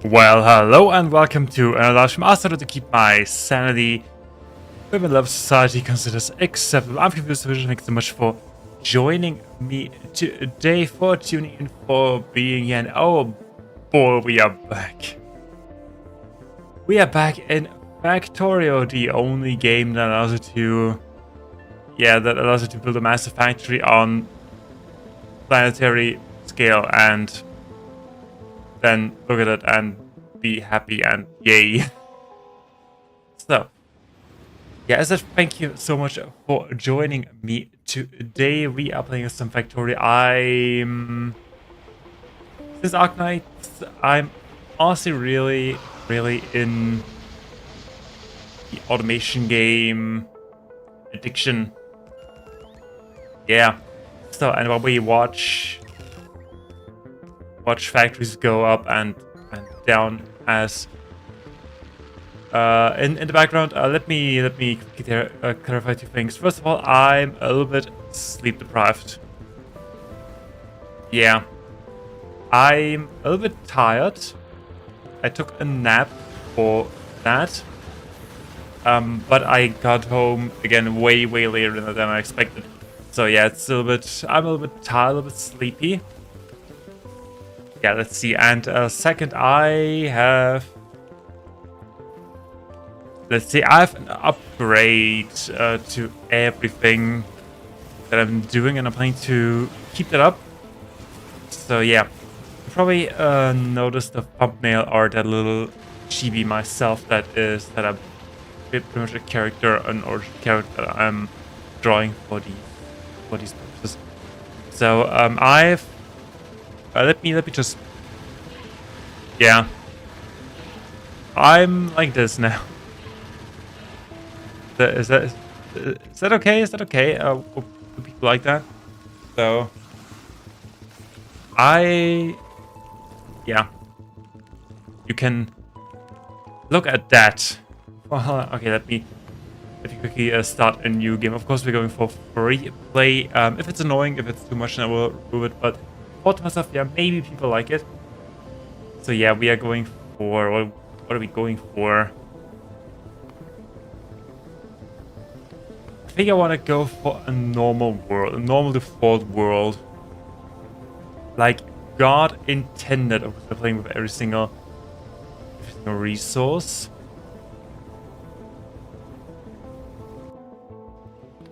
Well, hello and welcome to another live stream. I started to keep my sanity. Women Love Society considers acceptable. I'm confused. Thank you so much for joining me today, for tuning in, for being here. And oh boy, we are back. We are back in Factorio, the only game that allows you to, build a massive factory on planetary scale and then look at it and be happy and yay. So, yeah, as I thank you so much for joining me today. We are playing some Factorio. Since Arknight, I'm honestly really in the automation game addiction. Yeah. So, and while we watch factories go up and down as in the background, let me clarify two things. First of all, I'm a little bit sleep deprived. Yeah, I'm a little bit tired. I took a nap for that, but I got home again way later than I expected. So yeah, it's a little bit. I'm a little bit tired, a little bit sleepy. Yeah, let's see. And second, I have. Let's see, I have an upgrade to everything that I'm doing, and I'm planning to keep that up. So yeah, you probably noticed the thumbnail or that little chibi myself that I'm pretty much a character, an origin character that I'm drawing for these purposes. So I've let me just I'm like this now. Is that okay? Is that okay? Do people like that? So, yeah, you can look at that. Well, okay, let me quickly start a new game. Of course, we're going for free play. If it's annoying, if it's too much, then I will remove it. But thought to myself, yeah, maybe people like it. So yeah, we are going for what are we going for? I think I want to go for a normal world, a normal default world. Like God intended, of course, we're playing with every single resource.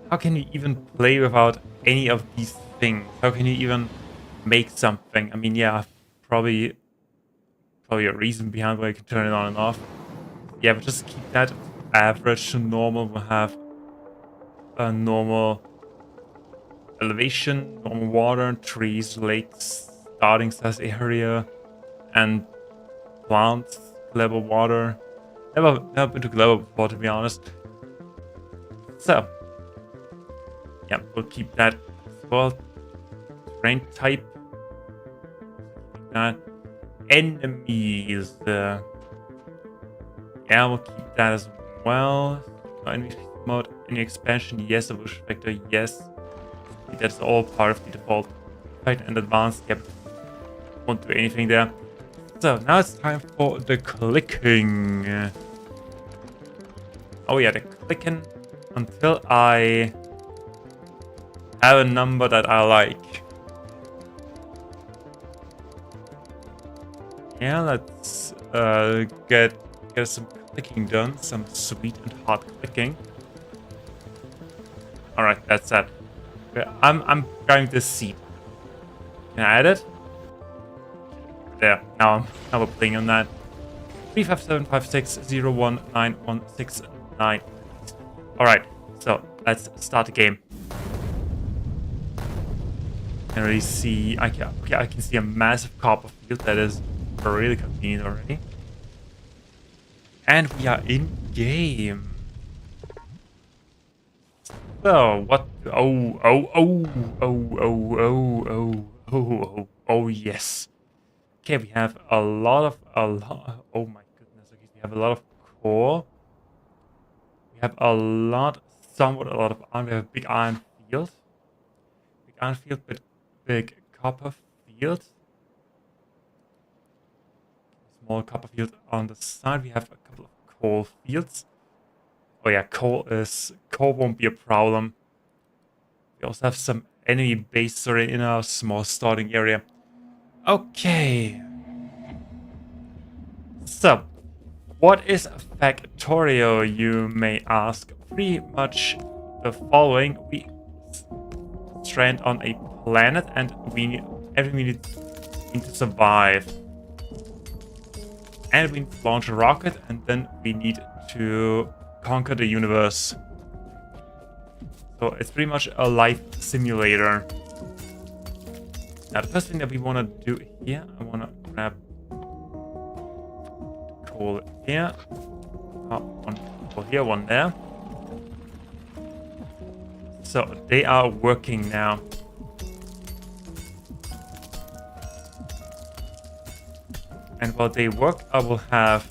How can you even play without any of these things? How can you even make something? I mean, yeah, probably a reason behind why you can turn it on and off. Yeah, but just keep that average to normal. We'll have a normal elevation, normal water, trees, lakes, starting size area, and plants, level water. Never been to level before, to be honest. So, yeah, we'll keep that as well. Terrain type. That. Enemies. Yeah, we'll keep that as well. Enemy mode, any expansion, yes. Evolution factor, yes. That's all part of the default. Right, and advanced, yep. Won't do anything there. So now it's time for the clicking. Oh yeah, the clicking until I have a number that I like. Yeah, let's get some clicking done, some sweet and hot clicking. All right, that's that. I'm grabbing this seat. Can I add it? There. Now we're playing on that. 35756019169. All right. So let's start the game. I can already see. I can see a massive copper field that is really convenient already. And we are in game. So what? Oh yes. Okay, we have a lot. Oh my goodness. Okay, we have a lot of core. We have somewhat a lot of iron. We have a big iron field. But big copper field. small copper field on the side. We have a couple of coal fields. Oh yeah, coal won't be a problem. We also have some enemy bases in our small starting area. Okay. So, what is Factorio, you may ask? Pretty much the following. We strand on a planet and every need to survive. And we need to launch a rocket, and then we need to conquer the universe. So it's pretty much a life simulator. Now the first thing that we want to do here, I want to grab coal here. One coal here, one there. So they are working now. And while they work, I will have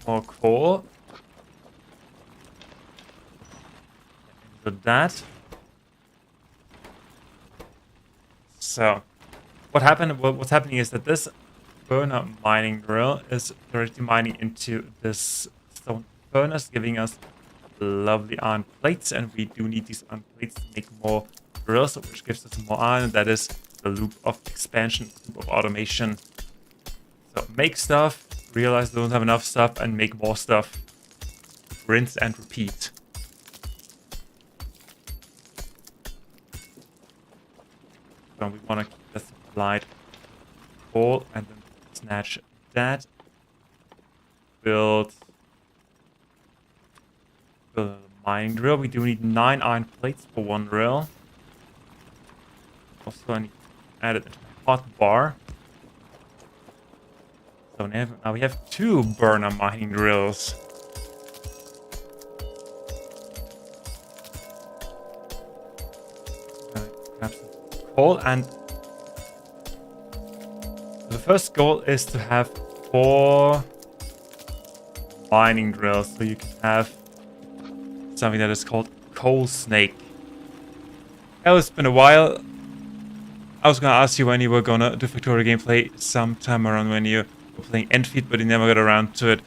more coal. So that. So, what's happening is that this burner mining drill is directly mining into this stone furnace, giving us lovely iron plates, and we do need these iron plates to make more drills, which gives us more iron. That is the loop of expansion, loop of automation. So make stuff, realize they don't have enough stuff, and make more stuff. Rinse and repeat. So we want to keep the supplied coal and then snatch that. Build a mining drill. We do need 9 iron plates for 1 drill. Also, I need to add it into my hot bar. So now we have 2 burner mining drills. Grab some coal, and the first goal is to have 4 mining drills, so you can have something that is called Coal Snake. Well, it's been a while. I was gonna ask you when you were gonna do Factorio gameplay sometime around when you were playing Enfield, but you never got around to it.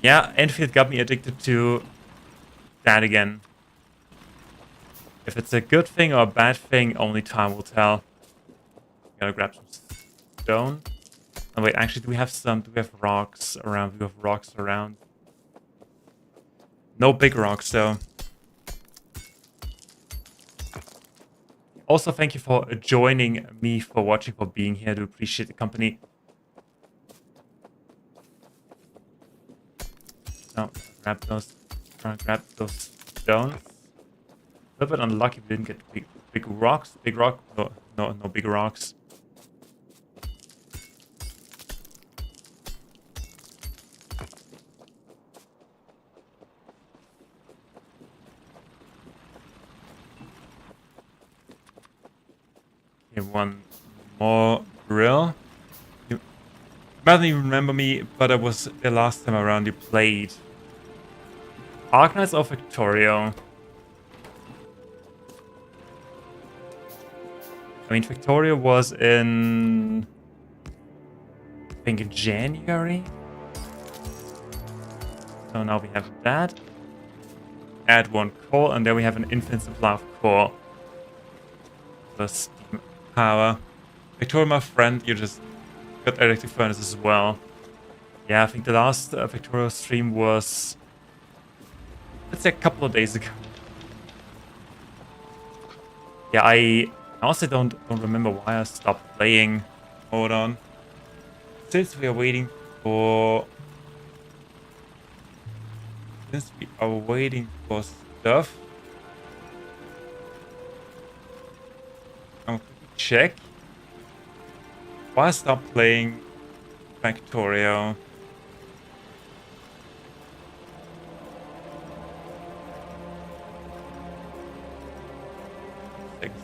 Yeah, Enfield got me addicted to that again. If it's a good thing or a bad thing, only time will tell. Gotta grab some stone. Oh wait, actually, do we have rocks around? We have rocks around. No big rocks, though. Also, thank you for joining me, for watching, for being here. I do appreciate the company. Now, grab those stones. A little bit unlucky we didn't get big rocks. Big rock? No big rocks. Okay, one more drill. You might not even remember me, but it was the last time around you played Arknights or Factorio. I mean, Factorio was in, I think, in January. So now we have that. Add 1 coal, and then we have an infinite supply of coal. The steam power. Factorio, my friend, you just got electric furnace as well. Yeah, I think the last Factorio stream was, let's say, a couple of days ago. Yeah, I also don't remember why I stopped playing. Hold on. Since we are waiting for stuff, I'm going to check why I stopped playing Factorio.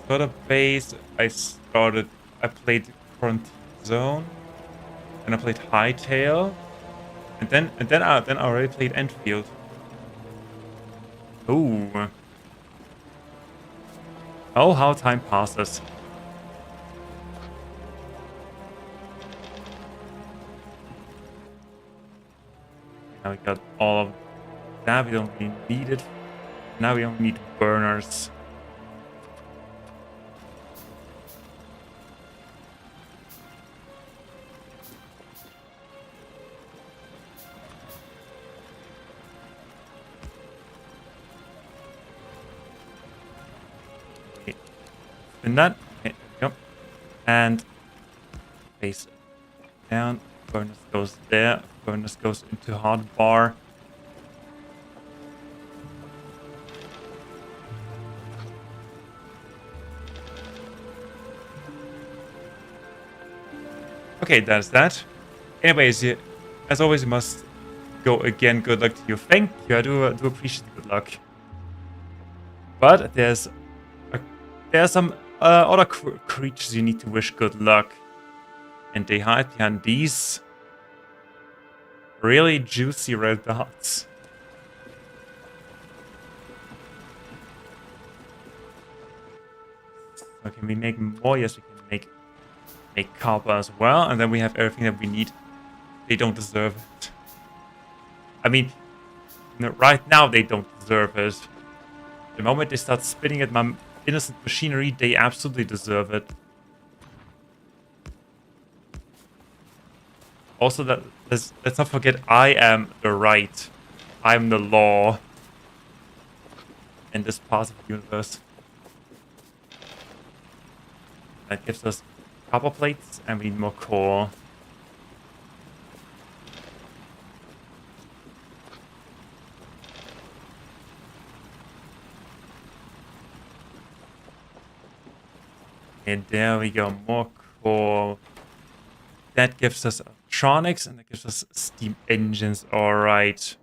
Got a base. I played Quarantine Zone, and I played Hightail, and then I already played Enfield. Ooh. Oh, how time passes. Now we got all of that. We don't really need it. Now we only need burners. Okay. Spin that. Okay, there we go. And face down. Furnace goes there. Furnace goes into hot bar. Okay, that's that. Anyways, as always, you must go again. Good luck to you. Thank you. I do appreciate the good luck. But there's some other creatures you need to wish good luck. And they hide behind these really juicy red dots. So can we make more? Yes, we can make copper as well. And then we have everything that we need. They don't deserve it. I mean, right now they don't deserve it. The moment they start spitting at my innocent machinery, they absolutely deserve it. Also, let's not forget, I am the right. I'm the law in this part of the universe. That gives us copper plates, and we need more coal. And there we go, more coal. That gives us electronics, and that gives us steam engines. All right.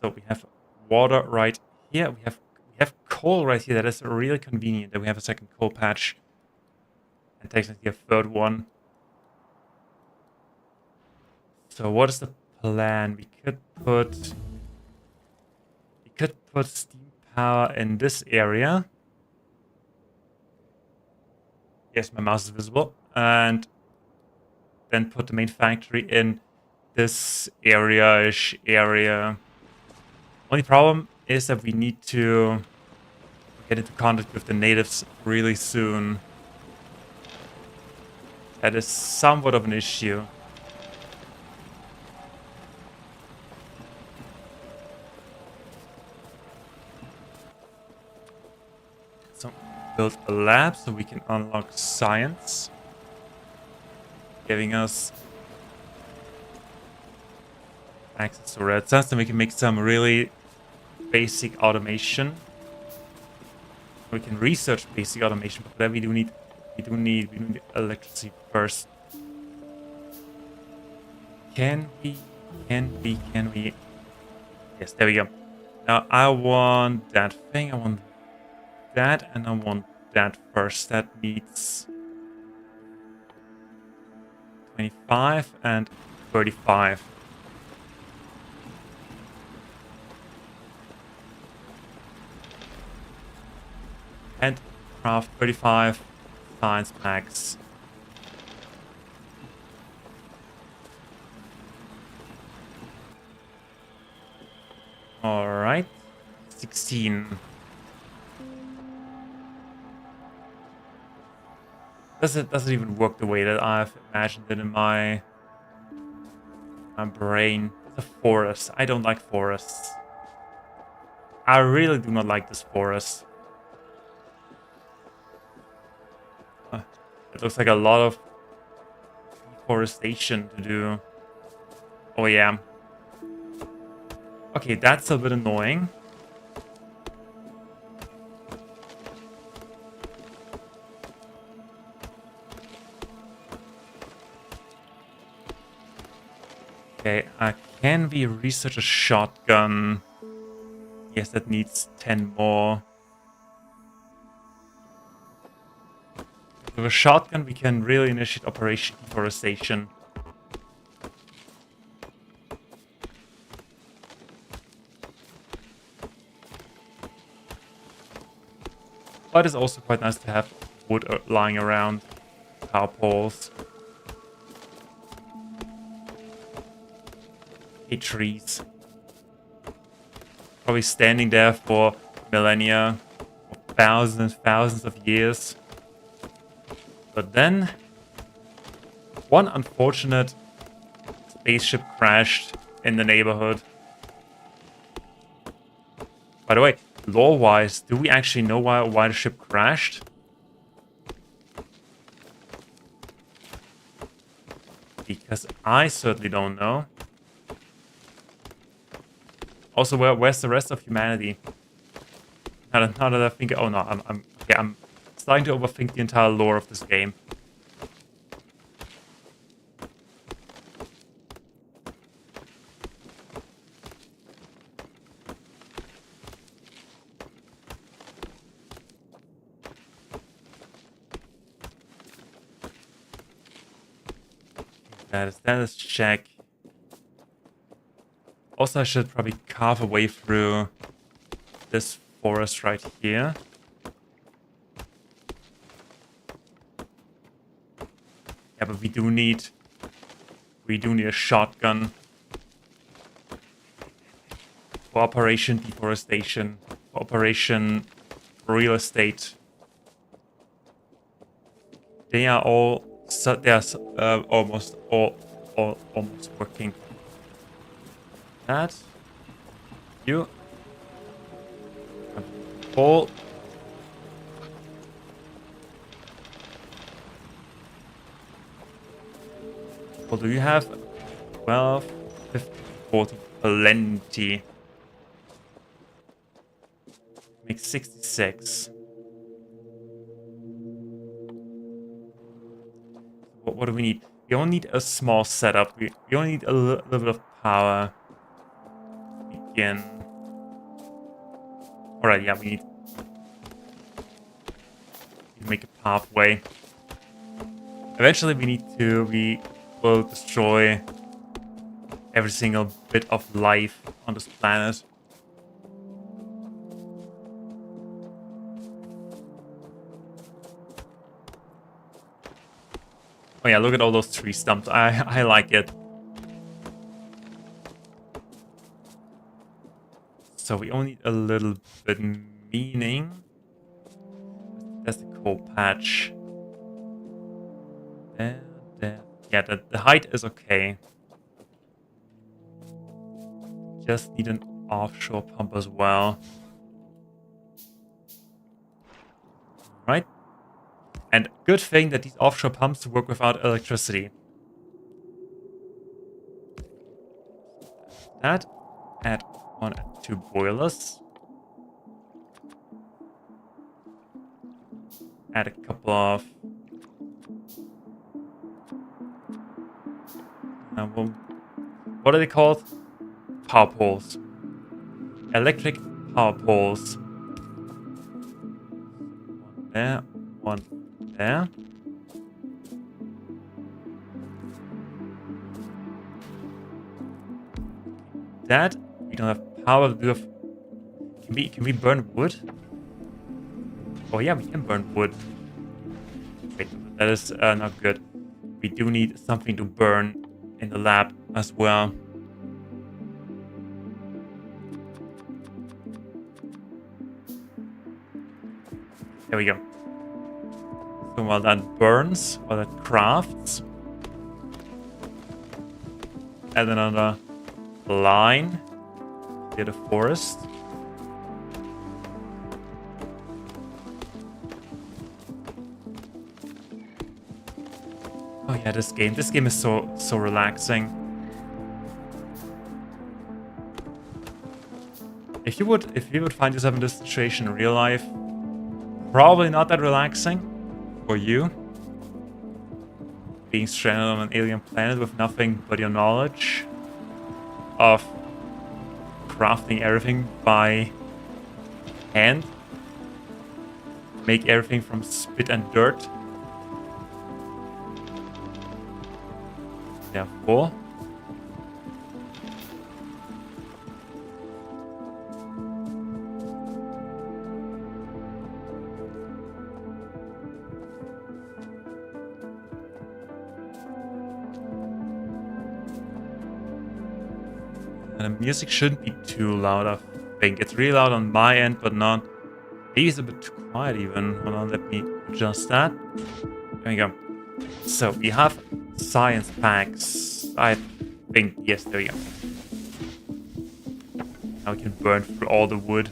So we have water right here. We have coal right here. That is really convenient that we have a second coal patch. And technically a third one. So what is the plan? We could put steam power in this area. Yes, my mouse is visible. And then put the main factory in this area-ish area. Only problem is that we need to get into contact with the natives really soon. That is somewhat of an issue. So build a lab so we can unlock science, giving us access to red cells, and we can make some really basic automation. We can research basic automation, but for that we do need electricity first. Can we? Yes, there we go. Now I want that thing, I want that, and I want that first. That needs 25 and 35. And craft 35 science packs. Alright. 16. Doesn't even work the way that I've imagined it in my brain. It's a forest. I don't like forests. I really do not like this forest. It looks like a lot of deforestation to do. Oh yeah. Okay, that's a bit annoying. Okay, can we research a shotgun? Yes, that needs 10 more. With a shotgun, we can really initiate Operation Deforestation. But it's also quite nice to have wood lying around, power poles. Hey, trees. Probably standing there for millennia, or thousands and thousands of years. But then, one unfortunate spaceship crashed in the neighborhood. By the way, lore-wise, do we actually know why the ship crashed? Because I certainly don't know. Also, where's the rest of humanity? Now that I think, oh no, I'm starting to overthink the entire lore of this game. Let's check. Also, I should probably carve a way through this forest right here. Yeah, but we do need a shotgun for Operation Deforestation, for Operation Real Estate. They are all almost almost working. That you all. What do you have? 12, 15, 40, plenty. Makes 66. What do we need? We only need a small setup. We only need a little bit of power. Begin. Alright, yeah, we need to make a pathway. Eventually we will destroy every single bit of life on this planet. Oh yeah, look at all those tree stumps. I like it. So we only need a little bit, meaning that's the coal patch. There. Yeah, the height is okay. Just need an offshore pump as well. Right? And good thing that these offshore pumps work without electricity. That. Add 1 and 2 boilers. Add a couple of... what are they called? Power poles. Electric power poles. One there, one there. That we don't have power to do. Can we burn wood? Oh yeah, we can burn wood. Wait, that is not good. We do need something to burn in the lab as well. There we go. So while that burns, while that crafts, add another line near the forest. Oh yeah, this game is so relaxing. If you would find yourself in this situation in real life, probably not that relaxing for you. Being stranded on an alien planet with nothing but your knowledge of crafting everything by hand. Make everything from spit and dirt. Therefore, And the music shouldn't be too loud, I think. It's really loud on my end, but not... Maybe it's a bit too quiet even. Hold on, let me adjust that. There we go. So, we have science packs. I think, yes, there we go. Now we can burn through all the wood.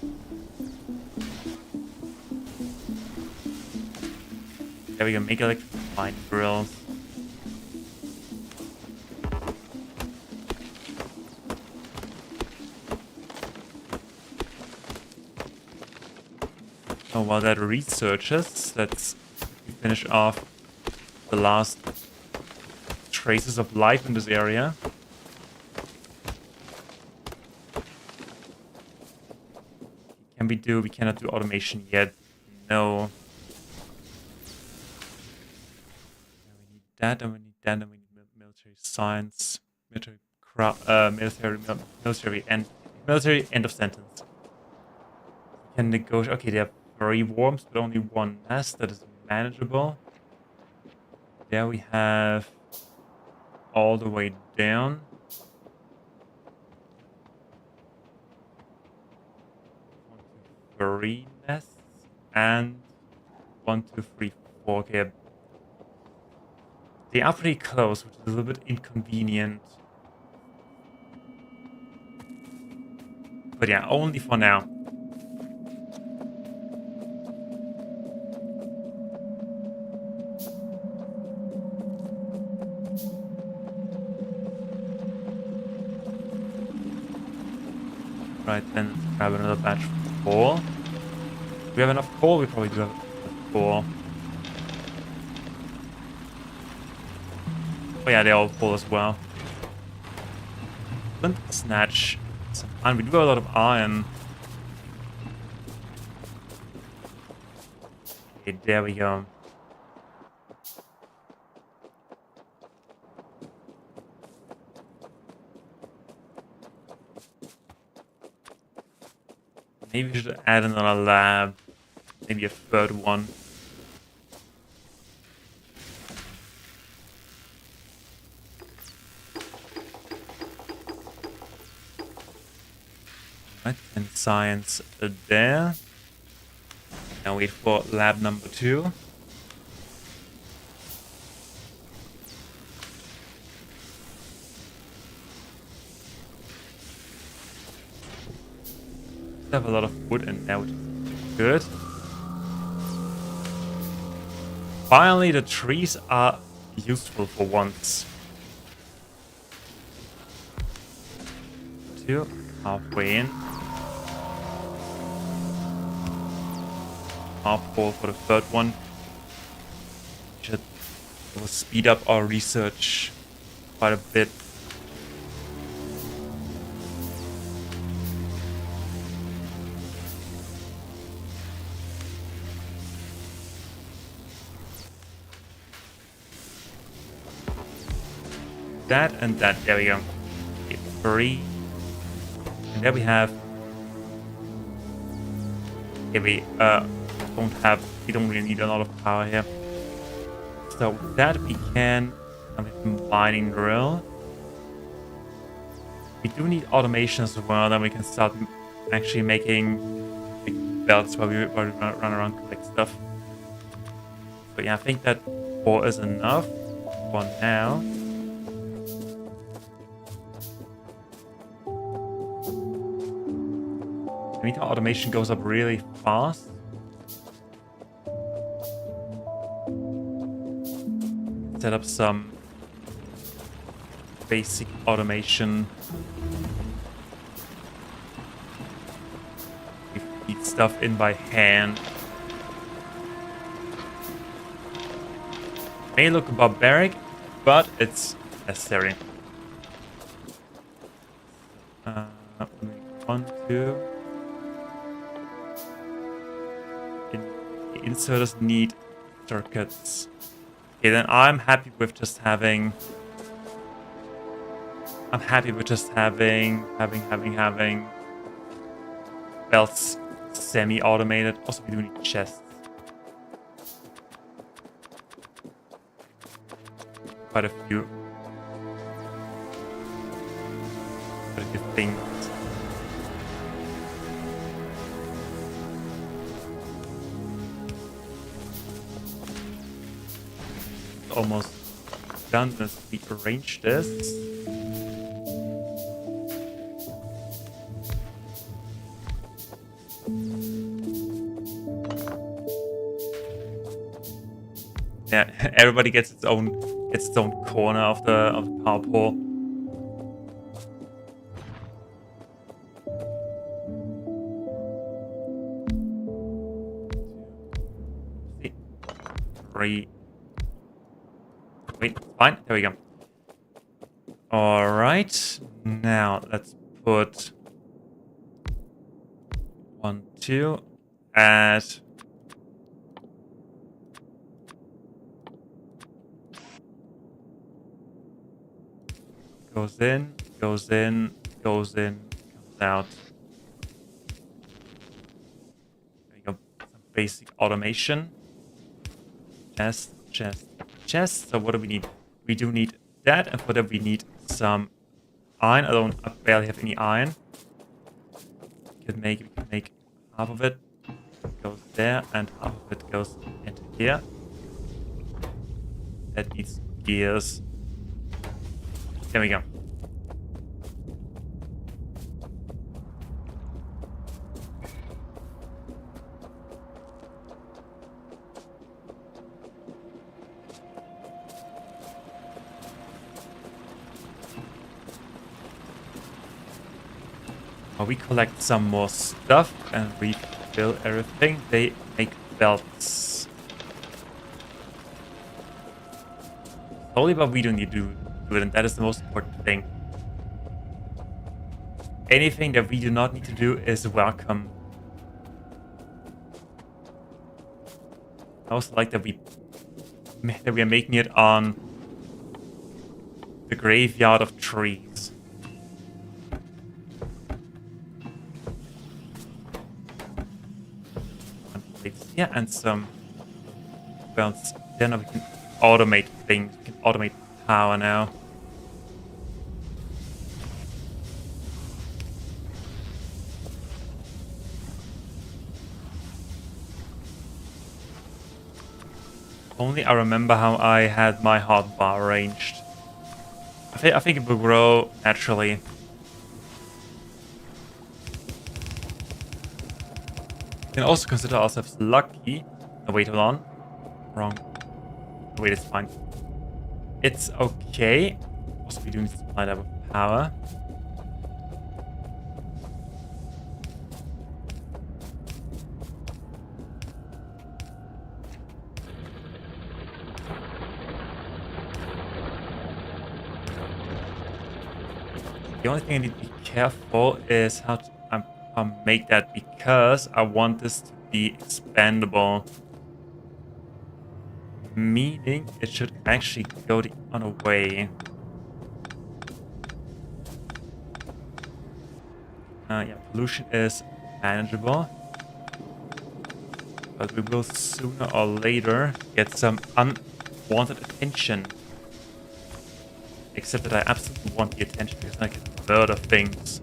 There we go, make electrifying drills. So while that researches, let's finish off the last traces of life in this area. We cannot do automation yet. No. We need that, and we need that, and we need military science, military end of sentence. We can negotiate. Okay, there are 3 worms, but only 1 nest. That is manageable. There we have all the way down. 3 nests and 1, 2, 3, 4. Okay, they are pretty close, which is a little bit inconvenient. But yeah, only for now. Right, then let's grab another batch of coal. Do we have enough coal? We probably do have enough coal. Oh yeah, they're all full as well. Flint snatch some iron. We do have a lot of iron. Okay, there we go. Maybe we should add another lab. Maybe a 3rd one. Right, and science there. Now wait for lab number 2. Have a lot of wood in there, which is good. Finally, the trees are useful for once. 2, halfway in. Half full for the 3rd one. Should speed up our research quite a bit. That and that. There we go. Okay, 3. And there we have. Okay, we don't really need a lot of power here. So with that we can have a mining drill. We do need automation as well, then we can start actually making big belts while we run around collect stuff. But yeah, I think that 4 is enough for now. I mean, the automation goes up really fast. Set up some basic automation. We feed stuff in by hand. May look barbaric, but it's necessary. 1, 2. Inserters need circuits. Okay, then I'm happy with just having belts semi-automated. Also, we do need chests. Quite a few. What do you think? Almost done. Let's rearrange this. Yeah, everybody gets its own corner of the power pole. See, 3. Wait, fine. There we go. All right. Now let's put 1, 2. Add. Goes in, goes in, goes in, comes out. There you go. Some basic automation. Chest, chest, chest. So what do we need? We do need that, and for that we need some iron. I barely have any iron. We can make half of it goes there, and half of it goes into here. That needs gears. There we go. We collect some more stuff and refill everything. They make belts. Only, but we don't need to do it, and that is the most important thing. Anything that we do not need to do is welcome. I also like that we are making it on the graveyard of trees. Yeah, and some belts. Then we can automate things. We can automate power now. Only I remember how I had my hotbar arranged. I think it will grow naturally. We can also consider ourselves lucky. Oh, wait, hold on. Wrong. Wait, it's fine. It's okay. Also, we do need to supply that with power. The only thing I need to be careful is how to make that, because I want this to be expandable. Meaning it should actually go the other way. Yeah, pollution is manageable. But we will sooner or later get some unwanted attention. Except that I absolutely want the attention because I can murder things.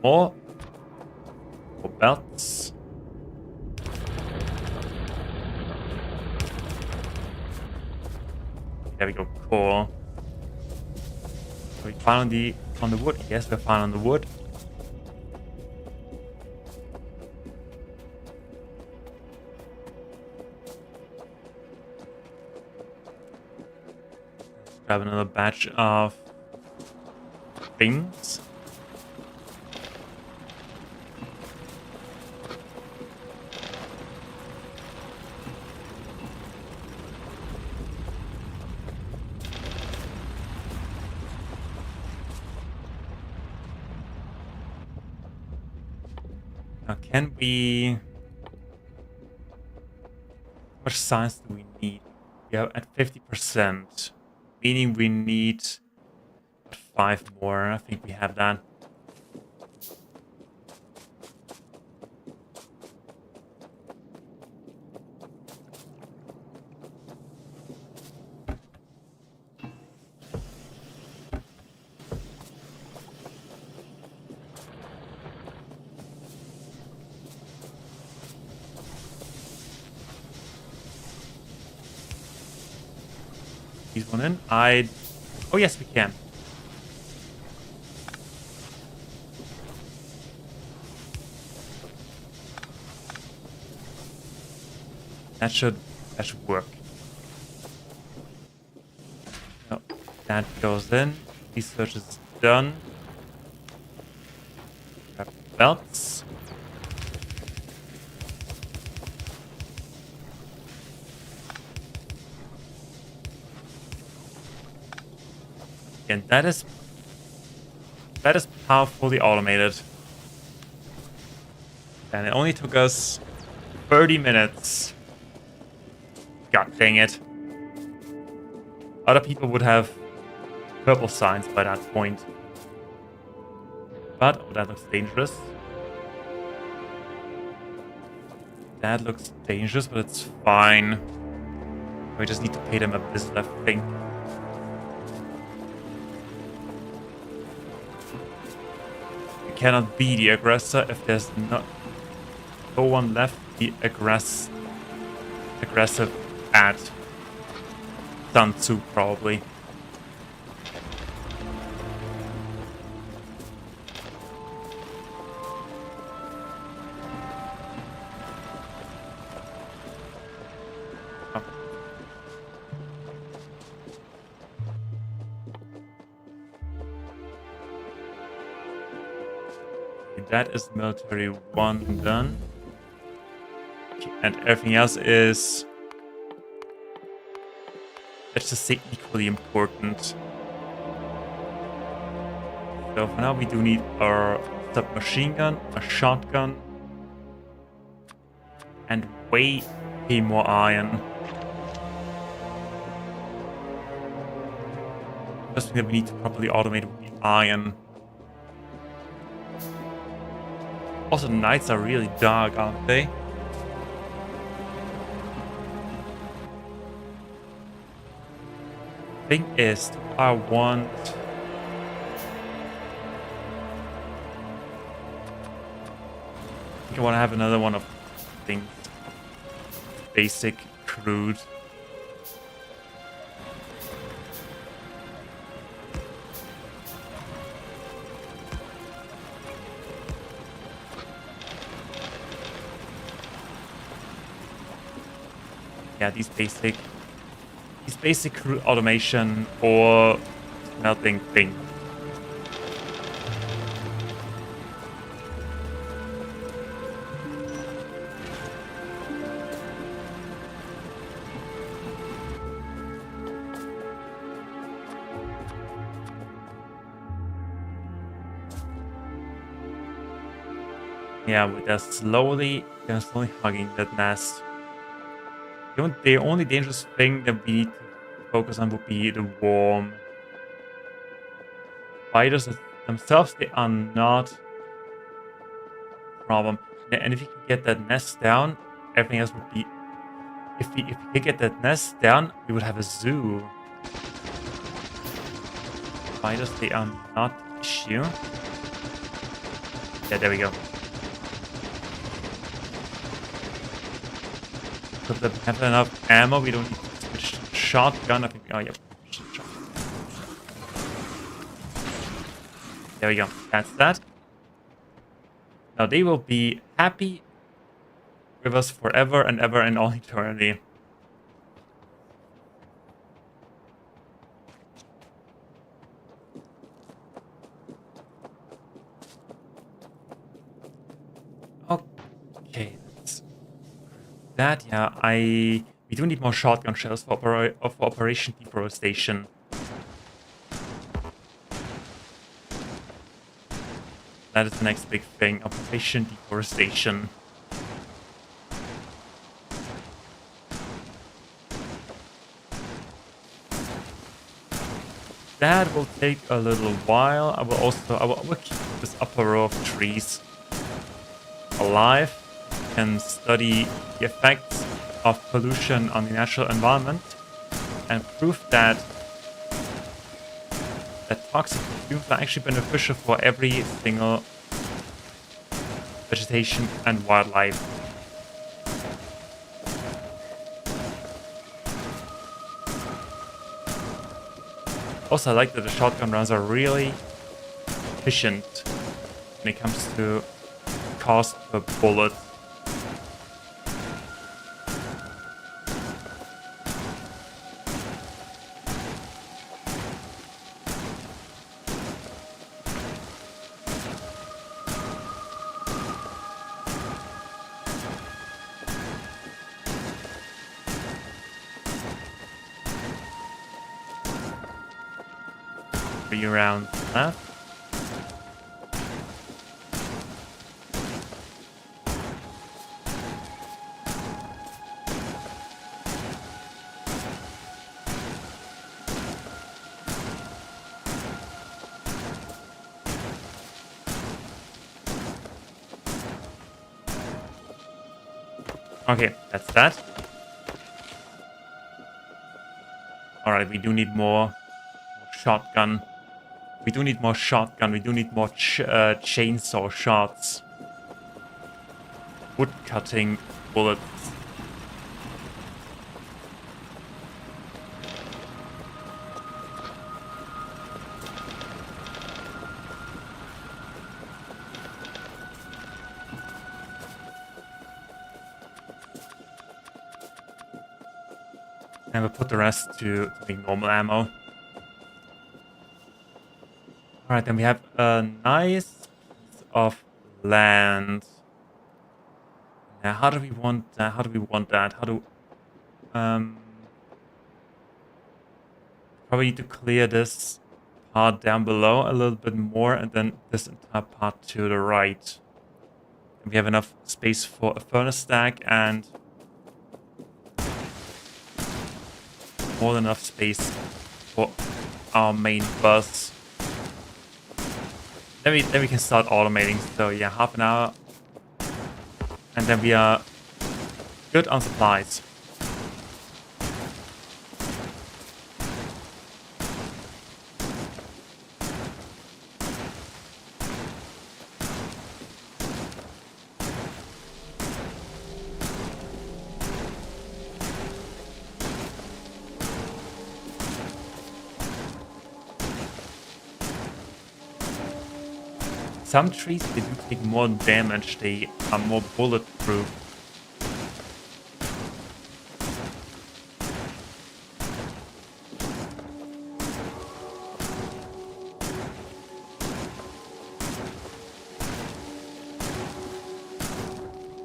More belts. There we go, cool. Are we fine on the wood? Yes, we're fine on the wood. Grab another batch of things. Now, can we... How much science do we need? We are at 50%. Meaning we need 5 more. I think we have that. squeeze one in? Oh yes, we can. That should work. No, that goes in. Research is done. Grab the belts. And that is powerfully automated. And it only took us 30 minutes. God dang it. Other people would have purple signs by that point. But, oh, that looks dangerous. That looks dangerous, but it's fine. We just need to pay them a visit, I think. We cannot be the aggressor if there's no one left to be aggressive at. Sun Tzu, probably. That is military 1 done. Okay, and everything else is, let's just say, equally important. So for now we do need our submachine gun, a shotgun, and way more iron. First thing that we need to properly automate would be iron. Also, the nights are really dark, aren't they? Thing is, I want... I think I want to have another one of things. Basic, crude. Yeah, these basic crude automation or smelting thing. Yeah, they're slowly hugging that nest. The only dangerous thing that we need to focus on would be the worm. Spiders themselves, they are not a problem. Yeah, and if you can get that nest down, everything else would be... If we could get that nest down, we would have a zoo. Spiders, they are not an issue. Yeah, there we go. So if we have enough ammo, we don't need to switch to the shotgun. I think. Oh, yep. There we go. That's that. Now they will be happy with us forever and ever and all eternity. Okay. That, yeah, we do need more shotgun shells for Operation Deforestation. That is the next big thing, Operation Deforestation. That will take a little while. I will keep this upper row of trees alive and study the effects of pollution on the natural environment and prove that toxic fumes are actually beneficial for every single vegetation and wildlife. Also, I like that the shotgun rounds are really efficient when it comes to cost per bullet. Rounds left. Okay, that's that. Alright, we do need more shotgun. We do need more shotgun. We do need more chainsaw shots. Wood cutting bullets. And we'll put the rest to make normal ammo. Alright, then we have a nice piece of land. Now, how do we want that? How do we want that? How do... probably need to clear this part down below a little bit more, and then this entire part to the right. And we have enough space for a furnace stack, and more than enough space for our main bus. Then we can start automating. So yeah, half an hour. And then we are good on supplies. Some trees, they do take more damage, they are more bulletproof.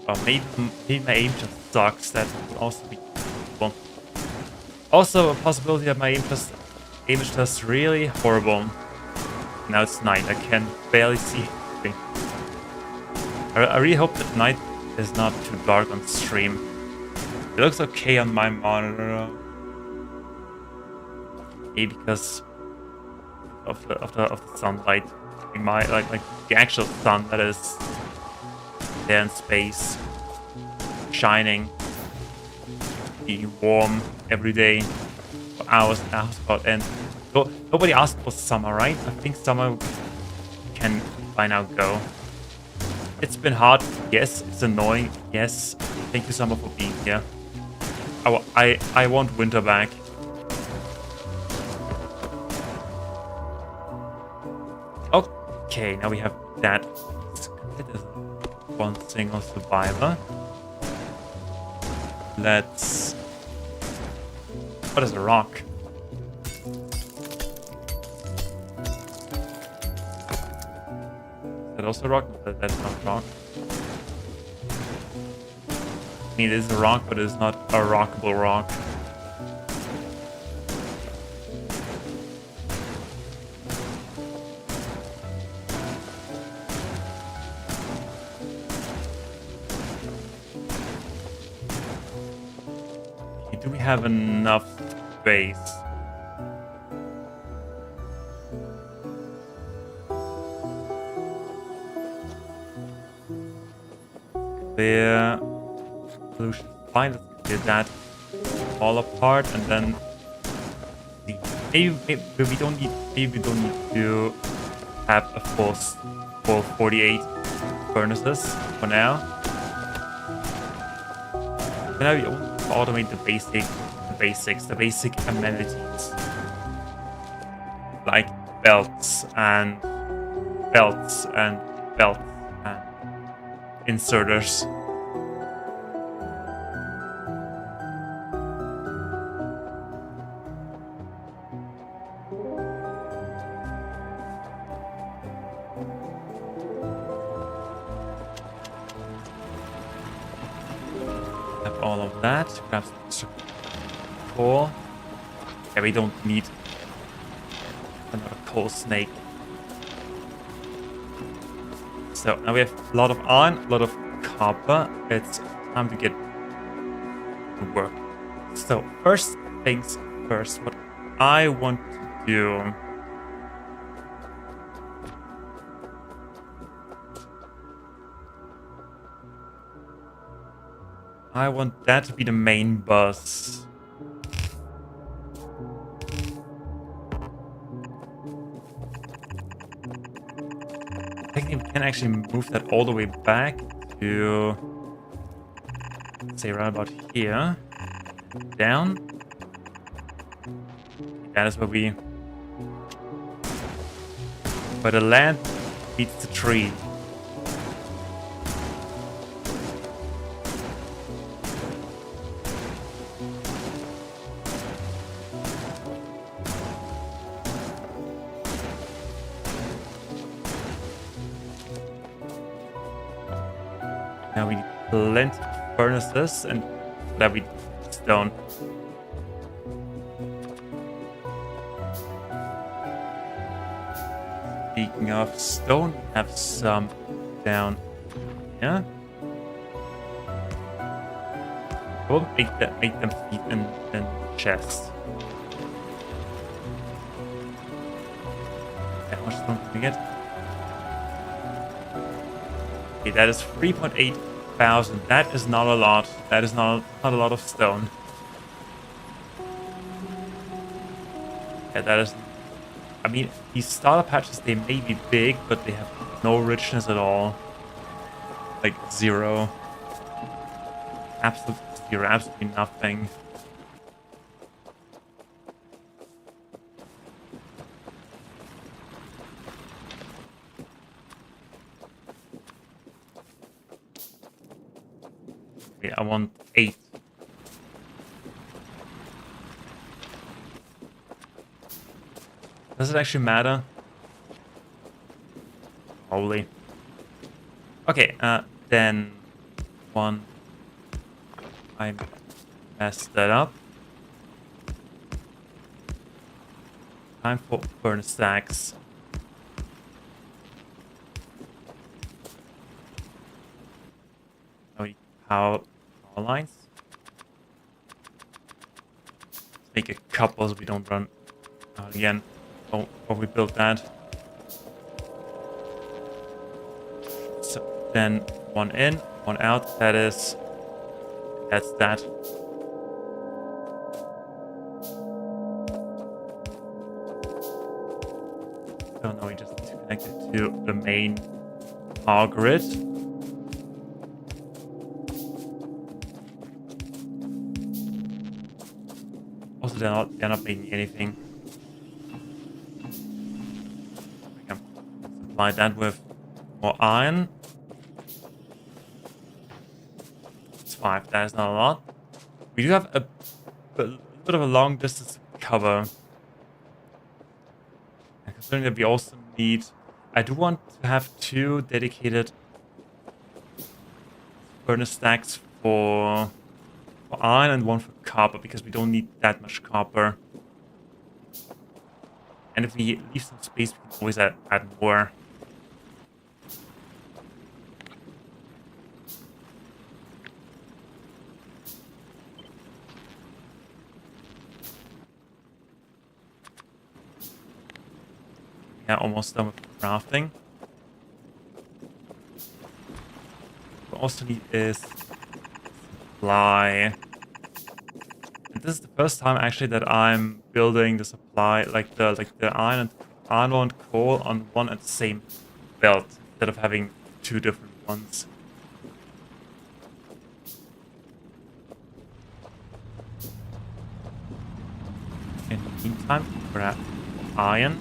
Or maybe my aim just sucks, that would also be possible. Also a possibility that my aim is just really horrible. Now it's night, I can barely see anything. I really hope that night is not too dark on stream. It looks okay on my monitor. Maybe because of the sunlight. Like the actual sun that is there in space, shining, being warm every day for hours and hours about end. Nobody asked for summer, right? I think summer can by now go. It's been hard. Yes, it's annoying. Yes, thank you, summer, for being here. I want winter back. Okay, now we have that. There's one single survivor. Let's... What is a rock? Is that also a rock? No, that's not a rock. I mean, it is a rock, but it's not a rockable rock. Okay, do we have enough space? Clear solution. Fine, let's clear that all apart, and then maybe we don't need to have a full 48 furnaces for now. For now, we only automate the basic amenities. like belts and belts and belts and inserters. Have all of that. Grab some extra coal. Yeah, we don't need another coal snake. So now we have a lot of iron, a lot of copper. It's time to get to work. So first things first, what I want to do. I want that to be the main bus. Technically, we can actually move that all the way back to, say, right about here. Down. That is where the land meets the tree. Now we need plenty of furnaces and that we stone. Speaking of stone, we have some down here. We'll make them fit in chests. How much stone can we get? Okay, that is 3.8 thousand. That is not a lot. That is not a lot of stone. Yeah, that is. I mean, these starter patches, they may be big, but they have no richness at all. Like zero. Absolutely zero. Absolutely nothing. Okay, I want 8. Does it actually matter? Probably. Okay, then 1. I messed that up. Time for furnace stacks. Oh, power lines. Let's make a couple so we don't run out again. Oh, we built that. So then 1 in, 1 out. That's that. So now we just need to connect it to the main power grid. Also, they're not making anything. We can supply that with more iron. It's 5. That is not a lot. We do have a bit of a long distance to cover. And considering that we also need, I do want to have 2 dedicated furnace stacks for iron and 1 for copper, because we don't need that much copper. And if we leave some space, we can always add more. Yeah, almost done with crafting. What we also need is supply. And this is the first time actually that I'm building the supply, like the iron and coal on one and the same belt instead of having 2 different ones. In the meantime, grab iron.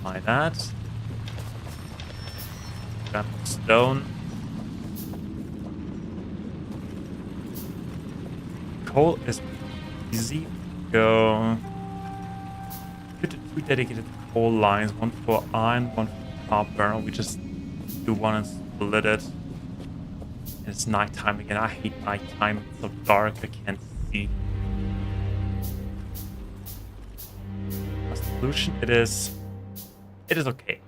apply that. Grab the stone. Coal is easy. Go. Put 2 dedicated coal lines, one for iron, one for tar burner. We just do one and split it. And it's nighttime again. I hate nighttime. It's so dark I can't see. A solution it is okay.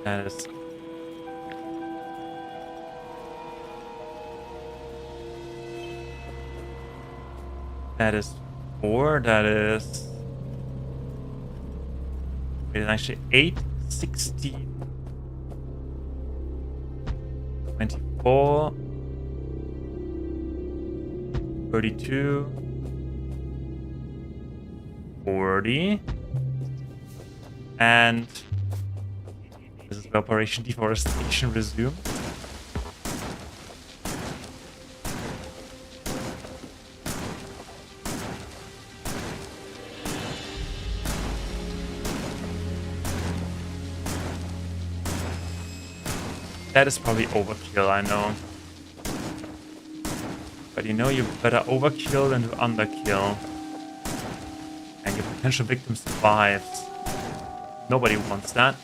That is That is 4. That is... Wait, it's actually 8, 16, 24, 32, 40, and this is where Operation Deforestation resumed. That is probably overkill, I know. But you know, you better overkill than to underkill. And your potential victim survives. Nobody wants that.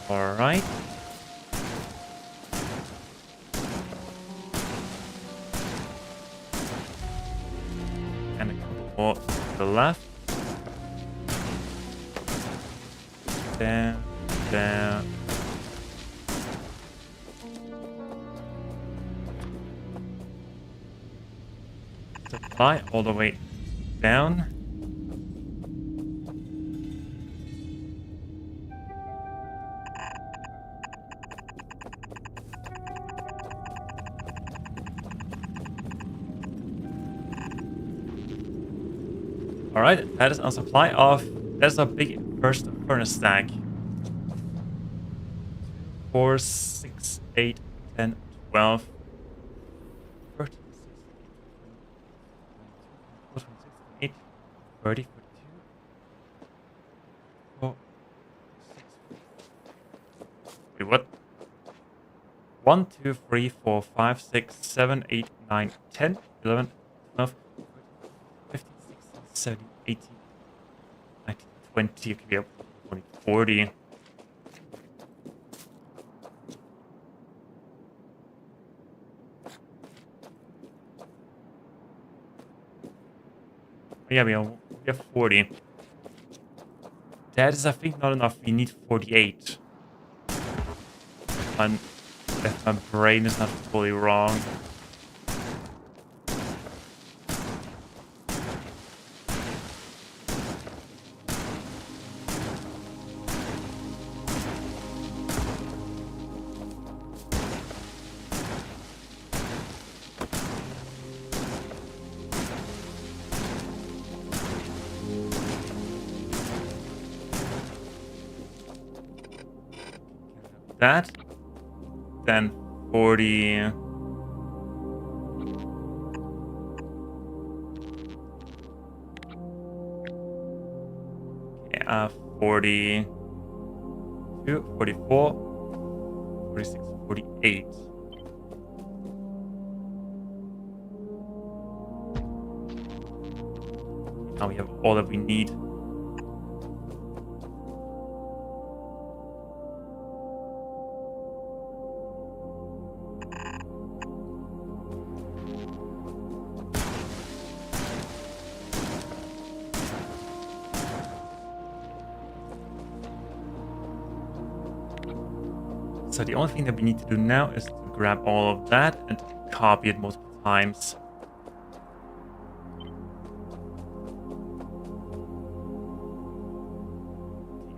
Alright. And a couple more to the left. Down, down. Supply all the way down. Alright, that is our supply of... That's our big first furnace stack. 4, 6, 8, 10, 12, 13, 16, 30, 42, 4, 6. Wait, what? 1, 2, 3, 4, 5, 6, 7, 8, 9, 10, 11, 12, 15, 16, 17, 18, 19, 20. Okay, we have 40. Yeah, we have 40. That is, I think, not enough. We need 48. And if my brain is not fully wrong. That, then 40. Yeah, 42, 44, 46, 48. Now we have all that we need. So the only thing that we need to do now is to grab all of that and copy it multiple times.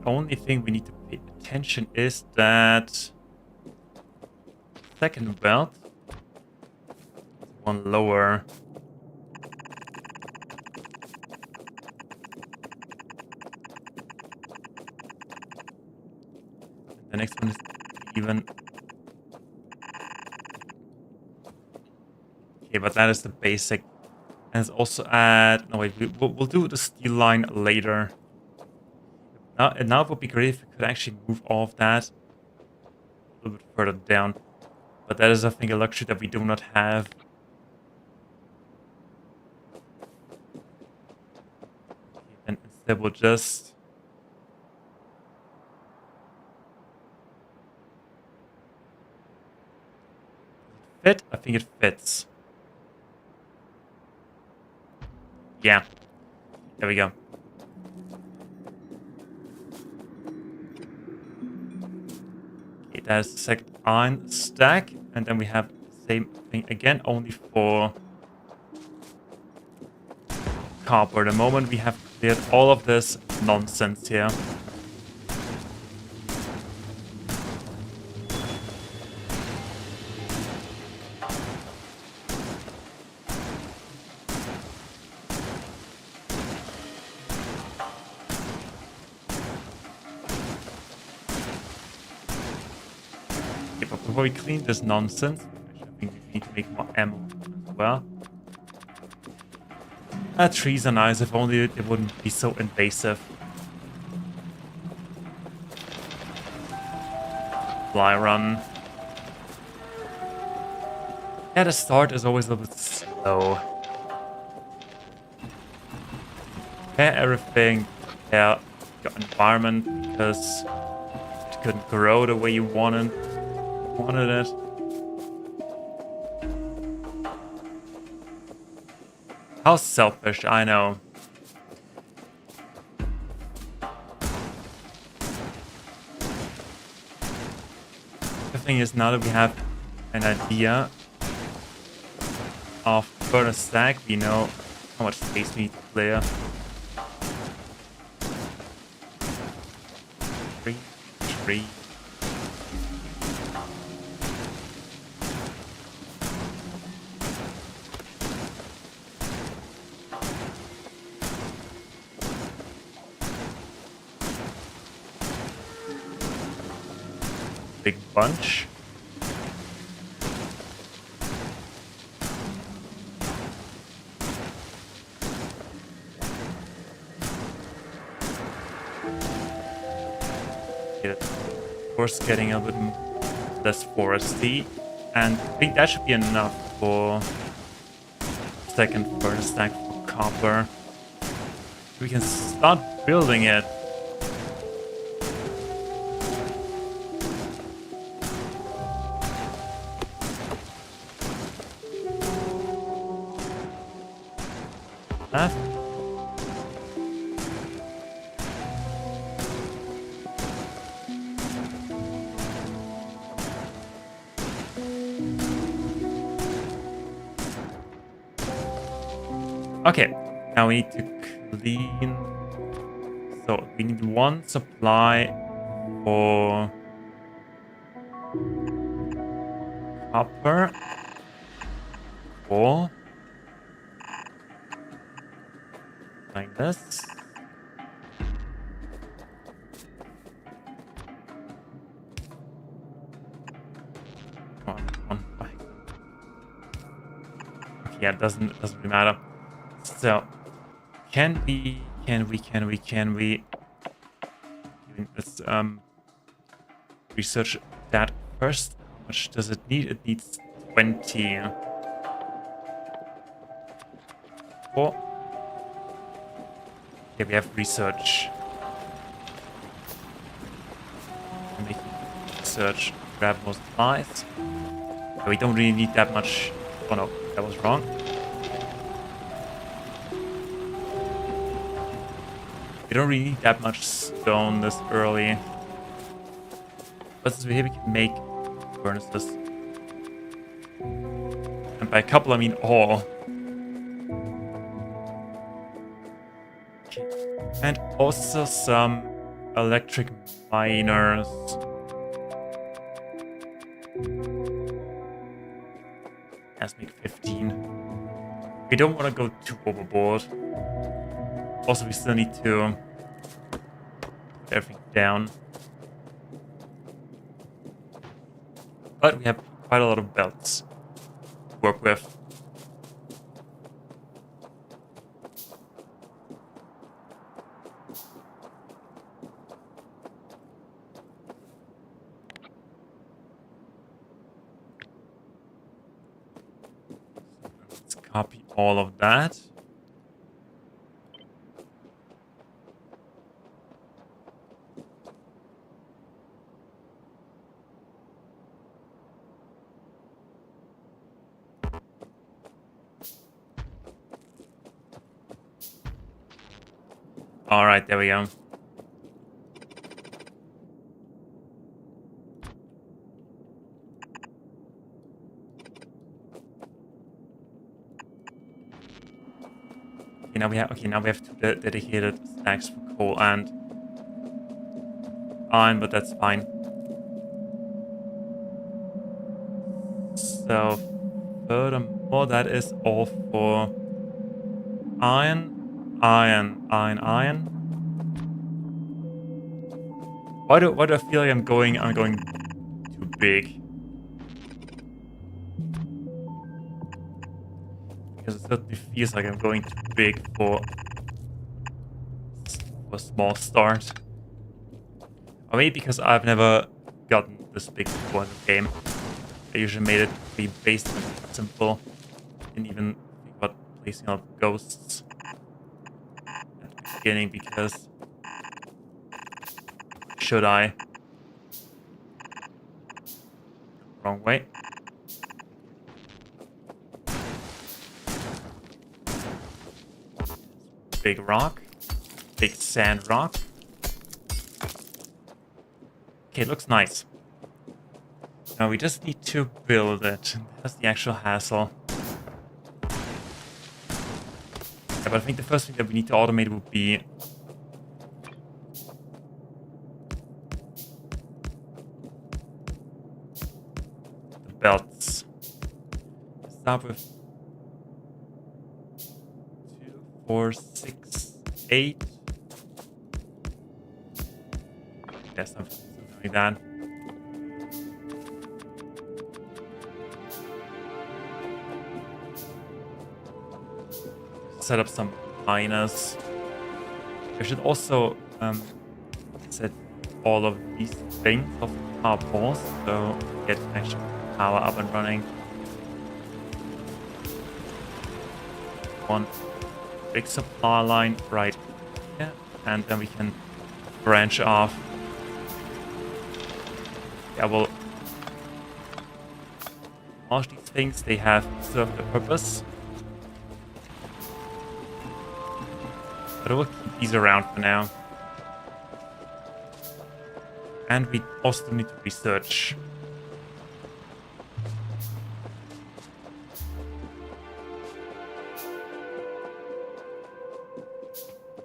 only thing we need to pay attention is that second belt, one lower. The next one is even. Okay, but that is the basic. And it's also at... No, wait, we'll do the steel line later. Now it would be great if we could actually move all of that a little bit further down. But that is, I think, a luxury that we do not have. Okay, and instead we'll just... Fit? I think it fits. Yeah. There we go. Okay, that's the second iron stack. And then we have the same thing again, only for copper. The moment we have cleared all of this nonsense here. Before we clean this nonsense, I think we need to make more ammo as well. Trees are nice, if only it wouldn't be so invasive. Fly run. Yeah, the start is always a little bit slow. Prepare everything, prepare your environment, because it couldn't grow the way you wanted it. How selfish, I know. The thing is, now that we have an idea of further stack, we know how much space we need to clear. 3. Big bunch. Okay, of course, getting a bit less foresty, and I think that should be enough for second furnace stack for copper. We can start building it. That. Okay, now we need to clean. So we need one supply for copper. 4. Like this. One. Okay, yeah, it doesn't really matter. So, can we? Let's research that first. How much does it need? It needs 20. 4. Okay, we have research. Making research, grab more supplies. We don't really need that much. Oh no, that was wrong. We don't really need that much stone this early. But since we're here, we can make furnaces. And by a couple, I mean all. Okay. And also some electric miners. Let's make 15. We don't want to go too overboard. Also, we still need to put everything down. But we have quite a lot of belts to work with. Let's copy all of that. All right, there we go. Now we have two dedicated stacks for coal and iron, but that's fine. So furthermore, that is all for iron. Why do I feel like I'm going too big? Because it certainly feels like I'm going too big for a small start. Or maybe because I've never gotten this big before in the game. I usually made it be basic and simple. Didn't even think about placing out ghosts at the beginning because should I? Wrong way. Big rock. Big sand rock. Okay, it looks nice. Now we just need to build it. That's the actual hassle. Yeah, but I think the first thing that we need to automate would be the belts. Start with 2, 4, 6, 8. Yeah, something like that. Set up some miners. I should also set all of these things of power poles so get actual power up and running. One big supply line right here, and then we can branch off. Yeah, well, all of these things, they have served a purpose. But we'll keep these around for now. And we also need to research.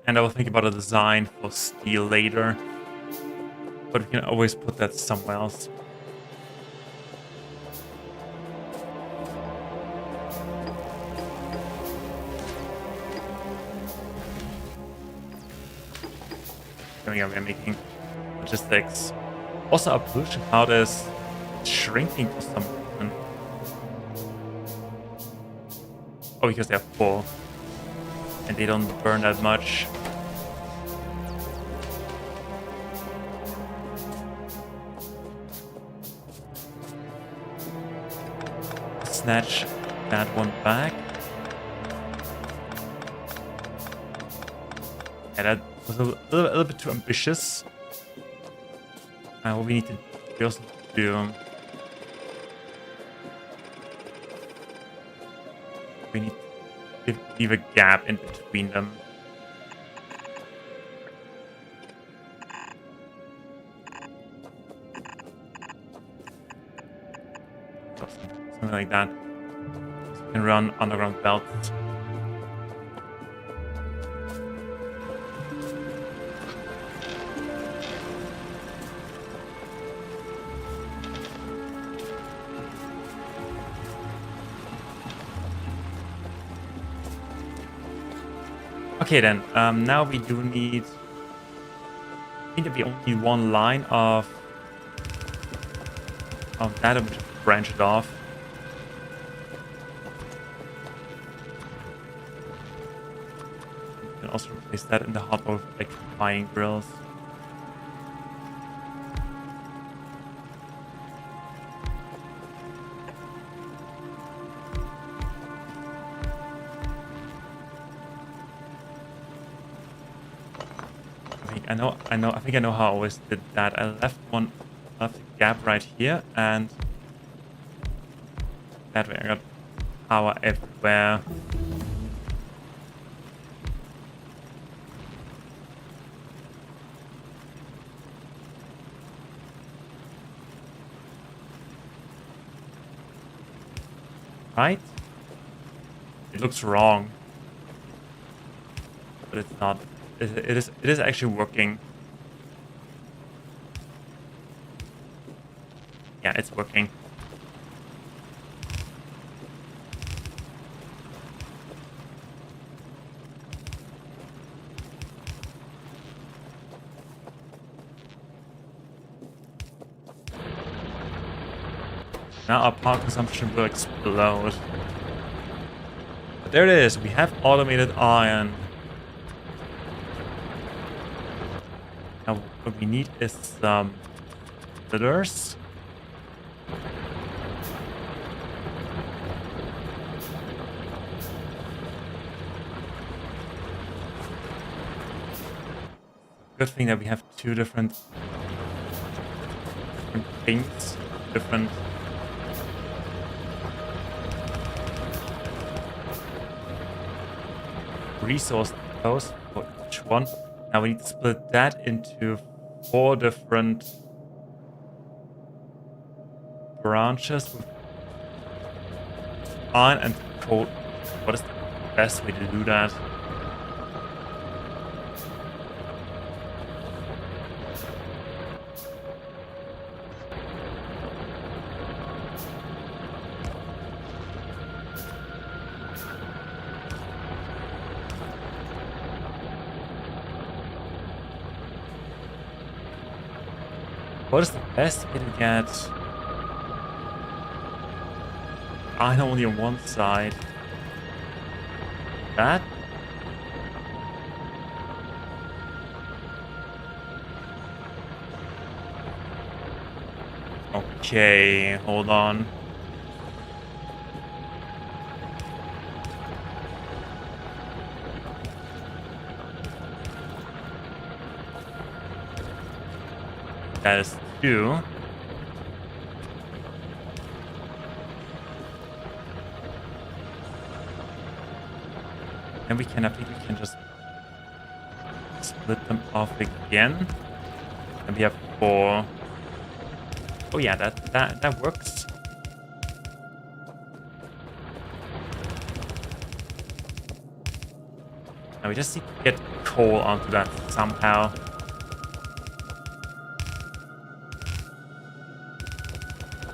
And I will think about a design for steel later. But we can always put that somewhere else. We are making logistics. Also, our pollution cloud is shrinking for some reason. Oh, because they're full. And they don't burn that much. Snatch that one back. And that was a little bit too ambitious. What we need to also do... We need to leave a gap in between them. Something like that. So we can run underground belts. Okay then, now we do need... I think that we only need one line of that, and we just branch it off. We can also replace that in the hot mode with electrifying grills. I think I know how I always did that. I left a gap right here, and that way I got power everywhere. Right? It looks wrong, but it's not. It is actually working. Yeah, it's working. Now our power consumption will explode. But there it is. We have automated iron. Now what we need is some splitters. Good thing that we have two different things, different resource depots for each one. Now we need to split that into 4 different branches with iron and coal. What is the best way to do that? What is the best way to get iron only on one side? That? Okay, hold on. That is 2. And we can, I think we can just split them off again. And we have 4. Oh yeah, that works. Now we just need to get coal onto that somehow.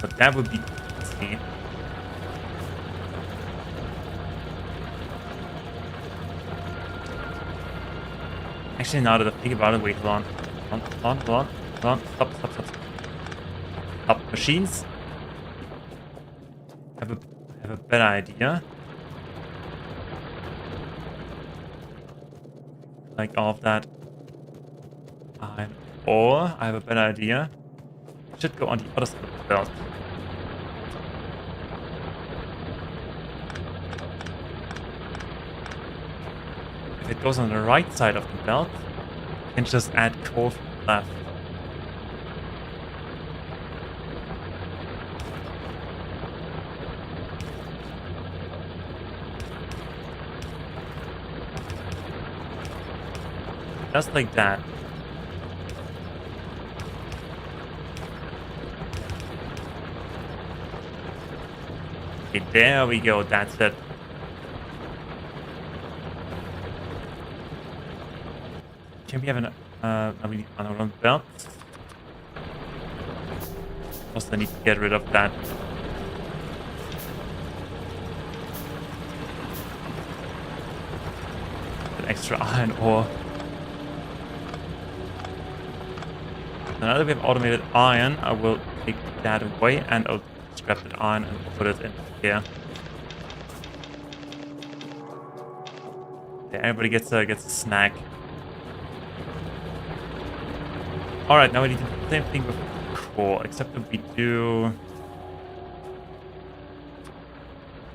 But that would be easy. Actually, now that I think about it, wait, hold on. Stop, machines. I have a better idea. Like all of that iron ore. I have a better idea. It should go on the other side of the belt. If it goes on the right side of the belt, you can just add coal from the left. Just like that. Okay, there we go, that's it. Can we have an another belt? Also need to get rid of that. That extra iron ore. So now that we have automated iron, I will take that away and I'll scrap that iron and put it in here. Yeah, everybody gets a snack. Alright, now we need to do the same thing with core, except that we do...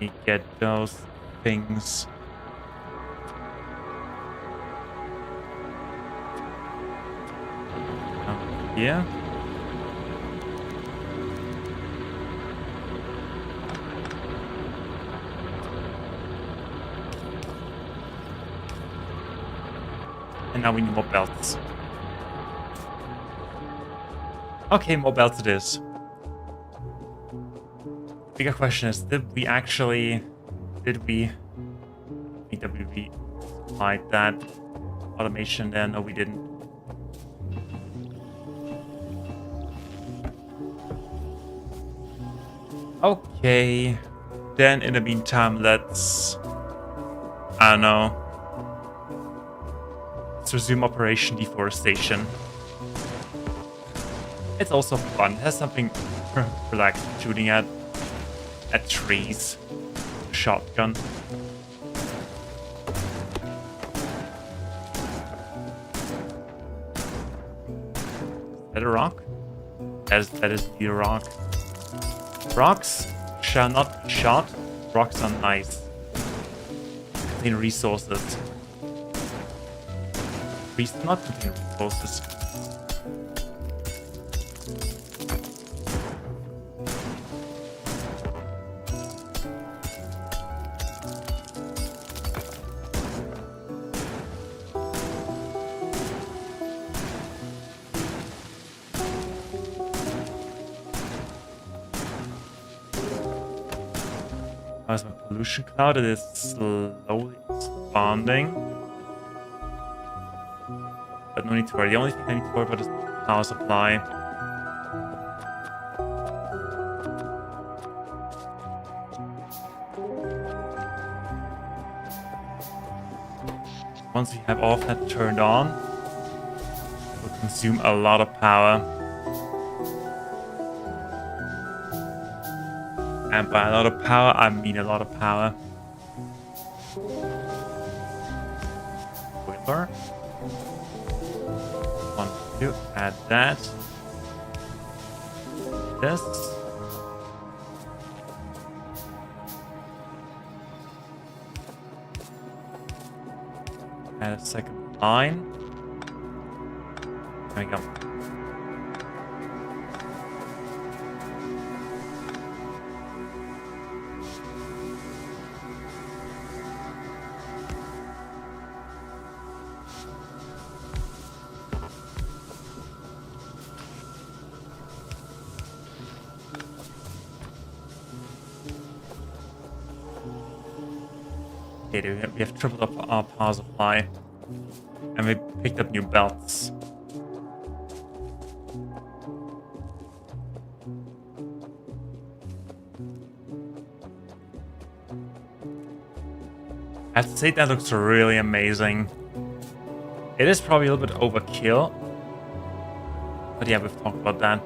We get those things. Here. And now we need more belts. Okay, more belts it is. Bigger question is, did we hide that automation there? No, we didn't. Okay, then in the meantime, let's, I don't know, let's resume Operation Deforestation. It's also fun. It has something relaxed shooting at trees. Shotgun. Is that a rock? That is the rock. Rocks shall not be shot. Rocks are nice. Contain resources. Trees do not contain resources. How's my pollution cloud? It is slowly expanding. But no need to worry. The only thing I need to worry about is the power supply. Once we have all of that turned on, it will consume a lot of power. And by a lot of power, I mean a lot of power. Boiler. 1, 2, add that. This. Add a second line. There we go. We have tripled up our power supply, and we picked up new belts. I have to say that looks really amazing. It is probably a little bit overkill, but yeah, we've talked about that.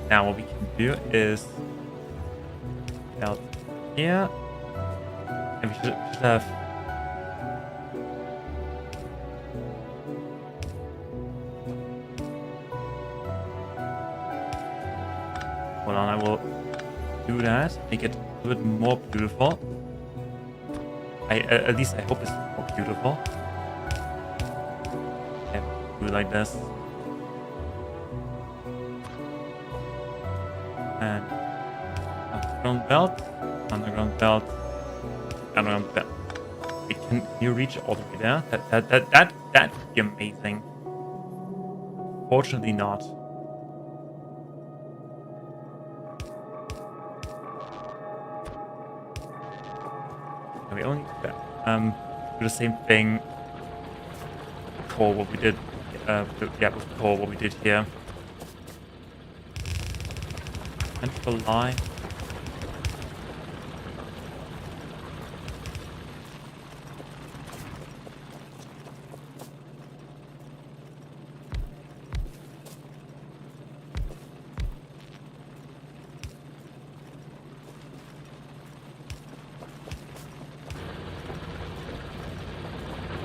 Now what we can do is belt here, and we should have hold on, I will do that, make it a little bit more beautiful. At least I hope it's more beautiful. Yeah, do it like this. And underground belt, underground belt, underground belt. Wait, can you reach all the way there? That would be amazing. Fortunately not. And we only do the same thing. Core what we did. Yeah, with core what we did here. Central line.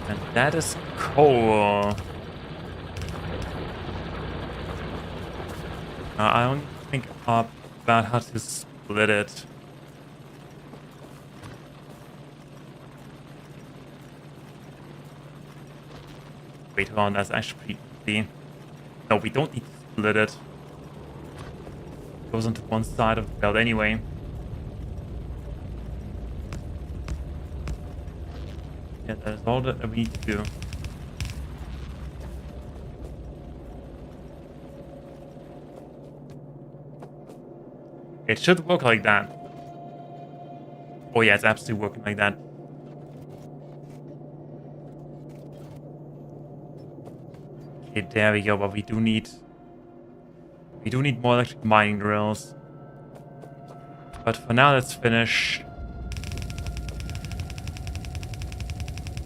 And that is cool. I only think about how to split it. Wait, hold on, that's actually pretty easy. No, we don't need to split it. It goes onto one side of the belt anyway. Yeah, that is all that we need to do. It should work like that. Oh yeah, it's absolutely working like that. Okay, there we go, but we do need more electric mining drills. But for now, let's finish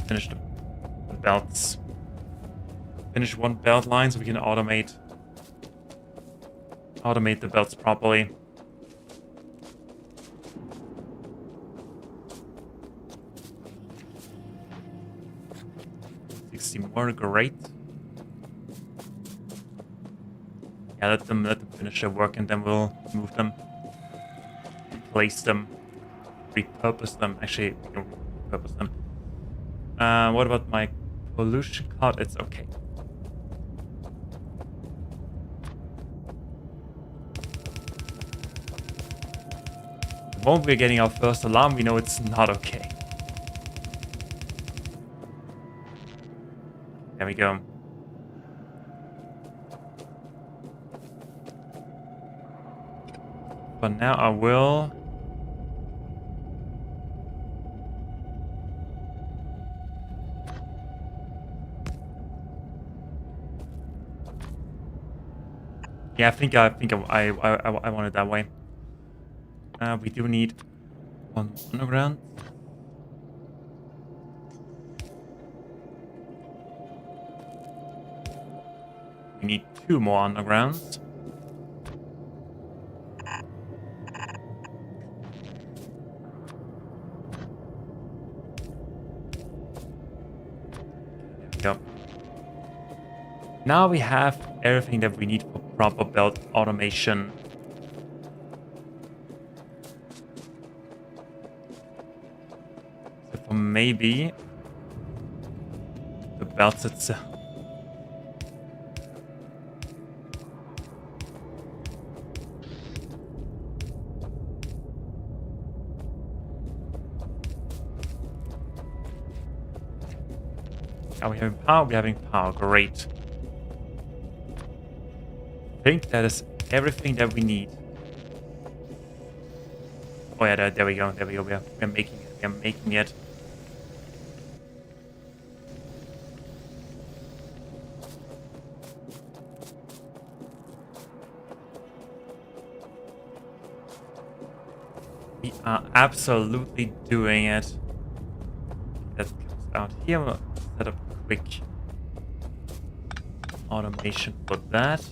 the belts. Finish one belt line so we can automate the belts properly. 60 more, great. Yeah, let them finish their work and then we'll move them, replace them, repurpose them. Actually, we can repurpose them. What about my pollution card? It's okay. The moment we're getting our first alarm, we know it's not okay. There we go. But now I will... Yeah, I think I want it that way. We do need one underground. We need 2 more undergrounds. There we go. Now we have everything that we need for proper belt automation. Except for maybe the belts itself. Are we having power? We're having power. Great. I think that is everything that we need. Oh yeah, there we go. There we go. We're making it. We're making it. We are absolutely doing it. That comes out here. We'll set up a quick automation for that.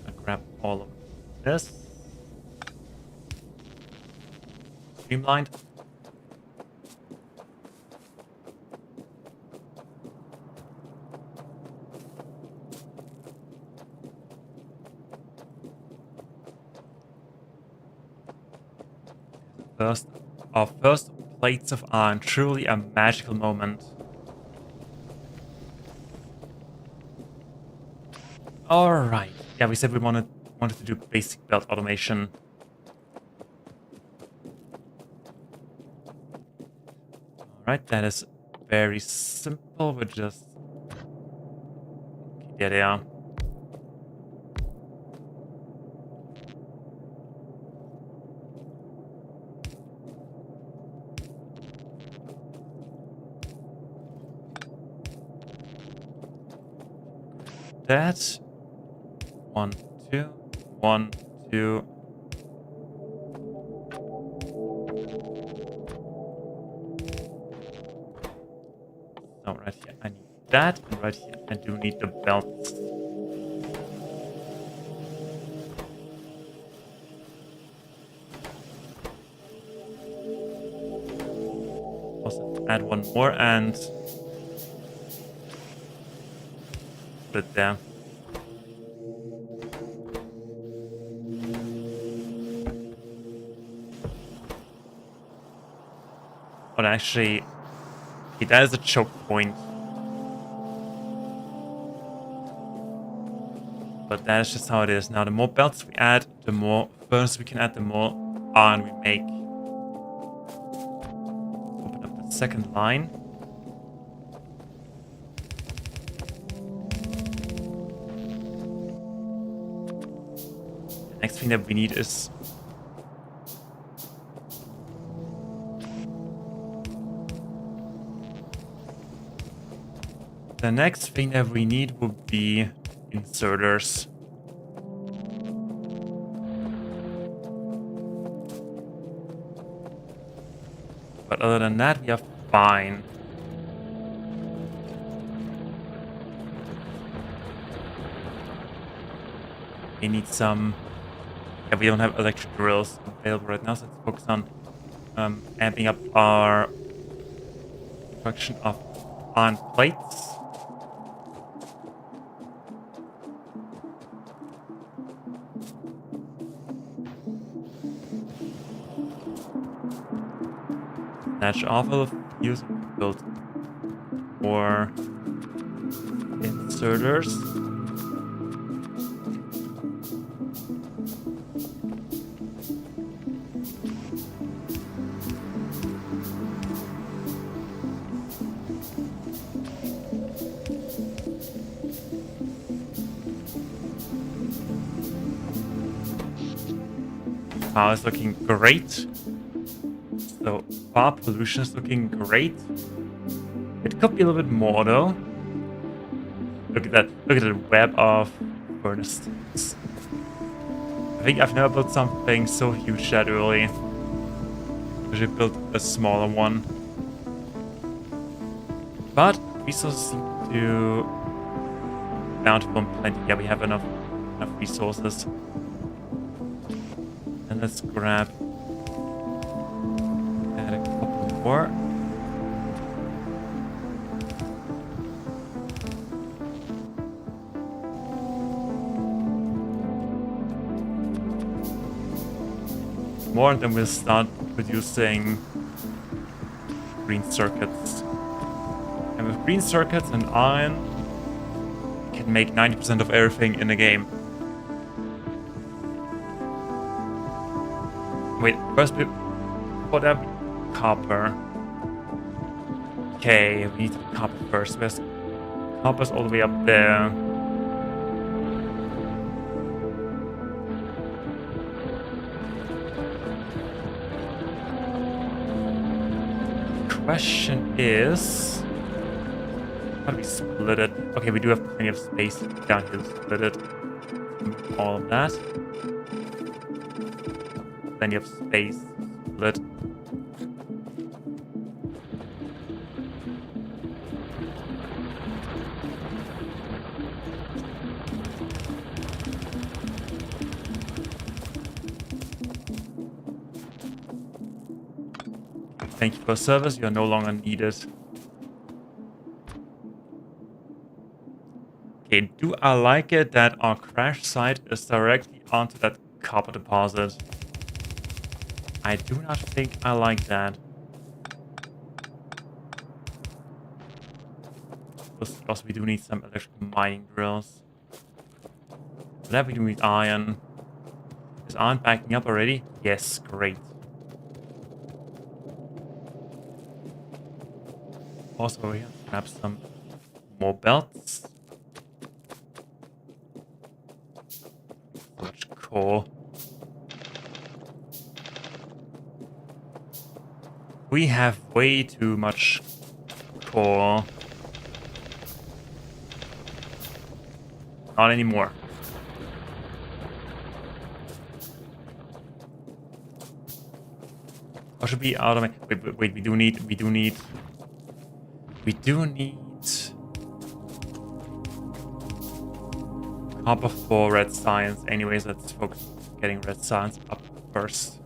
I'll grab all of this. Streamlined. Our first plates of iron, truly a magical moment. All right. Yeah, we said we wanted to do basic belt automation. All right, that is very simple. We're just... Okay, there they are. That 1, 2, 1, 2. So right here I need that, and right here I do need the belts. Also add one more and put it there. But actually, okay, that is a choke point. But that is just how it is. Now, the more belts we add, the more furnace we can add, the more iron we make. Open up the second line. The next thing that we need is would be inserters. But other than that, we are fine. We need some... Yeah, we don't have electric drills available right now, so let's focus on amping up our production of iron plates. Snatch off of using to build more inserters. Power is looking great. So power pollution is looking great. It could be a little bit more though. Look at that. Look at the web of furnaces. I think I've never built something so huge that early. I should build a smaller one. But resources seem to bountiful and plenty. Yeah, we have enough resources. And let's grab add a couple more. More, and then we'll start producing green circuits. And with green circuits and iron, we can make 90% of everything in the game. Wait, first before that, copper. Okay, we need copper first. Where's copper's all the way up there. Question is, how do we split it? Okay, we do have plenty of space down here to split it. All of that. Plenty of space to split. Thank you for service, you are no longer needed. Okay, do I like it that our crash site is directly onto that copper deposit? I do not think I like that. Because we do need some electrical mining drills. For that we do need iron. Is iron backing up already? Yes, great. Also here, grab some more belts. So much coal. We have way too much coal. Not anymore. Or should we automate? Wait, we do need copper for red science. Anyways, let's focus on getting red science up first.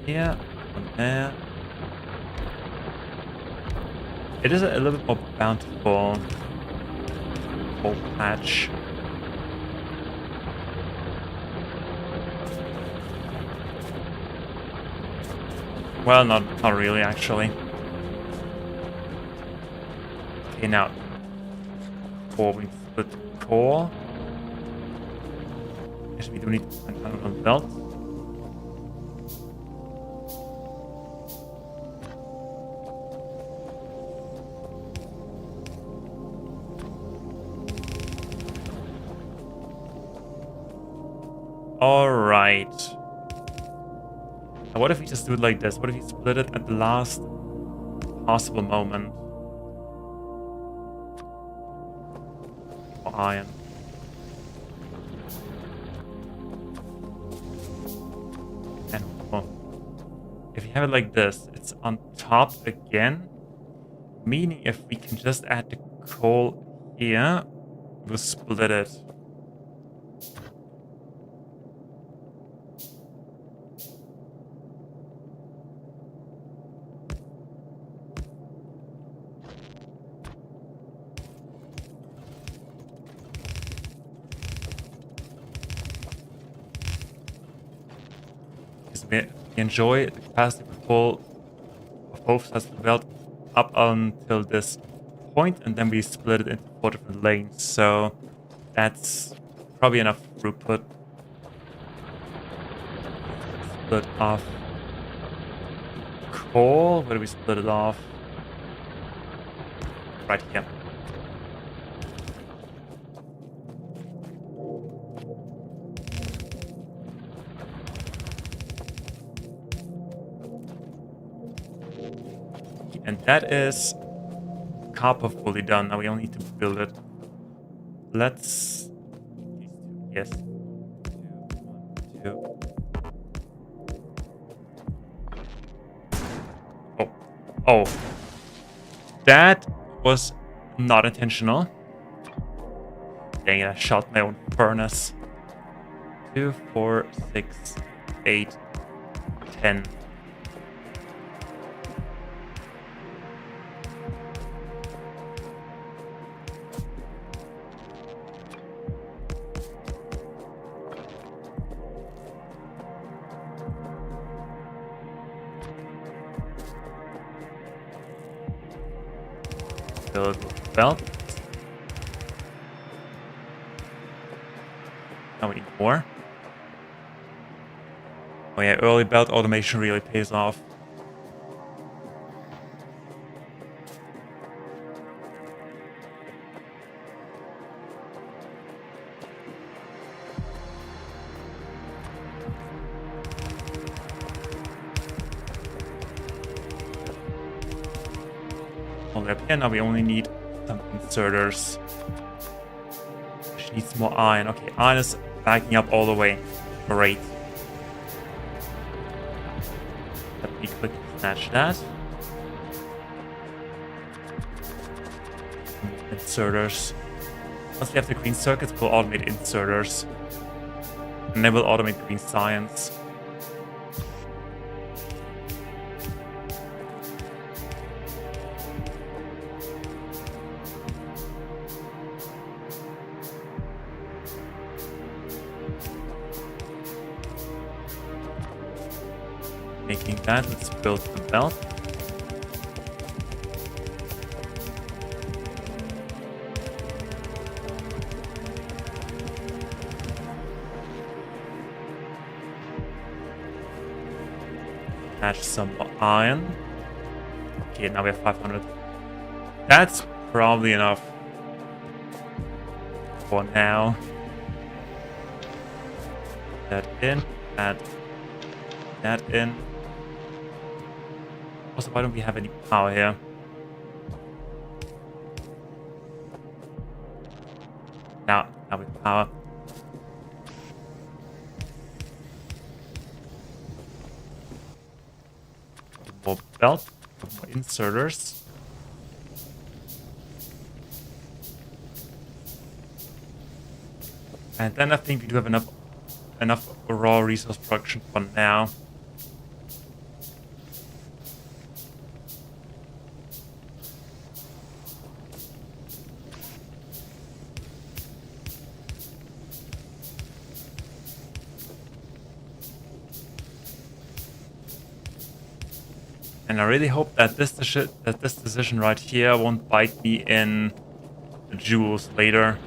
Here, and there. It is a little bit more bountiful whole patch. Well, not really, actually. Okay, now core, we split core. Yes, we do need to find another belt. Alright. Now what if we just do it like this? What if we split it at the last possible moment? For iron. And if you have it like this, it's on top again. Meaning if we can just add the coal here, we'll split it. We enjoy the capacity of both sides of the belt up until this point, and then we split it into 4 different lanes. So that's probably enough throughput. Split off coal. Where do we split it off? Right here. And that is copper fully done. Now we only need to build it. Let's... Yes. 2, 1, 2. Oh. Oh. That was not intentional. Dang it, I shot my own furnace. 2, 4, 6, 8, 10. Build belt. Now we need more. Oh yeah, early belt automation really pays off. Up here. Now we only need some inserters. Which needs more iron. Okay, iron is backing up all the way. Great. Let me quickly snatch that. Inserters. Once we have the green circuits, we'll automate inserters. And then we'll automate green science. Making that, let's build the belt. Attach some iron. Okay, now we have 500. That's probably enough for now. That in, add that in. Also, why don't we have any power here? Now, Now with power. More belt, more inserters. And then I think we do have enough raw resource production for now. And I really hope that this decision right here won't bite me in the jewels later.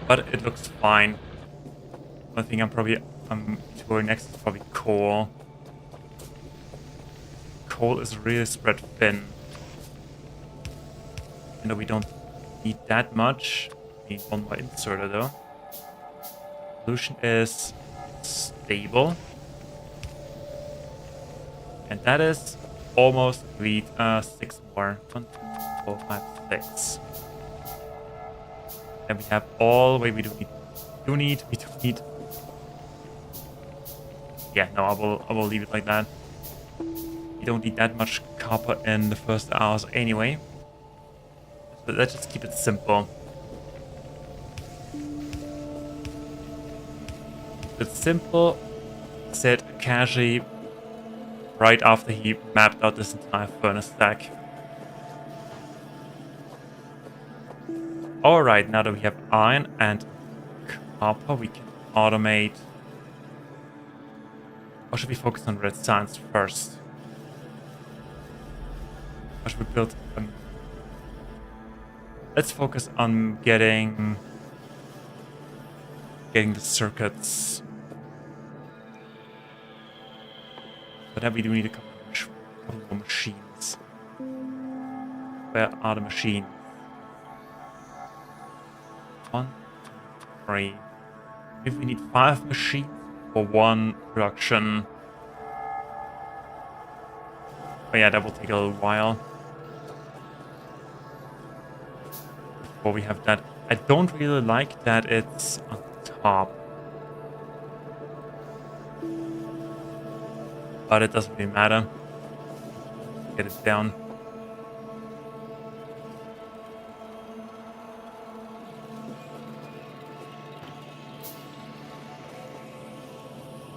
But it looks fine. I think I'm going next is probably coal. Coal is really spread thin. You know, we don't need that much. We need one more inserter though. Solution is stable. And that is almost complete. 6 more. 1, 2, 3, 4, 5, 6. And we have all. Wait, we do need. Yeah, no, I will leave it like that. We don't need that much copper in the first hours anyway. So let's just keep it simple. It's simple, said Kaji right after he mapped out this entire furnace stack. Alright, now that we have iron and copper, we can automate. Or should we focus on red science first? Or should we build... let's focus on getting the circuits. But then we do need a couple more machines. Where are the machines? 1, 2, 3. If we need 5 machines for 1 production. Oh yeah, that will take a little while. Before we have that. I don't really like that it's on top. But it doesn't really matter. Get it down.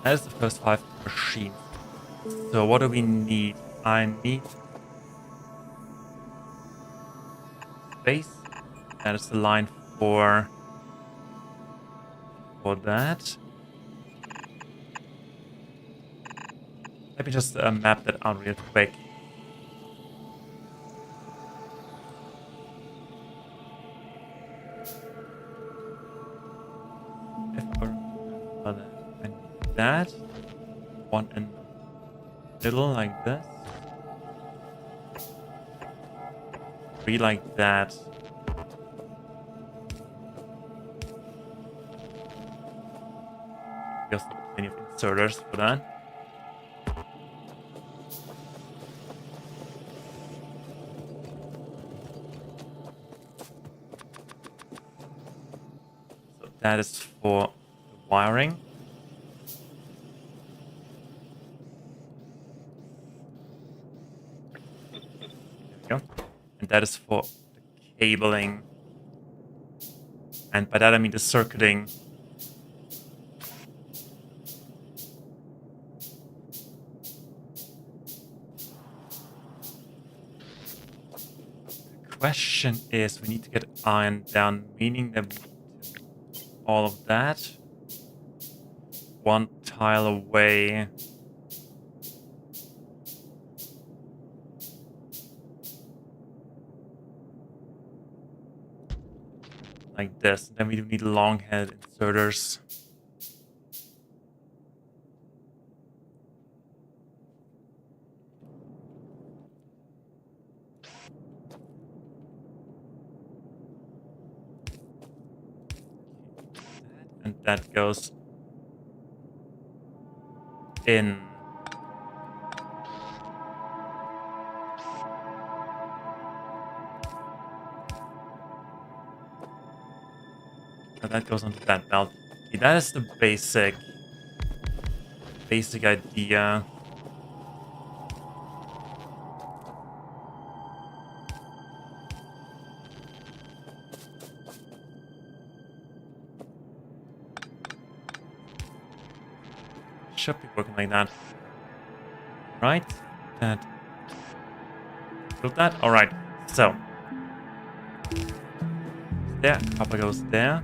That is the first 5 machines. So what do we need? I need space. That is the line for that. Let me just map that out real quick. If I remember that, I need that. One in the middle like this. 3 like that. Just plenty of inserters for that. So that is for the wiring. There we go. And that is for the cabling. And by that I mean the circuiting. Question is, we need to get iron down, meaning that we need to do all of that 1 tile away. Like this. Then we do need long-headed inserters. And that goes in. that goes onto that belt. Okay, that is the basic idea. Should be working like that. Right? That. Build that? Alright. So. There. Copper goes there.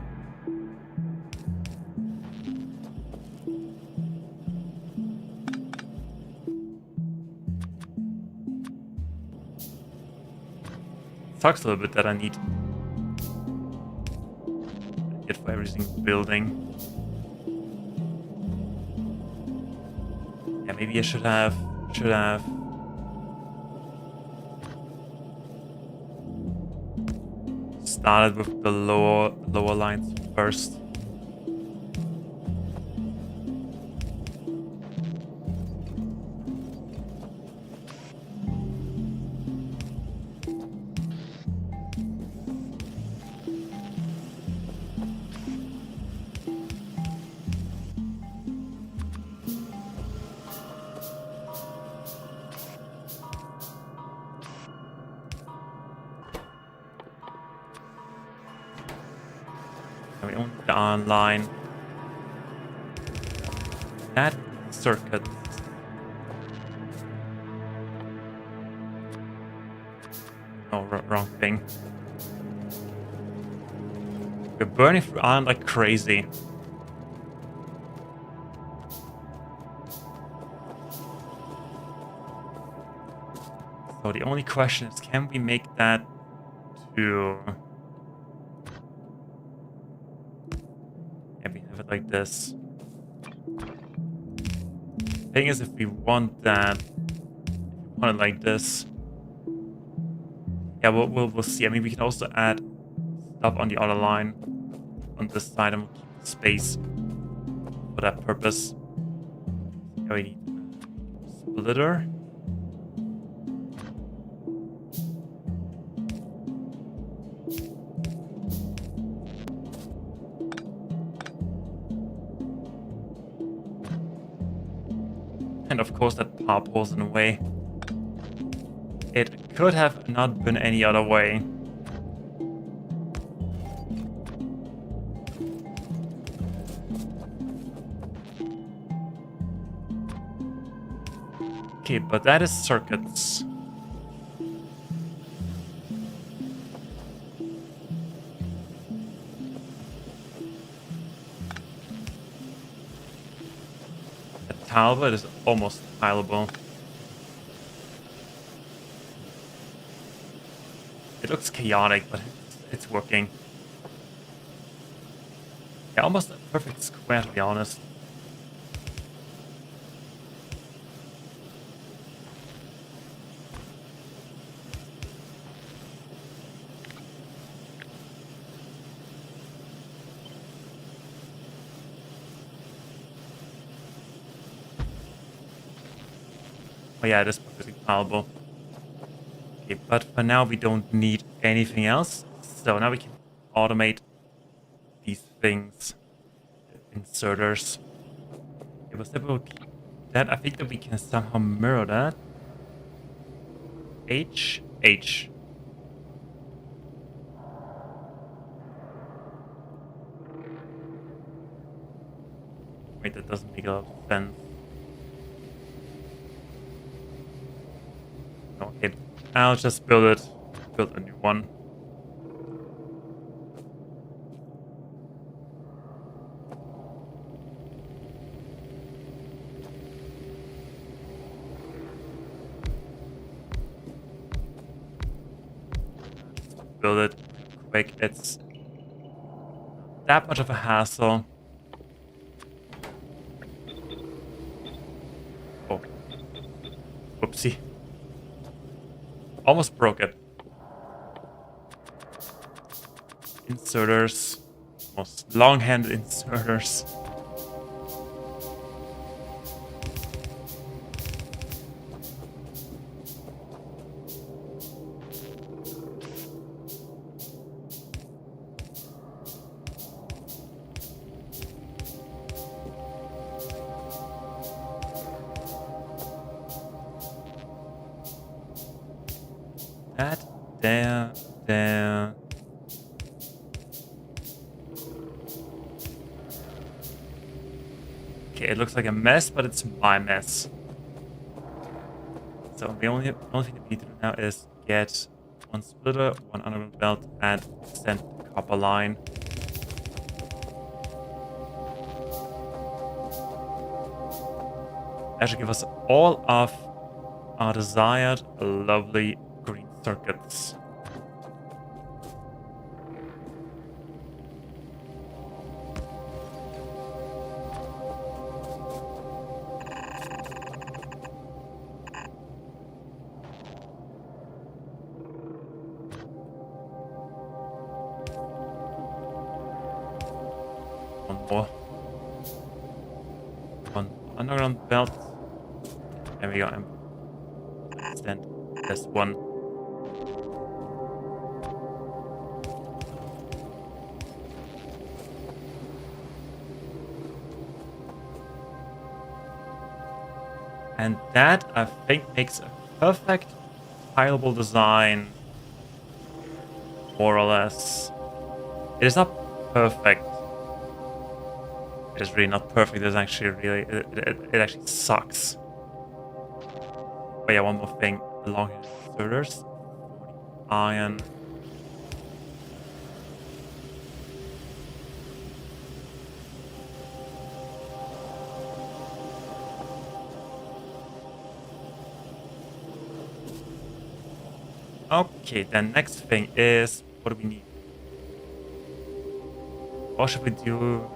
Sucks a little bit that I need it for every single building. Yeah, maybe I should have started with the lower lines first. We own the online. That circuit. Oh, wrong thing. We're burning through iron like crazy. So the only question is, can we make that to... Yeah, we have it like this. Thing is, if we want that, it like this. Yeah, we'll see. I mean, we can also add stuff on the other line on this side and we'll keep the space for that purpose. Yeah, we need a splitter. And of course that power pole's in the way. It could have not been any other way. Okay, but that is circuits. Talbot is almost tileable. It looks chaotic, but it's working. Yeah, almost a perfect square, to be honest. Oh yeah, it is perfectly tileable. Okay, but for now we don't need anything else. So now we can automate these things. Inserters. It was that I think that we can somehow mirror that. H. Wait, that doesn't make a lot of sense. Okay, I'll just build a new one. Build it quick. It's that much of a hassle. Oh, whoopsie. Almost broke it. Inserters. Most long-handed inserters. That, there, there. Okay, it looks like a mess, but it's my mess. So the only thing that we need to do now is get one splitter, one underground belt, and extend the copper line. That should give us all of our desired lovely green circuits. One more. One underground belt. There we go. And extend this one. And that, I think, makes a perfect tileable design. More or less. It is not perfect. It is really not perfect. It's actually really... It actually sucks. Oh yeah, one more thing. Along here, inserters. Iron. Okay, the next thing is, what do we need? Or should we do,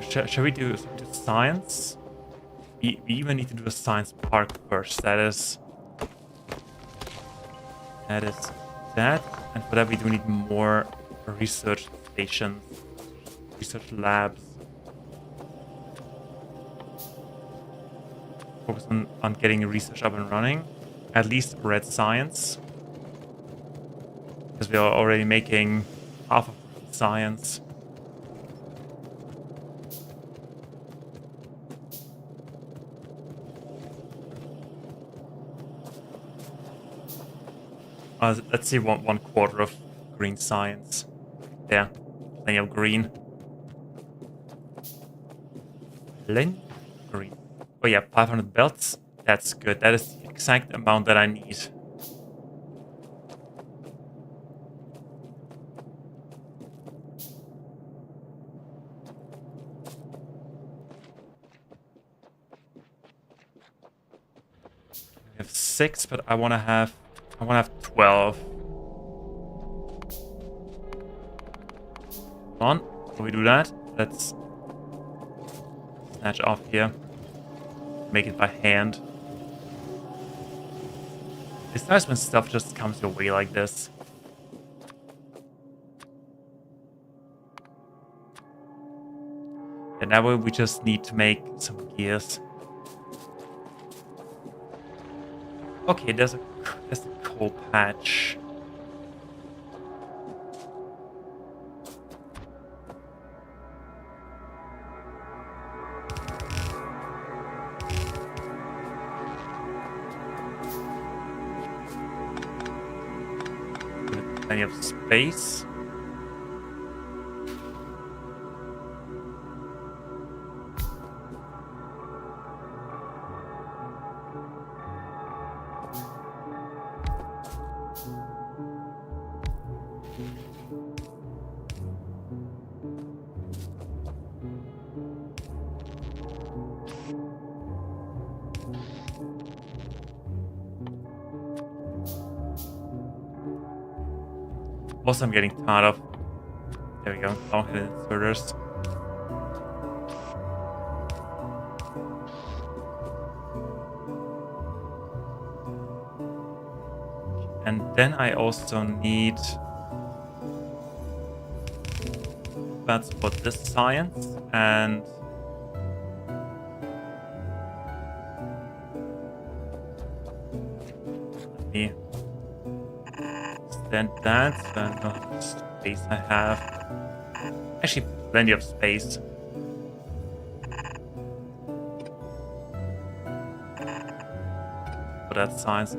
shall we do science? We even need to do a science park first. That is that. And for that we do need more research stations, research labs. Focus on getting research up and running. At least red science. Because we are already making half of science. Let's see, one quarter of green science. There, plenty of green. Plenty of green. Oh yeah, 500 belts. That's good. That is the exact amount that I need. We have 6, but I want to have 12. Hold on, before we do that, let's snatch off here. Make it by hand. It's nice when stuff just comes your way like this. And that way we just need to make some gears. Okay, there's a coal patch. Plenty of space. Also, I'm getting tired of. There we go. Long-headed inserters. And then I also need. That's for this science and. Let me extend that. And how much space I have. Actually, plenty of space. For that science.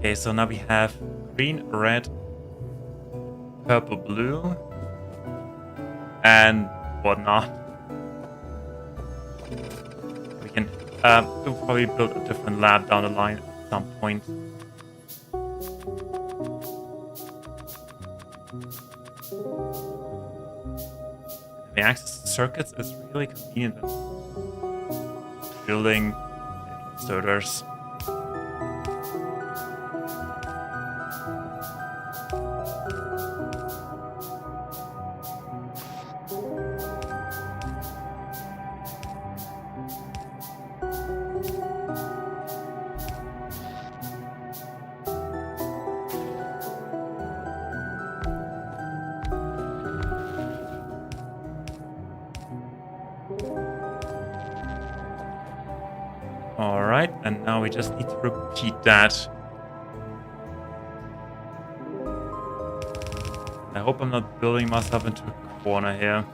Okay, so now we have green, red, purple, blue, and whatnot. We can we'll probably build a different lab down the line at some point. The access to circuits is really convenient when building inserters. Alright, and now we just need to repeat that. I hope I'm not building myself into a corner here.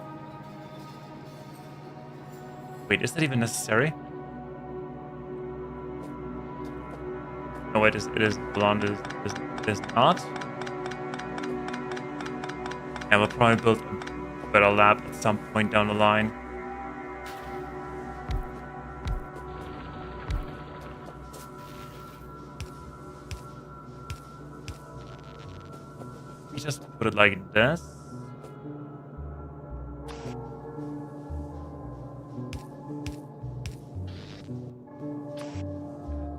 Wait, is that even necessary? No, it is blonde, it is not. Yeah, we'll probably build a better lab at some point down the line. We just put it like this.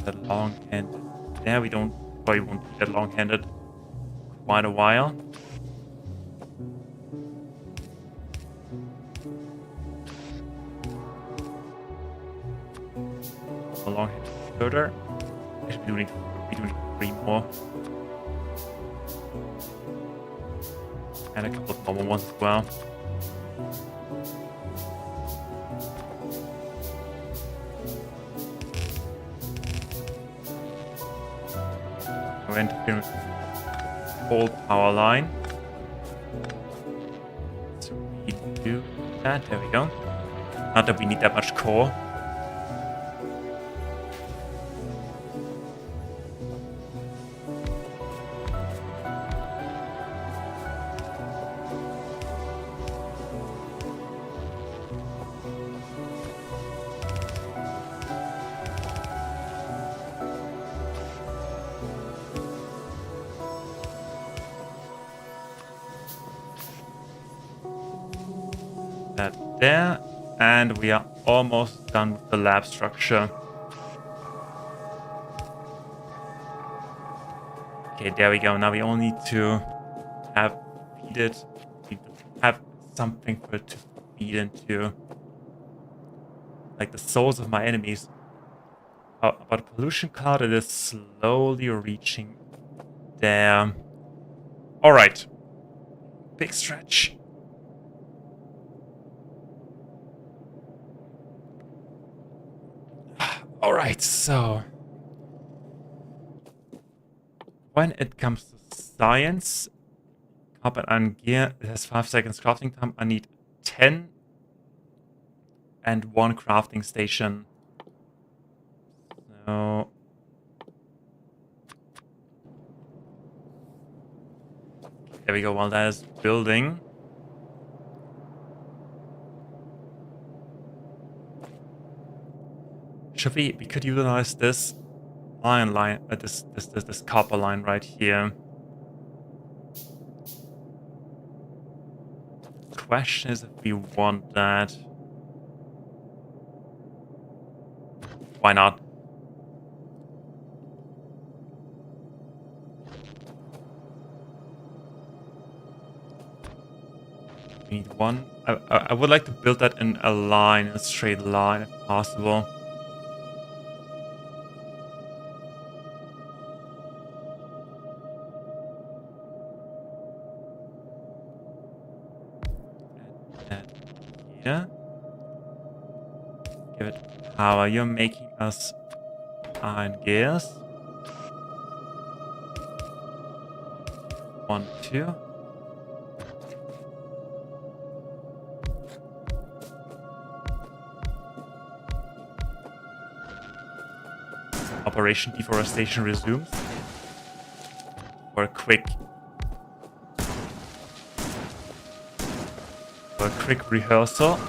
That long-handed. There, we probably won't be that long-handed quite a while. A long-handed further. Actually, we do need 3 more. And a couple of normal ones as well. We're interfering with the whole power line. So we do that. There we go. Not that we need that much core. That there, and we are almost done with the lab structure. Okay, there we go. Now we only need to have something for it to feed into, like the souls of my enemies. About pollution cloud, it is slowly reaching there. All right, big stretch. Alright, so when it comes to science, carbon iron gear, it has 5 seconds crafting time. I need 10 and 1 crafting station. So there we go, while that is building. We could utilize this iron line, this copper line right here. The question is if we want that. Why not? We need 1. I would like to build that in a line, a straight line if possible. Yeah. Give it power. You're making us iron gears. 1, 2. Operation deforestation resumes. for a quick rehearsal.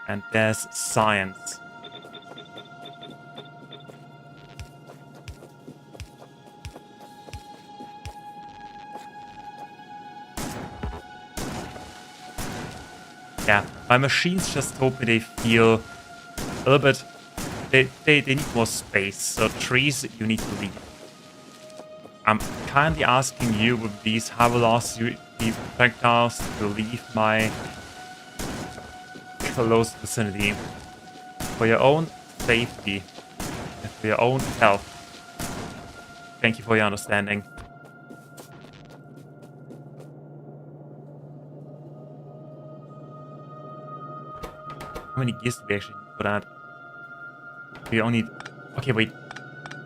And there's science. Yeah, my machines just told me they feel a little bit... They need more space, so trees you need to leave. I'm kindly asking you with these high velocity projectiles to leave my close vicinity. For your own safety and for your own health. Thank you for your understanding. How many gears do we actually need for that? We only need... Okay, wait.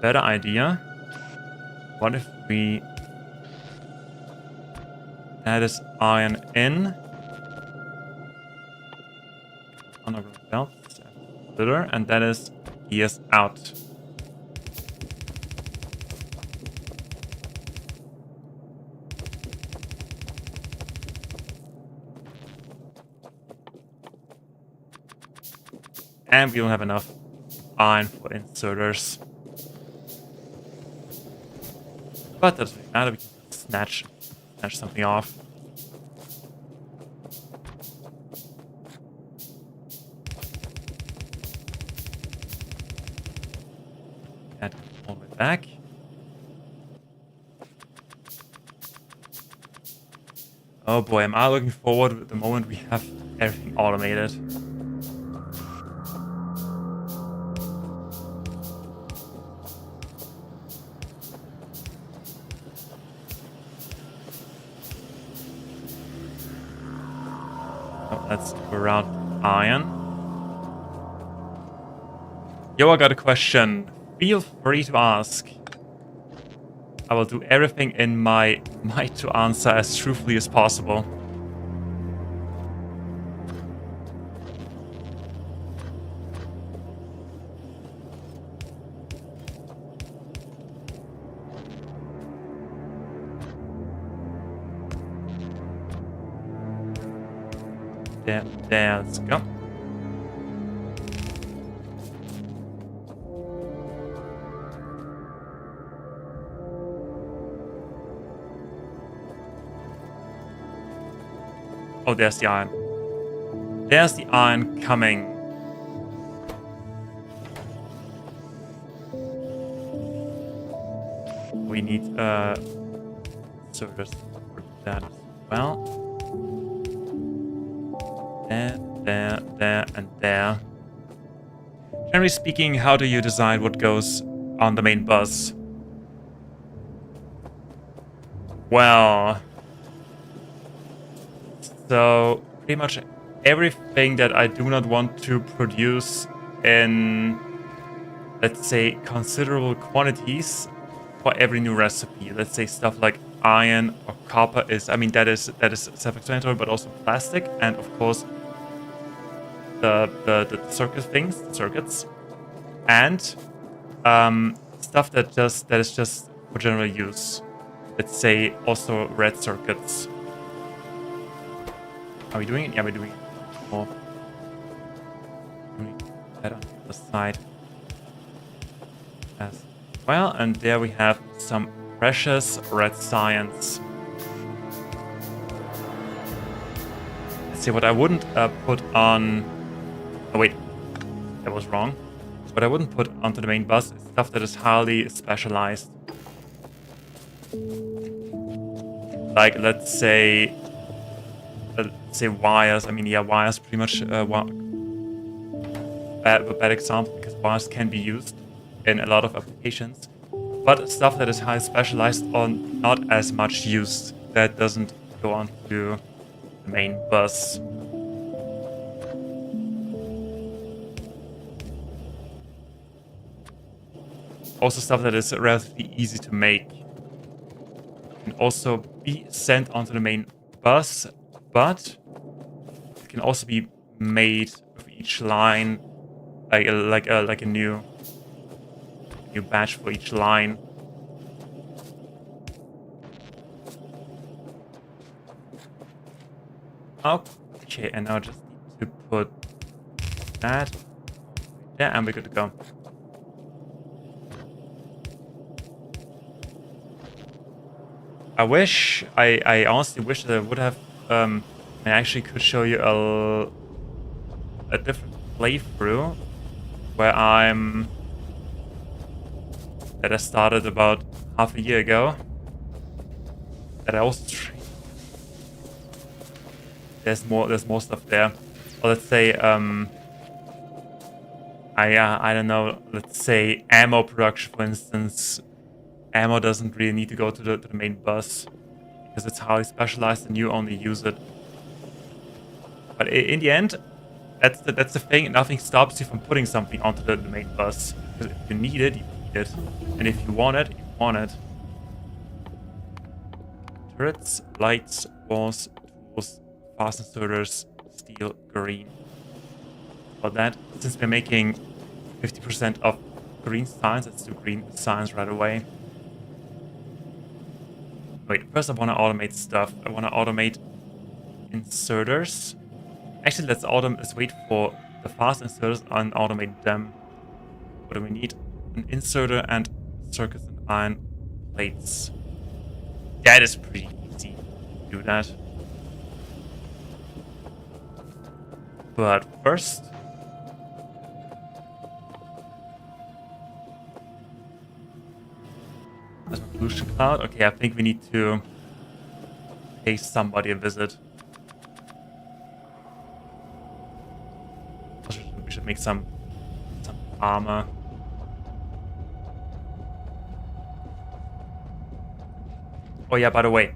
Better idea. What if we... That is iron in. Honorable belts. And that is gears out. And we don't have enough iron for inserters. But that doesn't matter, we can snatch something off. That all the way back. Oh boy, am I looking forward to the moment we have everything automated. Let's go around iron. Yo, I got a question. Feel free to ask. I will do everything in my might to answer as truthfully as possible. There, let's go. Oh, there's the iron. There's the iron coming. We need service for that as well. There, and there. Generally speaking, how do you decide what goes on the main bus? Well, so pretty much everything that I do not want to produce in, let's say, considerable quantities for every new recipe. Let's say stuff like iron or copper is, I mean, that is self-explanatory, but also plastic, and of course the circuits, and stuff that is just for general use. Let's say also red circuits. Are we doing it? Yeah, we're doing it. Oh, that on the side as well, and there we have some precious red science. Let's see what I wouldn't put on. Oh wait, that was wrong. What I wouldn't put onto the main bus is stuff that is highly specialized. Like, let's say wires. I mean, yeah, wires pretty much a bad example, because wires can be used in a lot of applications. But stuff that is highly specialized or not as much used, that doesn't go onto the main bus. Also stuff that is relatively easy to make can also be sent onto the main bus, but it can also be made with each line, like a new batch for each line. Okay, and now I just need to put that there, and we're good to go. I honestly wish that I would have, I actually could show you a different playthrough where that I started about half a year ago. That I also streamed. There's more stuff there. Or let's say, I don't know, let's say ammo production, for instance. Ammo doesn't really need to go to the main bus because it's highly specialized and you only use it. But in the end, that's the thing. Nothing stops you from putting something onto the main bus. Because if you need it, you need it, and if you want it, you want it. Turrets, lights, walls, tools, fast inserters, steel, green. For that, since we're making 50% of green signs, let's do green signs right away. Wait, first I want to automate stuff. I want to automate inserters. Actually, let's wait for the fast inserters and automate them. What do we need? An inserter and circuits and iron plates. That is pretty easy to do that. But first, there's my pollution cloud. Okay, I think we need to pay somebody a visit. We should make some armor. Oh yeah, by the way,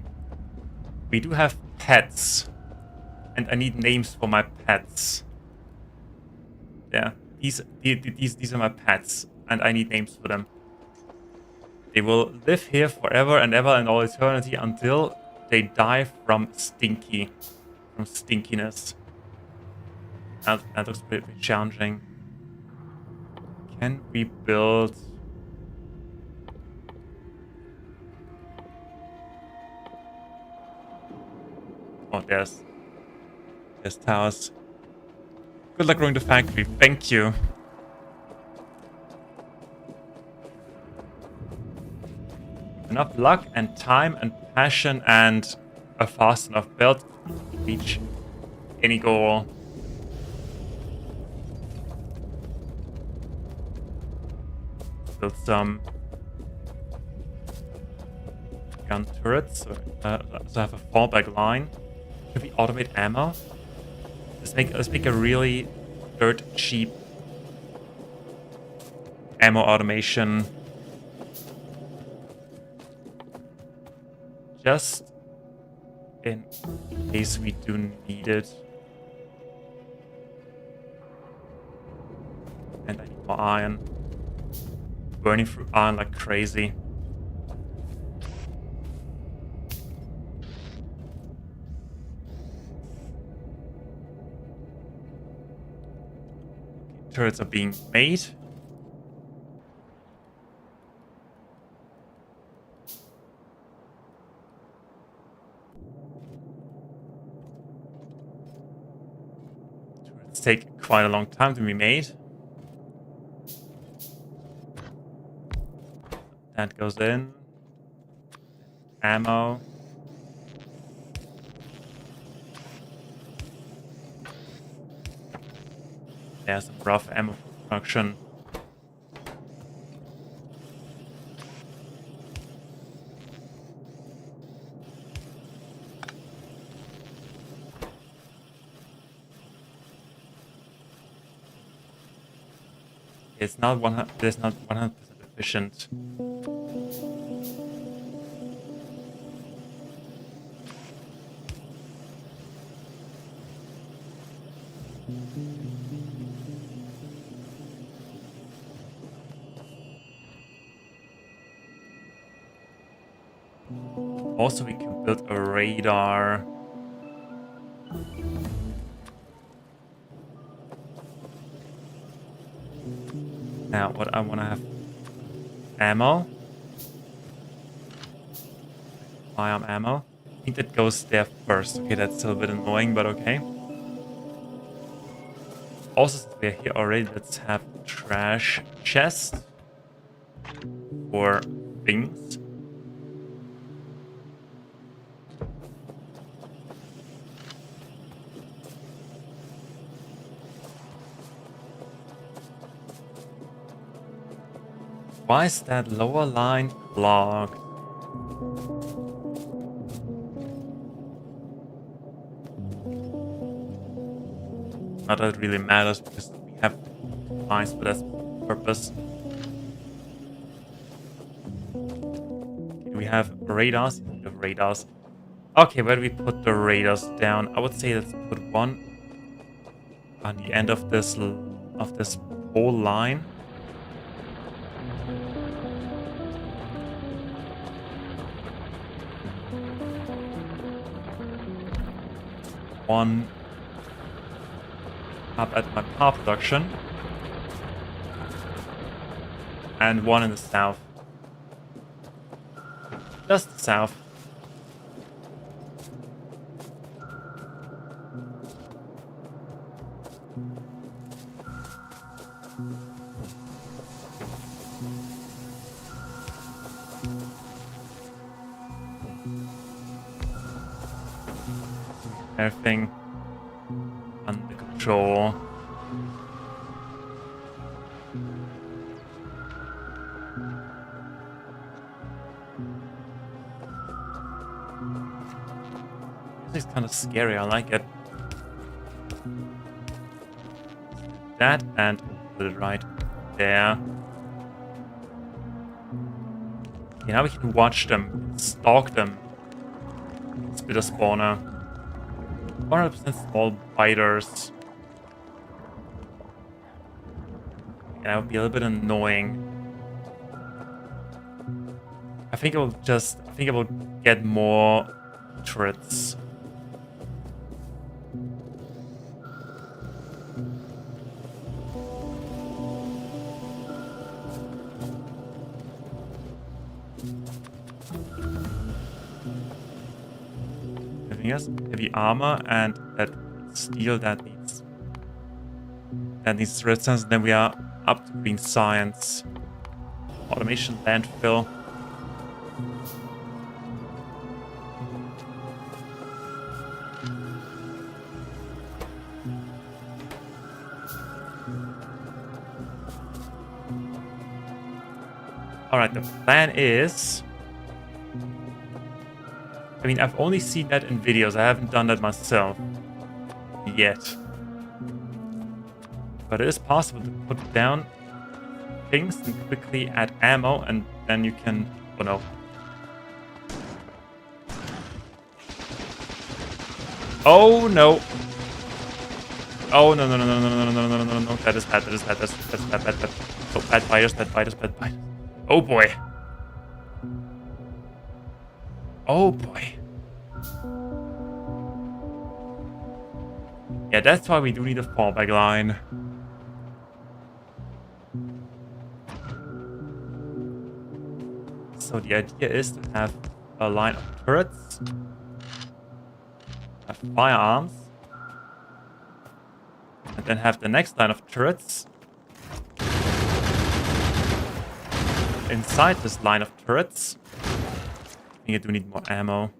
we do have pets, and I need names for my pets. Yeah, these are my pets, and I need names for them. They will live here forever and ever and all eternity until they die from stinkiness. That looks pretty challenging. Can we build? Oh, there's towers. Good luck growing the factory. Thank you. Enough luck and time and passion and a fast enough build to reach any goal. Build some gun turrets, so I have a fallback line. Can we automate ammo? Let's make a really dirt cheap ammo automation. Just in case we do need it. And I need more iron. Burning through iron like crazy. Turrets are being made. Turrets take quite a long time to be made. That goes in. Ammo. There's some rough ammo production. It's not 100% efficient. Also, we can build a radar. Now, what I want to have ammo. Firearm ammo. I think that goes there first. Okay, that's still a bit annoying, but okay. Also, since we're here already, let's have trash chest for things. Why is that lower line blocked? Not that it really matters because we have lines for that purpose. Okay, we have radars. We have radars. Okay, where do we put the radars down? I would say let's put one on the end of this whole line. One up at my power production. And one in the south. Just the south. Everything under control. This is kind of scary. I like it. That and put it right there. Okay, now we can watch them, stalk them. Spitter spawner. 100% small biters. Yeah, that would be a little bit annoying. I think I will get more turrets. Heavy armor and that steel that needs resistance. Then we are up to green science. Automation landfill. Alright, the plan is... I mean, I've only seen that in videos. I haven't done that myself yet. But it is possible to put down things and quickly add ammo, and then you can... Oh no. Oh no. Oh no no no no no no no no no no no. That is bad. That is bad. That's bad. Bad. Bad. Oh, bad fighters. Bad fighters. Bad fighters. Oh boy. Oh boy. Yeah, that's why we do need a fallback line. So the idea is to have a line of turrets, have firearms, and then have the next line of turrets inside this line of turrets. I think I do need more ammo.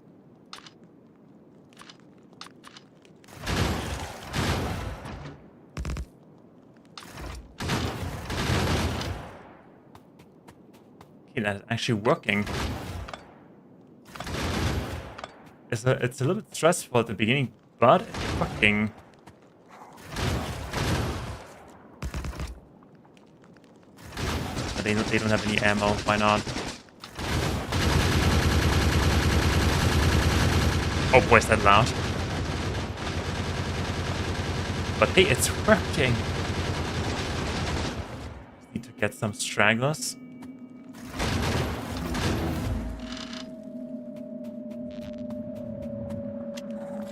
Okay, that's actually working. It's a little bit stressful at the beginning, but it's working. But they don't have any ammo. Why not? Oh boy, is that loud. But hey, it's working. Need to get some stragglers.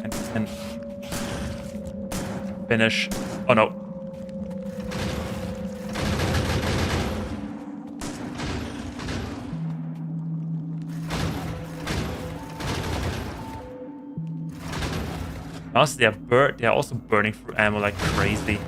And we can finish. Oh no. Also, they're also burning through ammo like crazy.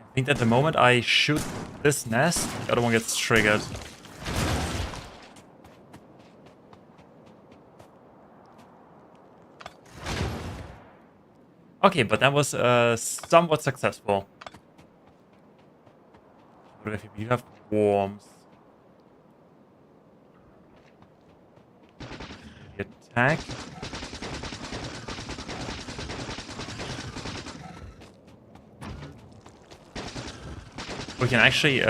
I think that the moment I shoot this nest, the other one gets triggered. Okay, but that was somewhat successful. What if you have worms? Attack. We can actually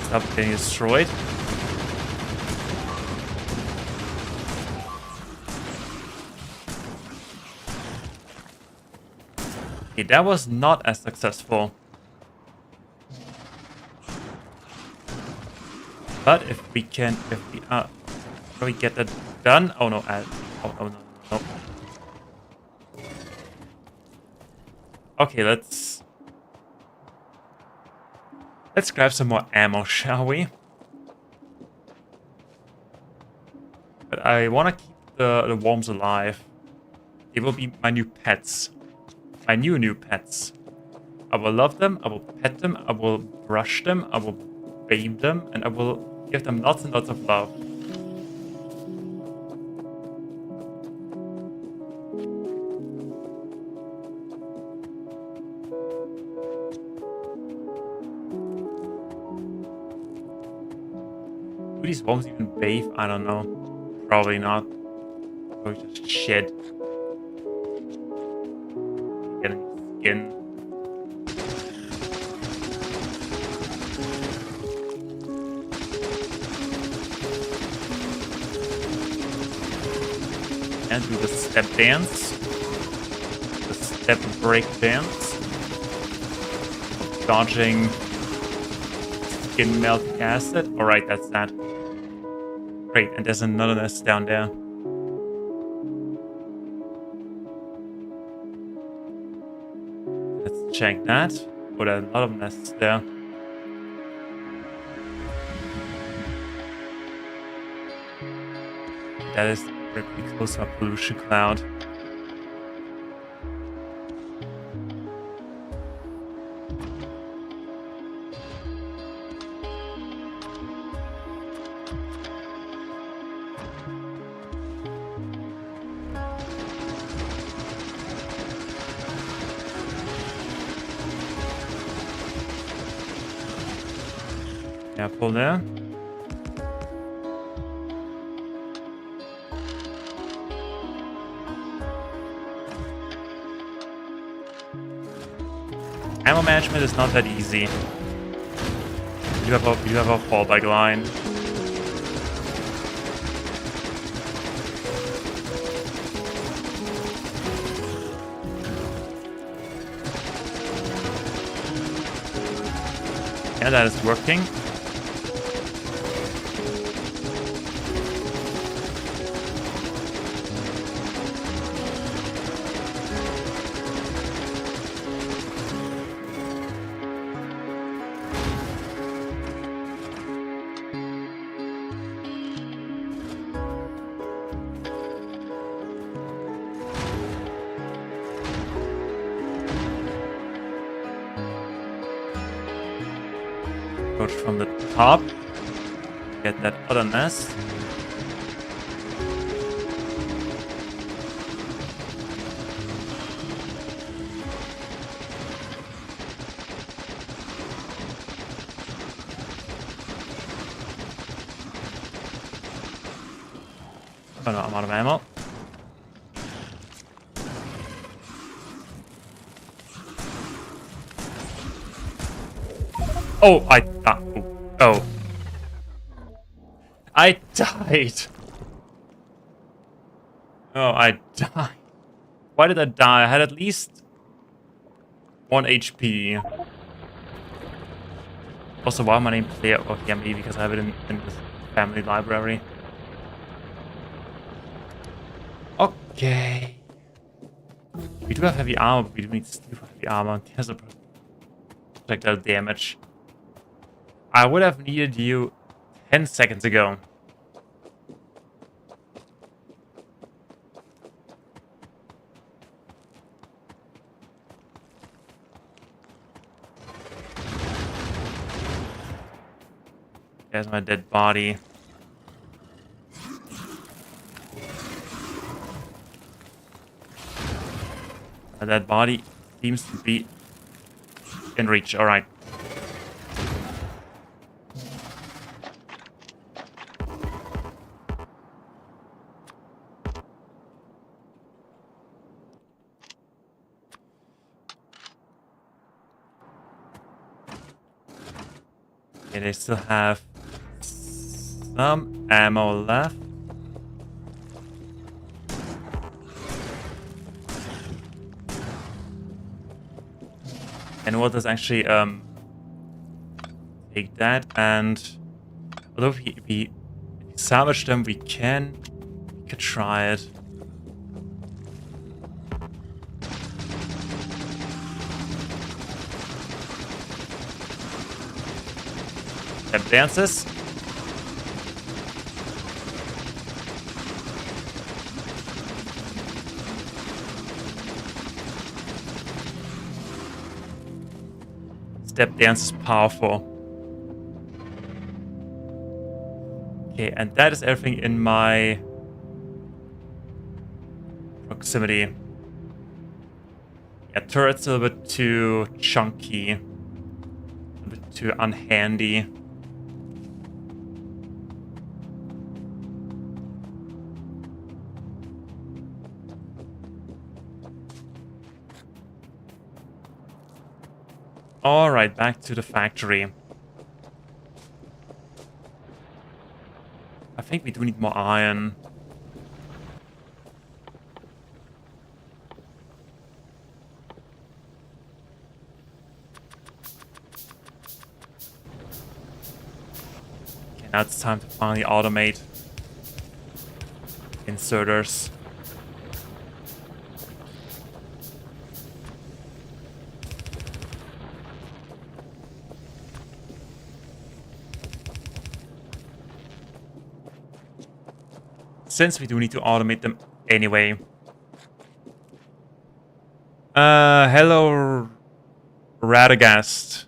stop getting destroyed. Okay, that was not as successful. But if we can get that done? Oh no, oh no, no, no. Okay, let's grab some more ammo, shall we? But I want to keep the worms alive. They will be my new pets. My new pets. I will love them, I will pet them, I will brush them, I will bathe them, and I will give them lots and lots of love. Do these worms even bathe? I don't know. Probably not. Probably just shed. Getting skin. And do the step dance. The step break dance. Dodging skin melting acid. Alright, that's that. Great, and there's another nest down there. Let's check that. Oh, there are a lot of nests there. That is pretty close to a pollution cloud. Careful there. Ammo management is not that easy. You have a fallback line. Yeah, that is working. Approach from the top. Get that other nest. Oh no, I'm out of ammo. Oh, oh. I died. Oh, I died. Why did I die? I had at least 1 HP. Also, why am I named player? Oh, yeah, maybe because I have it in the family library. Okay. We do have heavy armor, but we do need steel for heavy armor. There's a projectile damage. I would have needed you 10 seconds ago. There's my dead body. My dead body seems to be in reach. Alright. Okay, they still have some ammo left. And what does actually take that, and although if we salvage them, we could try it. Step dances. Step dance is powerful. Okay, and that is everything in my proximity. Yeah, turret's a little bit too chunky. A bit too unhandy. Alright, back to the factory. I think we do need more iron. Okay, now it's time to finally automate inserters. Since we do need to automate them anyway. Hello, Radagast.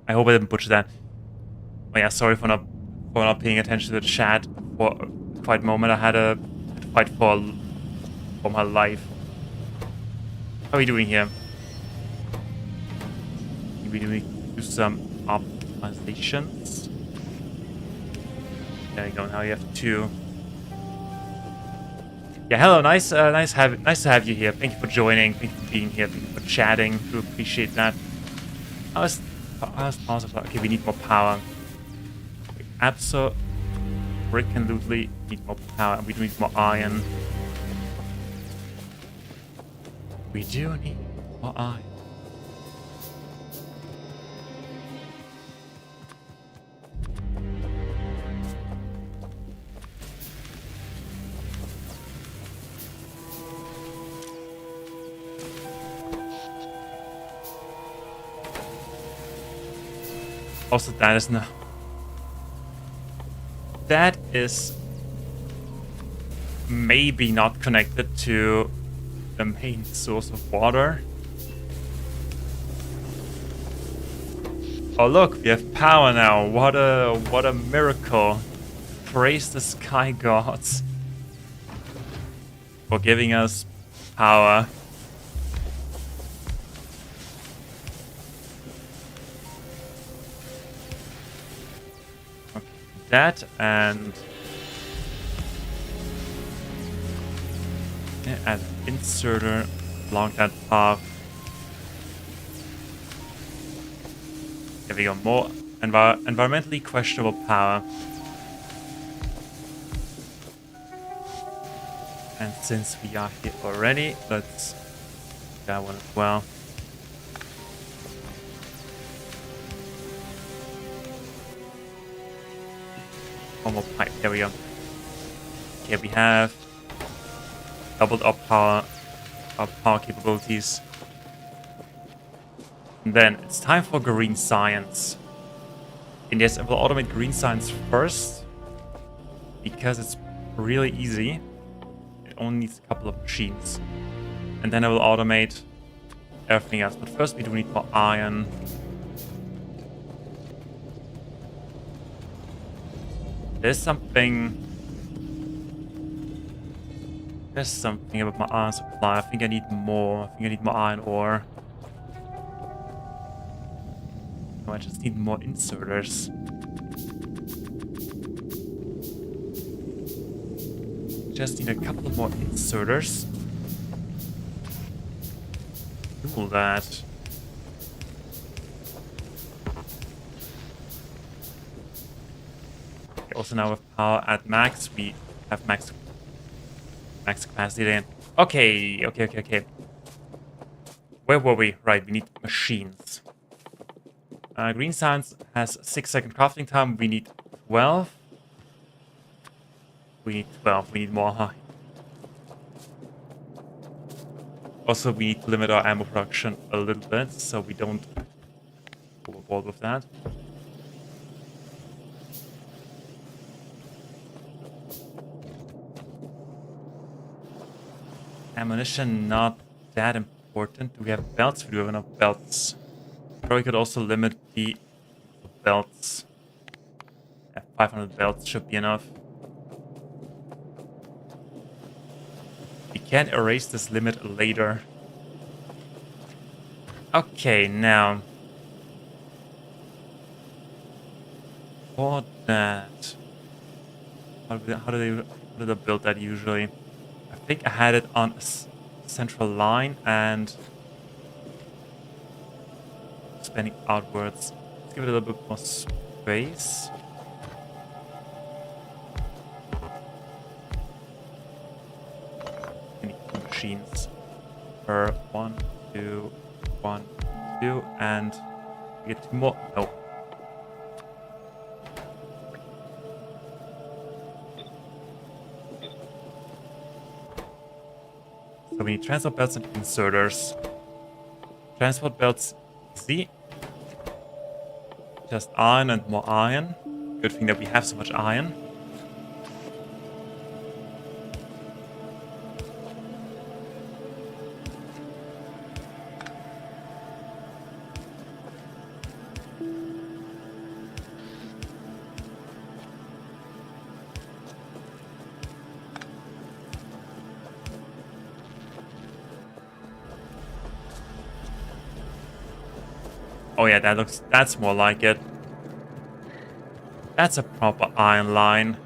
I hope I didn't butcher that. Oh yeah, sorry for not paying attention to the chat for quite a moment. I had to fight for my life. How are we doing here? We do need to do some optimizations. There you go. Now you have 2. Yeah, hello. Nice to have you here. Thank you for joining. Thank you for being here. Thank you for chatting. Do appreciate that. How's possible? Okay, we need more power. We absolutely need more power, and we need more iron. We do need more iron. Also, that is maybe not connected to the main source of water. Oh look, we have power now. What a miracle. Praise the sky gods for giving us power. That and add an inserter along that path. There we go, more environmentally questionable power. And since we are here already, let's do that one as well. One more pipe. There we go. Okay, we have doubled our power capabilities. And then it's time for green science. And yes, I will automate green science first because it's really easy. It only needs a couple of machines. And then I will automate everything else. But first we do need more iron. There's something about my iron supply. I think I need more. I think I need more iron ore. No, I just need more inserters. Just need a couple more inserters. Do that. Okay, also now with power at max, we have max capacity then. Okay. Where were we? Right, we need machines. Green science has 6-second crafting time. We need 12. We need 12. We need more. Huh? Also, we need to limit our ammo production a little bit so we don't overboard with that. Ammunition, not that important. Do we have belts? We do have enough belts. Probably could also limit the belts. Yeah, 500 belts should be enough. We can erase this limit later. Okay, now for that, how do they build that usually? I think I had it on a central line and expanding outwards. Let's give it a little bit more space. We need 2 machines per 1, 2, 1, 2, and we get 2 more. No. So we need transport belts and inserters. Transport belts, easy. Just iron and more iron. Good thing that we have so much iron. Oh yeah, that's more like it. That's a proper iron line.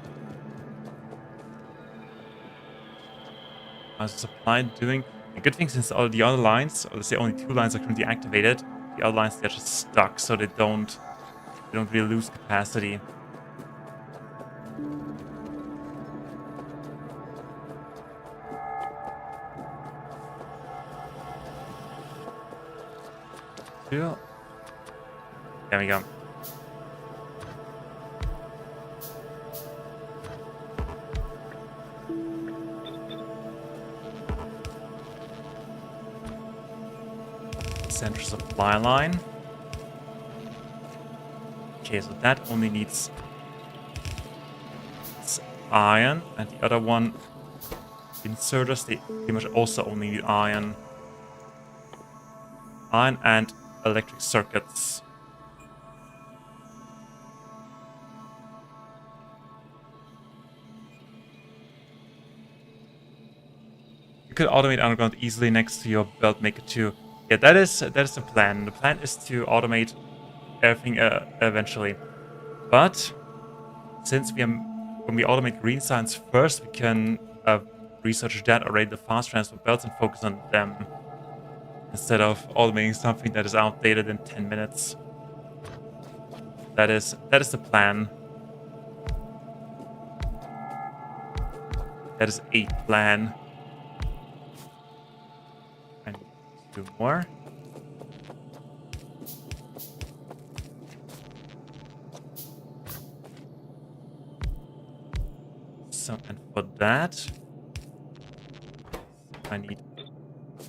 How's the supply doing? A good thing, since all the other lines, or let's say only 2 lines are currently activated, the other lines, they're just stuck, so they don't really lose capacity. There we go. Central supply line. Okay, so that only needs iron, and the other one, inserters, they pretty much also only need iron. Iron and electric circuits. You could automate underground easily next to your belt maker too. Yeah, that is the plan. The plan is to automate everything eventually. But since when we automate green science first, we can research that already, the fast transfer belts, and focus on them instead of automating something that is outdated in 10 minutes. That is the plan. That is a plan. 2 more. So, and for that, I need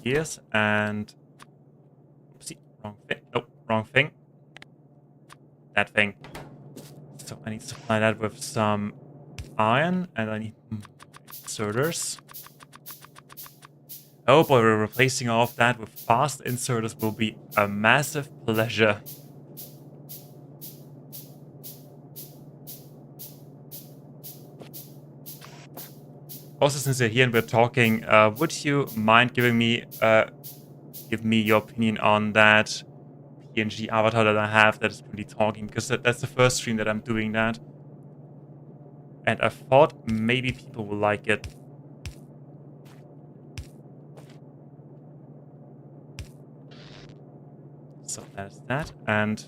ears and... Oopsie, wrong thing. Oh, wrong thing. That thing. So I need to supply that with some iron, and I need inserters. Oh boy, we're replacing all of that with fast inserters will be a massive pleasure. Also, since you're here and we're talking, would you mind giving me your opinion on that PNG avatar that I have that is really talking? Because that's the first stream that I'm doing that. And I thought maybe people will like it. So that's that. And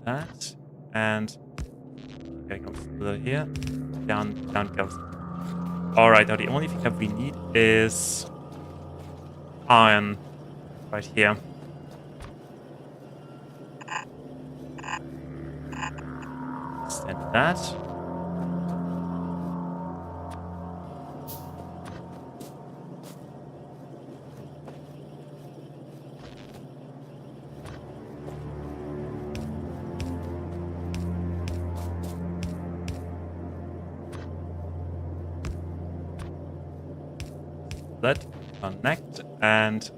that. And okay, goes here. Down goes. Alright, now the only thing that we need is iron right here. Extend that. Let connect, and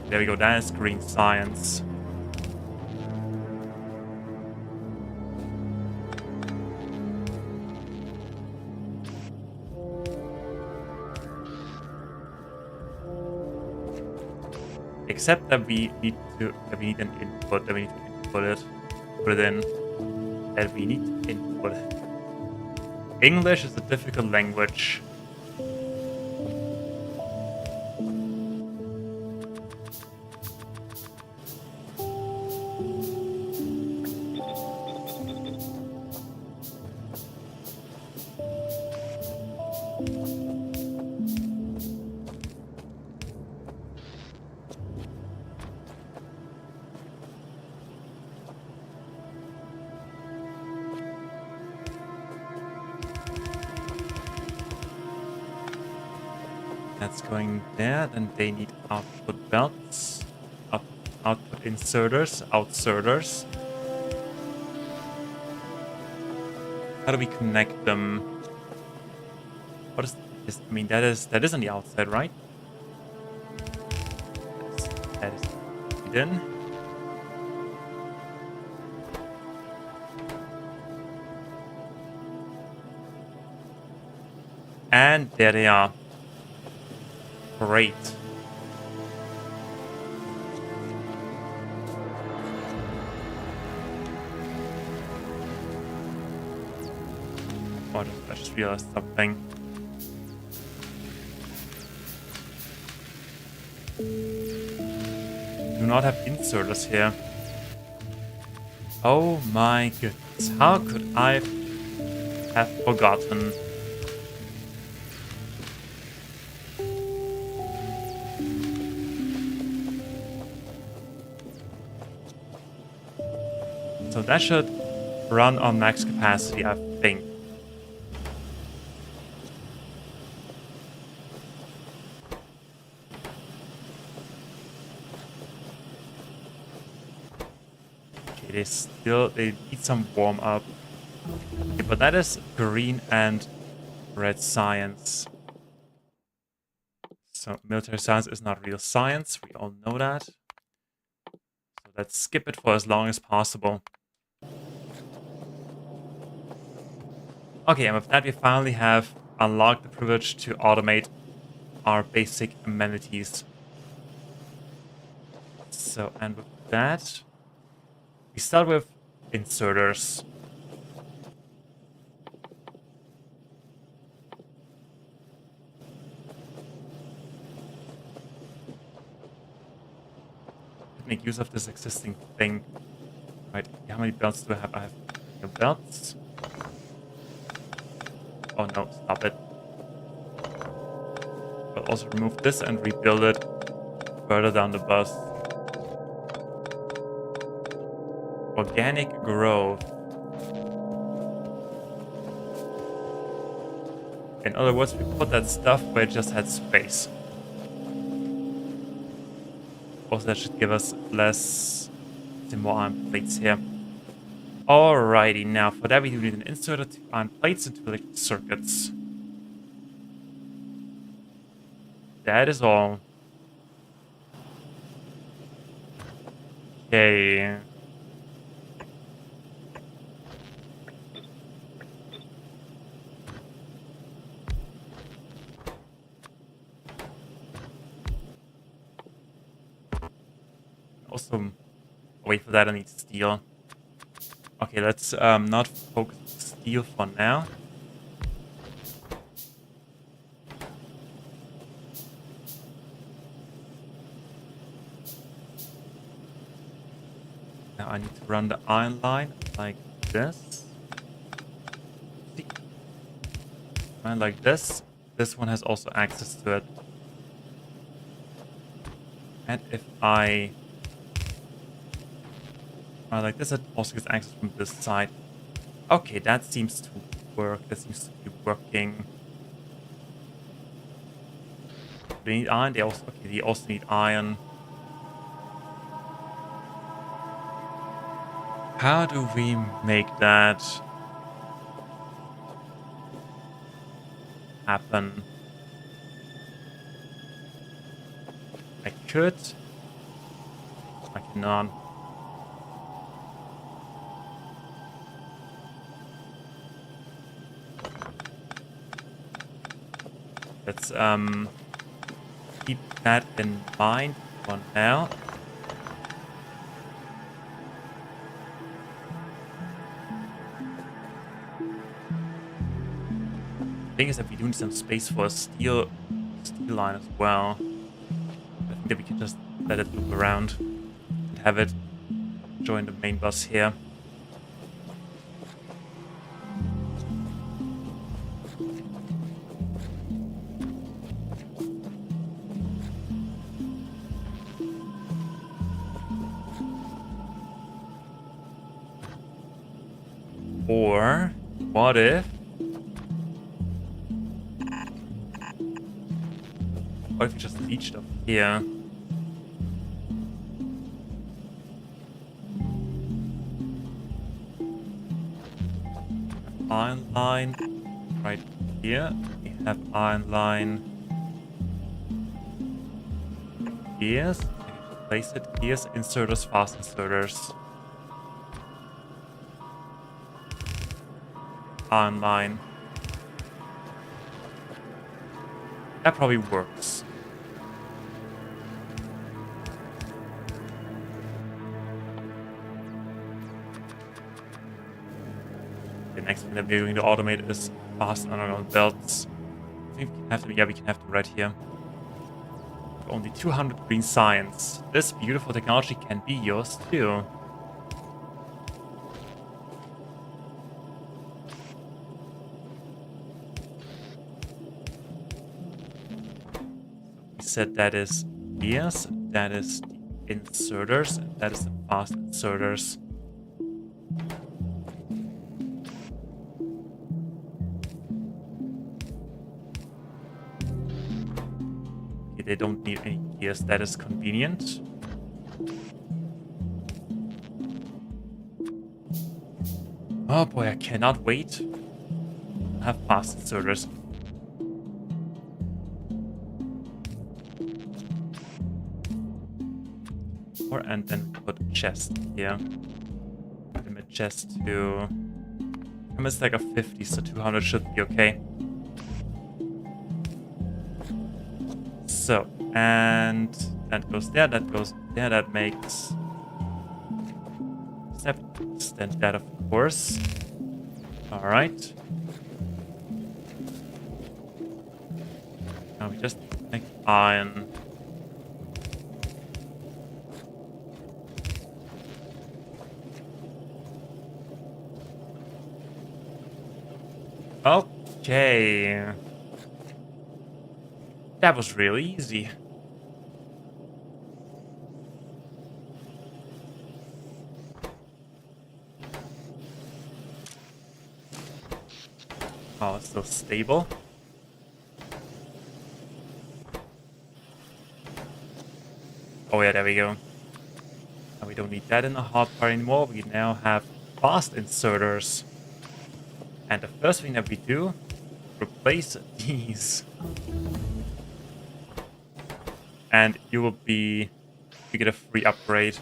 there we go. That is green science. Except that we need an input. That we need to input it. Put it in. That we need to input it. English is a difficult language. That's going there. Then they need output belts, output inserters, outserters. How do we connect them? What is this? I mean, that is on the outside, right? That is hidden. And there they are. Great. Oh, I just realized something. Do not have inserters here. Oh my goodness. How could I have forgotten? So that should run on max capacity, I think. Okay, they need some warm up. Okay, but that is green and red science. So military science is not real science, we all know that. So let's skip it for as long as possible. Okay, and with that we finally have unlocked the privilege to automate our basic amenities. So, and with that, we start with inserters. make use of this existing thing. Right, how many belts do I have? I have no belts. Oh no, stop it. I'll also remove this and rebuild it further down the bus. Organic growth. In other words, we put that stuff where it just had space. Also, that should give us less, more iron plates here. Alrighty, now for that we do need an inserter to iron plates into electric circuits. That is all. Okay. Also, wait for that, I need steel. Okay, let's not focus on steel for now. Now I need to run the iron line like this. See? And like this. This one has also access to it. And if I like this, it also gets access from this side. Okay, that seems to work. That seems to be working. They need iron. They also need iron. How do we make that happen? I could. I cannot. Let's keep that in mind for now. The thing is that we do need some space for a steel line as well. I think that we can just let it loop around and have it join the main bus here. Or what if? What if we just leached up here? Iron line right here. We have iron line here. Place it here. Inserters, fast inserters. Iron line. That probably works. The next thing that we're going to automate is fast underground belts. I think we can have them. Yeah, we can have them right here. Only 200 green science. This beautiful technology can be yours too. Said that is gears, that is the inserters, and that is the fast inserters. Okay, they don't need any gears, that is convenient. Oh boy, I cannot wait to have fast inserters. And then put a chest here. Limit chest to... I missed like a 50, so 200 should be okay. So, and that goes there, that goes there, that makes... Extend that, of course. Alright. Now we just make iron. Okay. That was really easy. Oh, it's still stable. Oh yeah, there we go. And we don't need that in the hotbar anymore. We now have fast inserters. And the first thing that we do, replace these. And you get a free upgrade.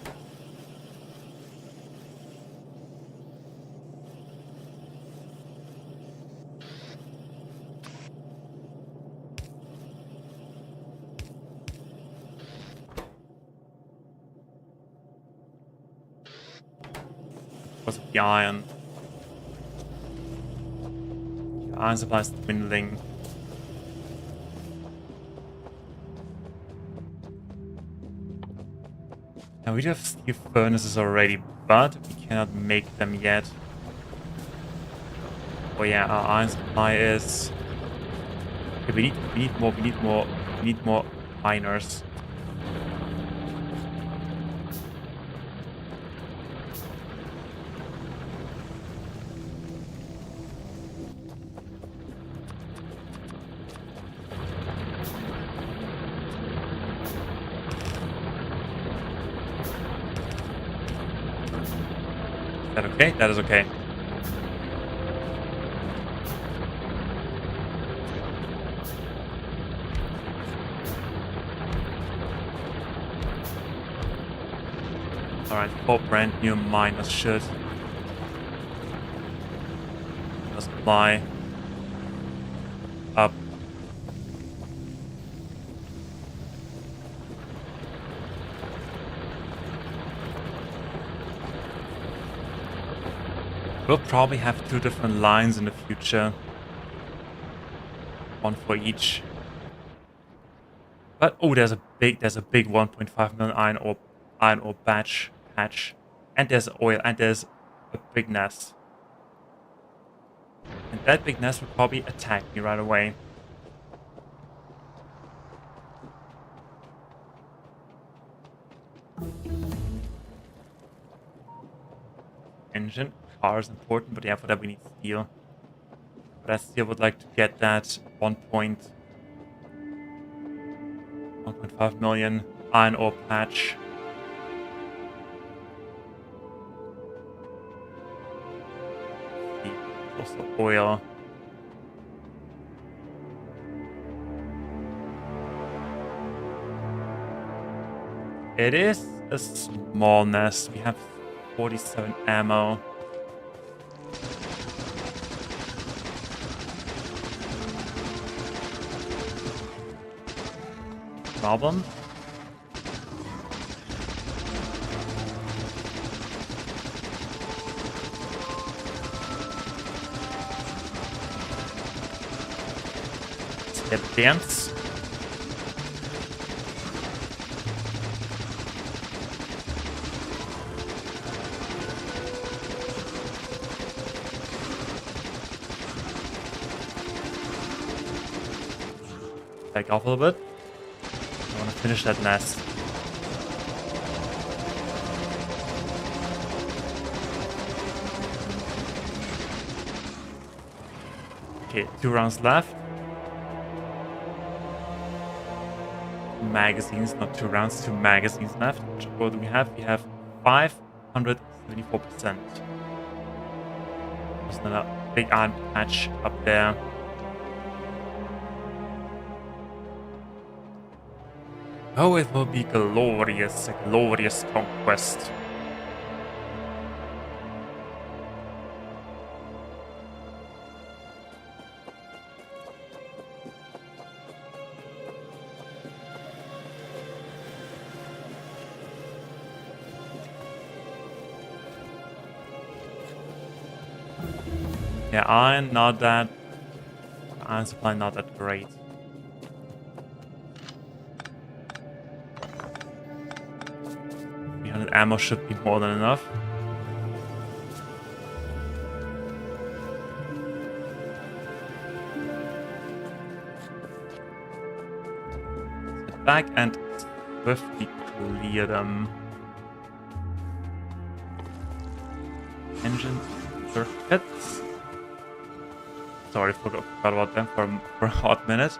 Because of the iron. The iron supply is dwindling. Now we do have steel furnaces already, but we cannot make them yet. Oh yeah, our iron supply is... Okay, we need more miners. Is that okay? That is okay. Alright, 4 brand new miners should supply up. We'll probably have 2 different lines in the future. One for each. But oh, there's a big 1.5 million iron ore patch. And there's oil, and there's a big nest. And that big nest will probably attack me right away. Engine, car is important, but yeah, for that we need steel. But I still would like to get that 1.5 million iron ore patch. Also oil. It is a small nest. We have 47 ammo. Problem? Let's dance. Back off a little bit. I want to finish that nest. Okay, 2 rounds left. Magazines, not 2 rounds, 2 magazines left. What do we have? We have 574%. There's another big iron patch up there. Oh, it will be glorious, a glorious conquest. Yeah, iron, not that. Iron supply, not that great. Ammo should be more than enough. back and swiftly clear them. Engine circuits. Sorry, forgot about them for a hot minute.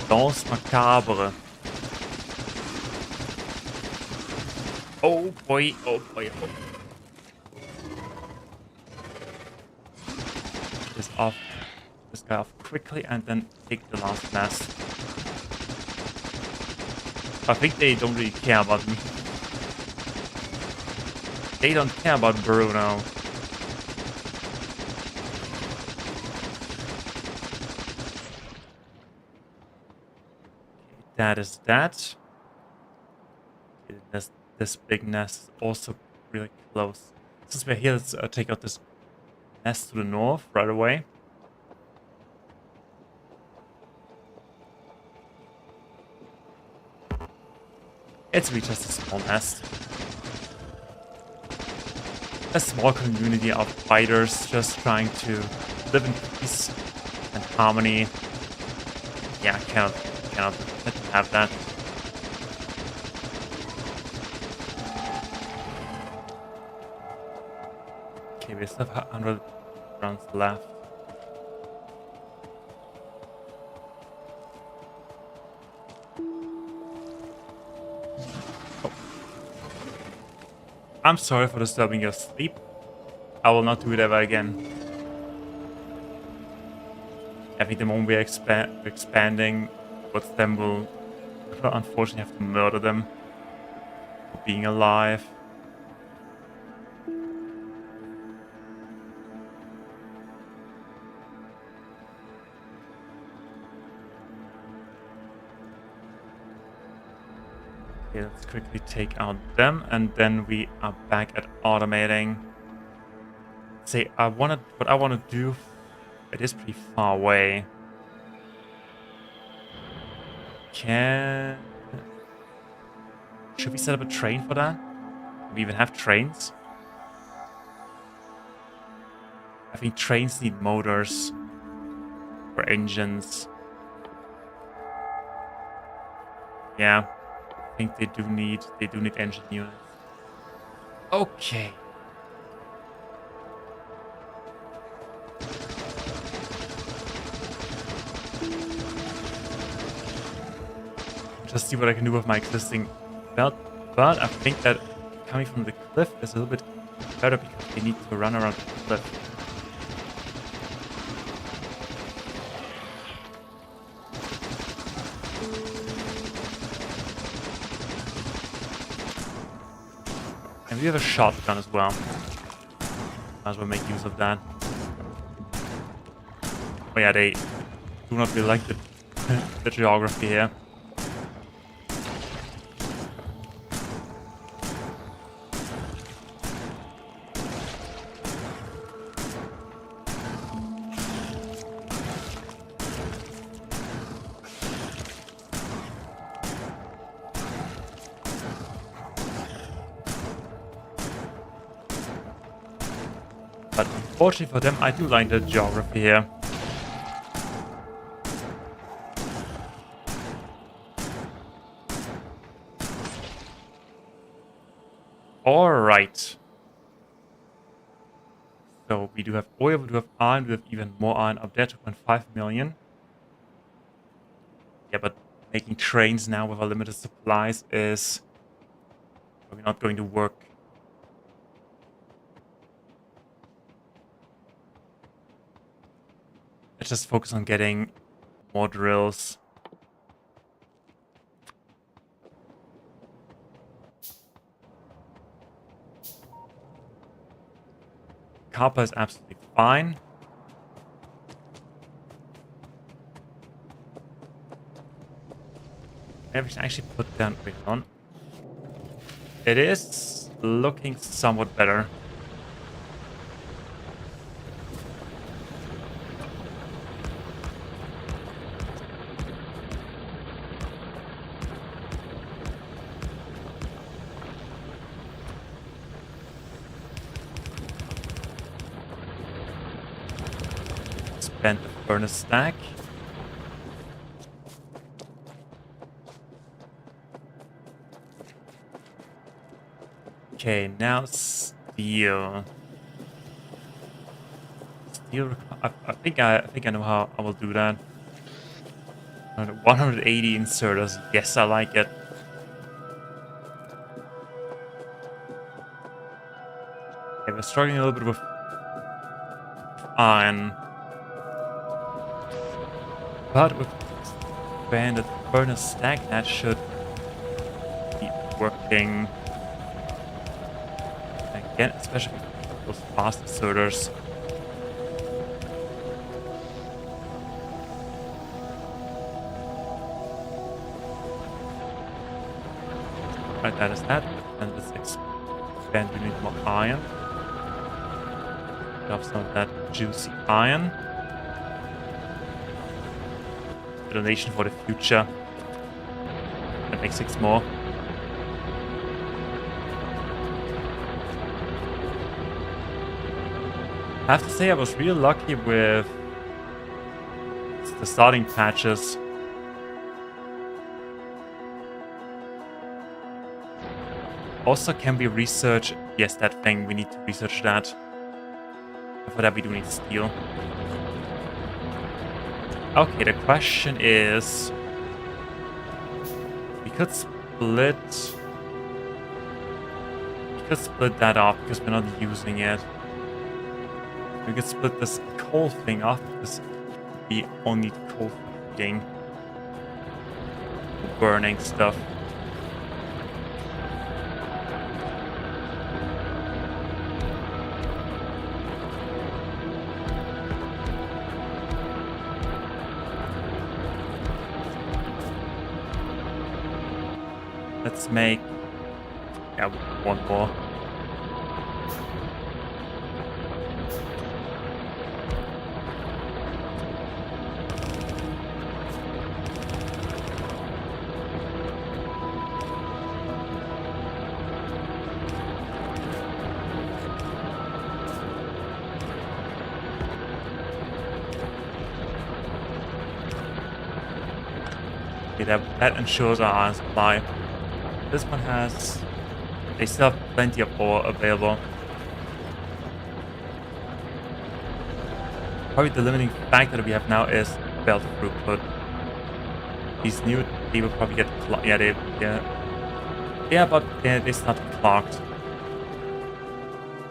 Danse macabre. Oh boy, oh boy, oh boy. This guy off quickly and then take the last nest. I think they don't really care about me. They don't care about Bruno. That is that. This big nest is also really close. Since we're here, let's take out this nest to the north right away. It's really just a small nest. A small community of fighters just trying to live in peace and harmony. Yeah, I cannot have that. Okay, we still have 100 rounds left. Oh. I'm sorry for disturbing your sleep. I will not do it ever again. I think the moment we're expanding towards them, will unfortunately have to murder them for being alive. Okay, let's quickly take out them, and then we are back at automating. Say, what I want to do. It is pretty far away. Should we set up a train for that? Do we even have trains? I think trains need motors or engines. Yeah, I think they do need engine units. Okay. Just see what I can do with my existing belt, but I think that coming from the cliff is a little bit better because they need to run around the cliff. And we have a shotgun as well. Might as well make use of that. Oh yeah, they do not really like the geography here. But unfortunately for them, I do like the geography here. Alright. So we do have oil, we do have iron, we have even more iron up there, 2.5 million. Yeah, but making trains now with our limited supplies is probably not going to work. Let's just focus on getting more drills. Copper is absolutely fine. Maybe we should actually put down... Wait, on. It is looking somewhat better. Spend the furnace stack. Okay, now steel. Steel. I think I know how I will do that. 180 inserters. Yes, I like it. Okay, we're struggling a little bit with iron, but with expanded furnace stack, that should be working again, especially with those fast inserters. Right, that is that. And let's expand. We need more iron. Have some of that juicy iron. A donation for the future. That makes 6 more. I have to say I was really lucky with the starting patches. Also, can we research? Yes, that thing. We need to research that. For that, we do need steel. Okay, the question is... We could split that off because we're not using it. We could split this coal thing off because we only need coal for heating. Burning stuff. Let's make, yeah, 1 more. Okay, that ensures our iron supply. This one has... They still have plenty of ore available. Probably the limiting factor that we have now is belt throughput. These new, they will probably get clogged. Yeah, but they start to be clogged.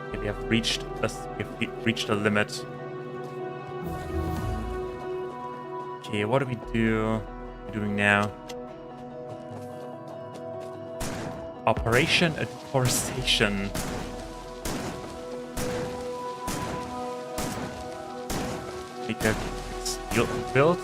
Okay, we have reached a limit. Okay, what do we do? What are we doing now? Operation Deforestation. Make a steel build.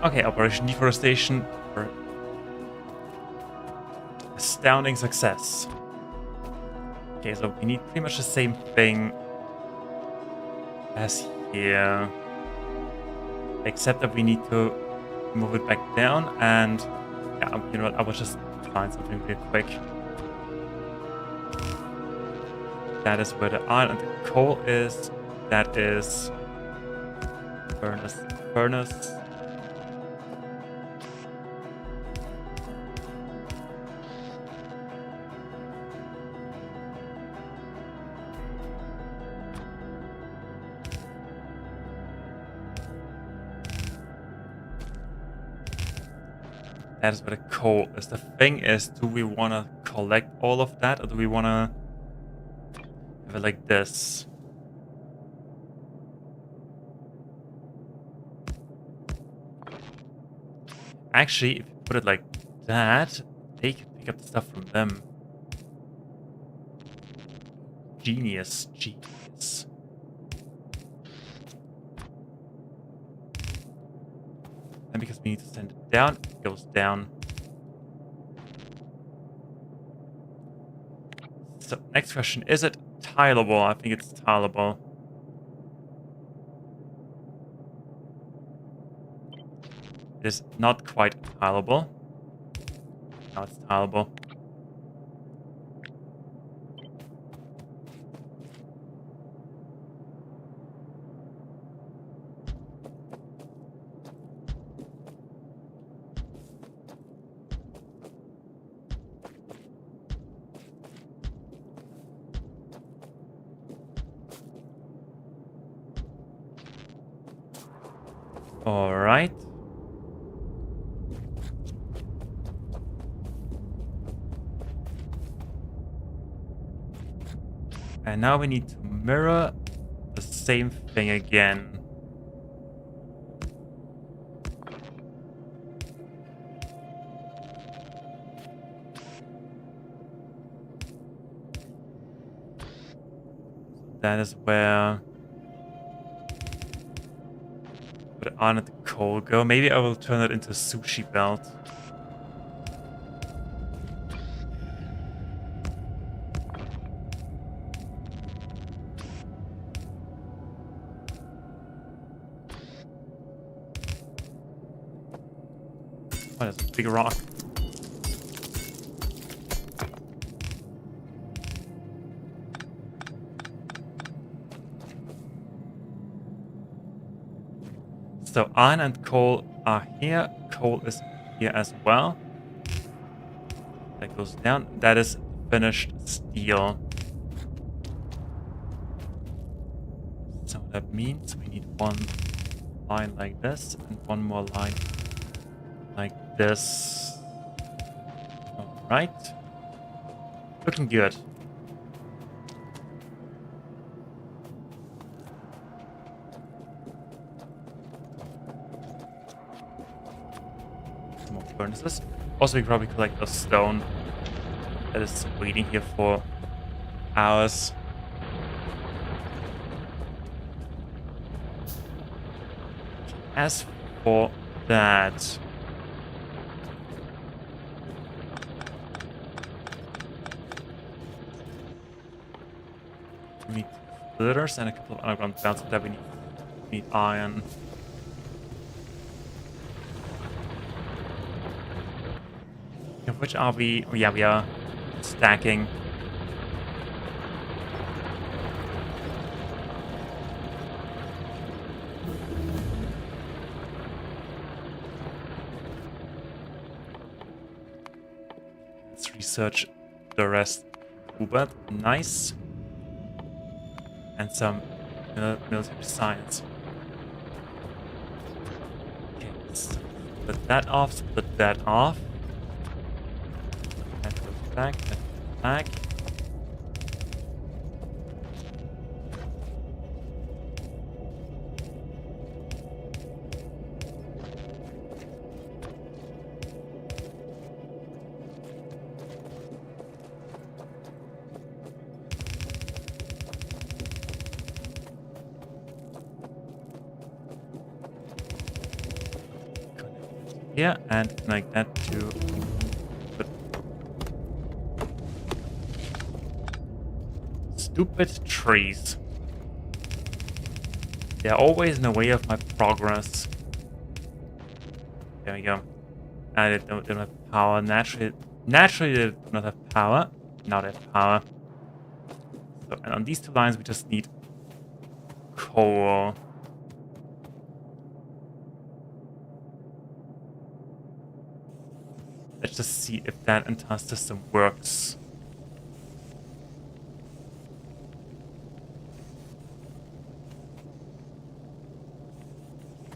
Okay, Operation Deforestation. Astounding success. Okay, so we need pretty much the same thing as here. Except that we need to move it back down and... Yeah, you know what, I will just find something real quick. That is where the iron and the coal is. That is... Furnace. That is where the coal is. The thing is, do we want to collect all of that, or do we want to have it like this? Actually, if you put it like that, they can pick up the stuff from them. Genius. And because we need to send it down, it goes down. So, next question. Is it tileable? I think it's tileable. It is not quite tileable. Now it's tileable. All right. And now we need to mirror the same thing again. That is where put it on at the coal go. Maybe I will turn it into a sushi belt. Oh, that's a big rock. So iron and coal are here. Coal is here as well. That goes down. That is finished steel. So that means we need one line like this and one more line like this. All right. Looking good. Some more furnaces. Also, we can probably collect a stone that is waiting here for hours. As for that, we need splitters and a couple of underground belts. That we need iron. Which are we? Oh, yeah, we are stacking. Let's research the rest. Hubert, nice. And some military science. Okay, split that off, split that off. That goes back, that goes back. Here and like that too. Stupid trees. They're always in the way of my progress. There we go. And they don't have power. Naturally they do not have power. Now they have power. So, and on these two lines we just need coal. Let's just see if that entire system works.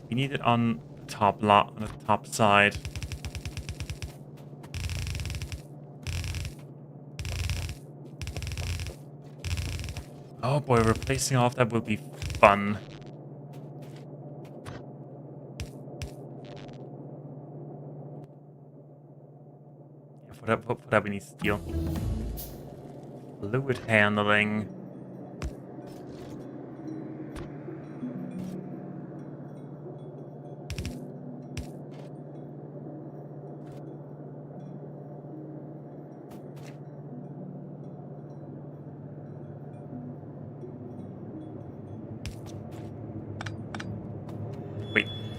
We need it on the on the top side. Oh boy, replacing all of that will be fun. For that we need steel. Fluid handling.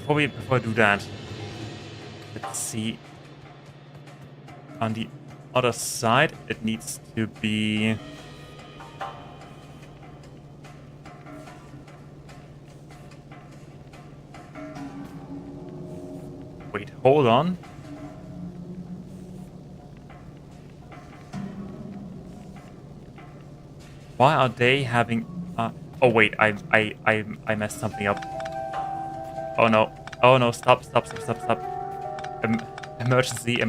Wait, before I do that, let's see. On the other side, it needs to be... Wait, hold on. Why are they having... oh wait, I messed something up. Oh no. Oh no, stop. Emergency.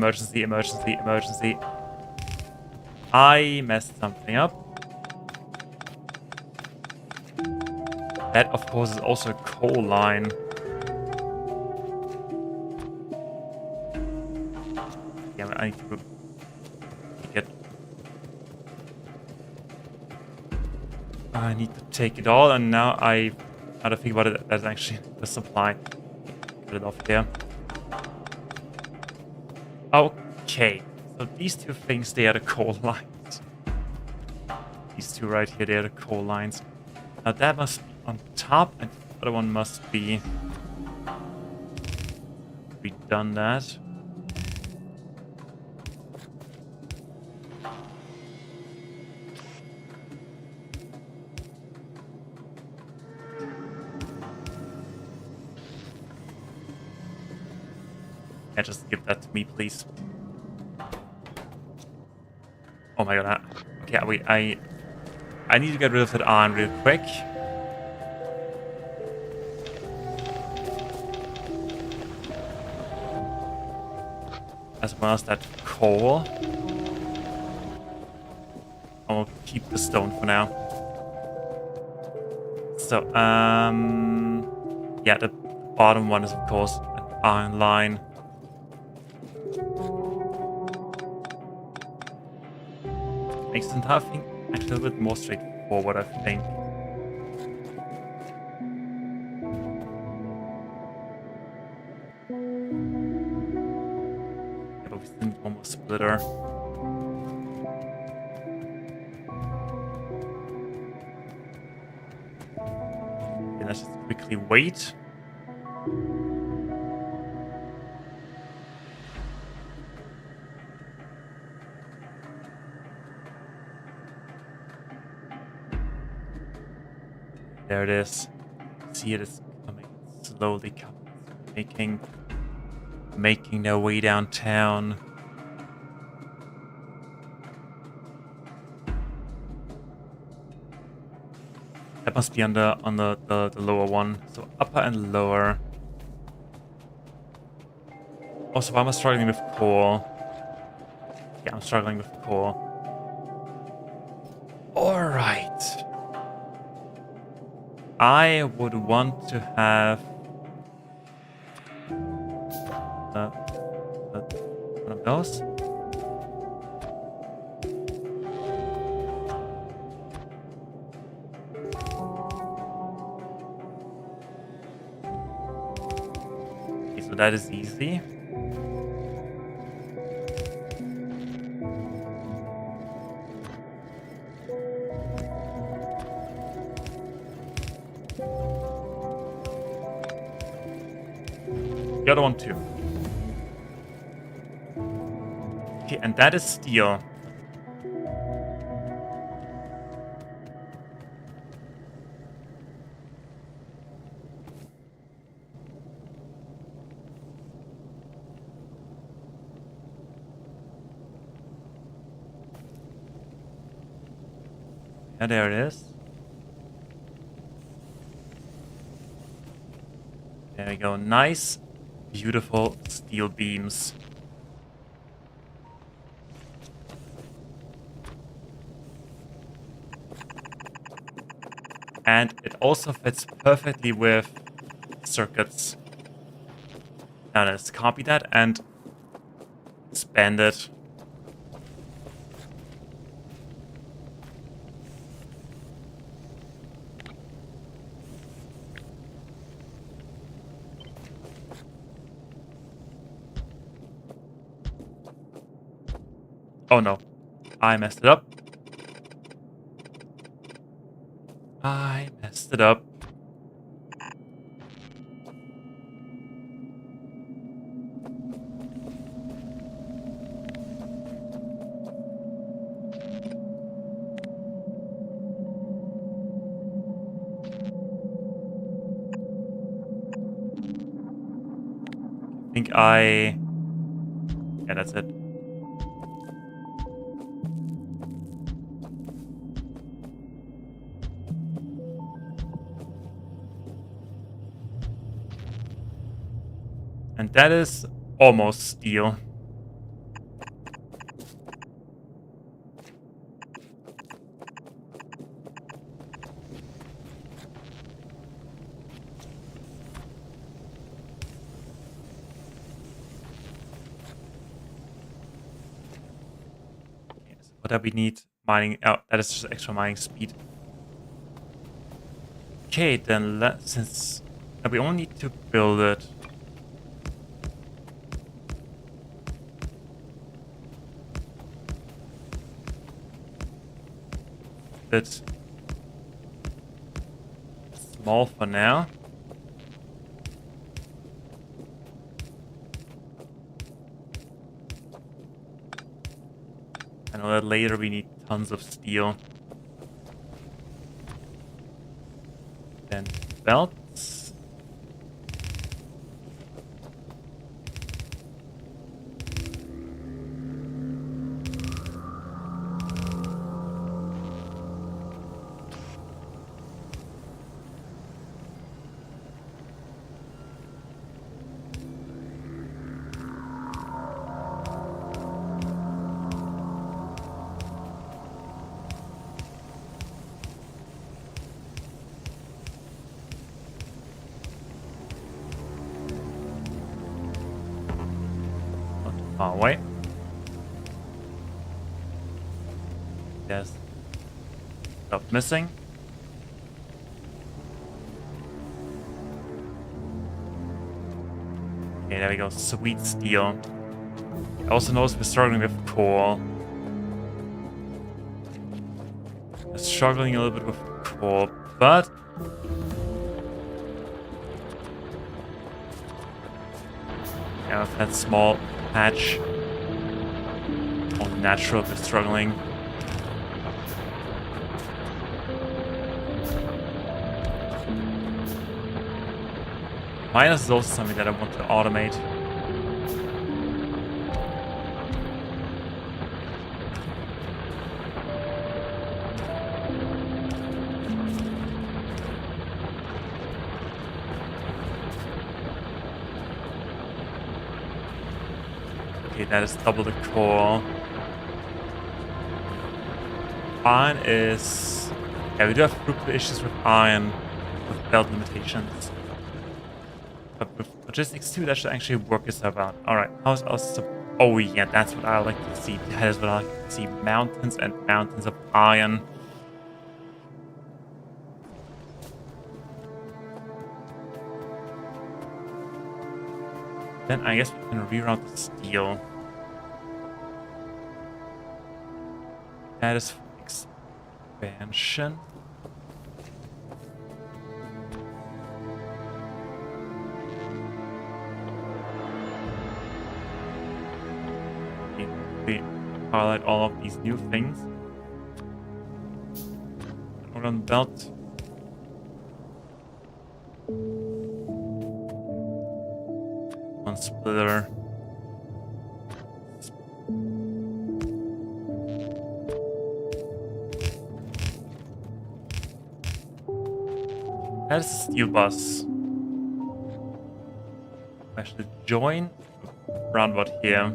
I messed something up. That, of course, is also a coal line. Yeah, I need to get... I need to take it all, and now I to think about it. That's actually the supply. Put it off there. Okay, so these two things, they are the coal lines. These two right here, they are the coal lines. Now that must be on top, and the other one must be... We've done that. Yeah, just give that to me, please. Oh my god. Okay, wait, I need to get rid of that iron real quick. As well as that coal. I'll keep the stone for now. So, yeah, the bottom one is, of course, an iron line. Makes the entire thing actually a little bit more straightforward, I think. Yeah, but we still need one more splitter. Okay, let's just quickly wait. There it is. See, it is coming slowly, making their way downtown. That must be on the lower one. So upper and lower. Also, why am I struggling with coal? Yeah, I'm struggling with coal. Alright. I would want to have one of those. Okay, so that is easy. The other one too. Okay, and that is steel. Yeah, there it is. There we go. Nice, beautiful steel beams. And it also fits perfectly with circuits. Now let's copy that and expand it. Oh no, I messed it up. I messed it up. Yeah, that's it. And that is almost steel. Yes, what do we need? Mining. Oh, that is just extra mining speed. Okay, then since we only need to build it. Bit small for now. I know that later we need tons of steel. Then belts. Not too far away. There's stuff missing. Okay, there we go. Sweet steel. I also notice we're struggling with coal. We're struggling a little bit with coal, but yeah, that small patch. Only natural we're struggling. Minus is also something that I want to automate. Okay, that is double the core. Iron is... Yeah, we do have group issues with iron, with belt limitations. But with logistics too, that should actually work itself out. Alright, how's else? Oh yeah, that's what I like to see. That is what I like to see. Mountains and mountains of iron. Then I guess we can reroute the steel. That is for expansion. We highlight all of these new things. We're on the belt. One splitter. That's a steel bus. I should join around about here.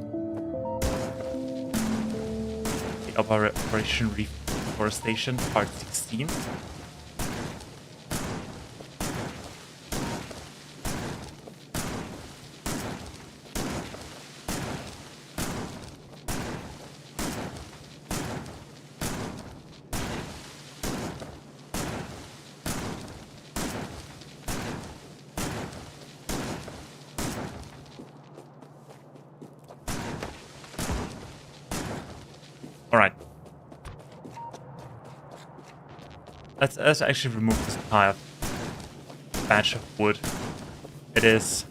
The Operation Reforestation Part 16. let's actually remove this entire batch of wood. It is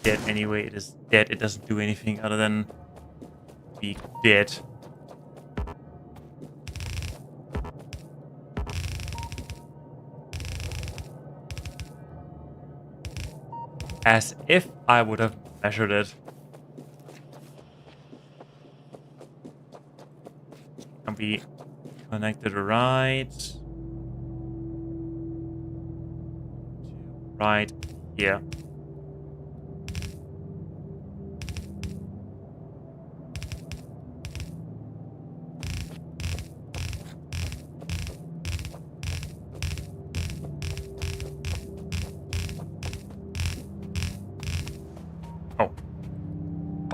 dead anyway. It is dead. It doesn't do anything other than be dead. As if I would have measured it. And we connect it right here.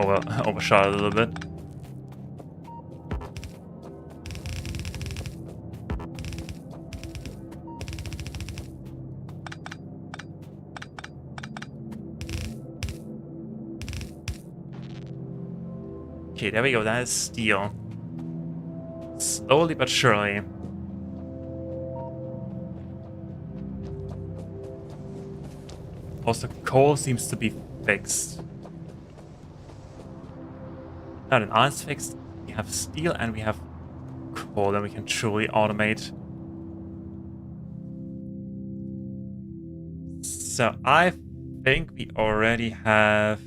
Oh well, overshot a little bit. Okay, there we go. That is steel. Slowly but surely. Also, coal seems to be fixed. Now that iron's fixed, we have steel and we have coal, and we can truly automate. So I think we already have...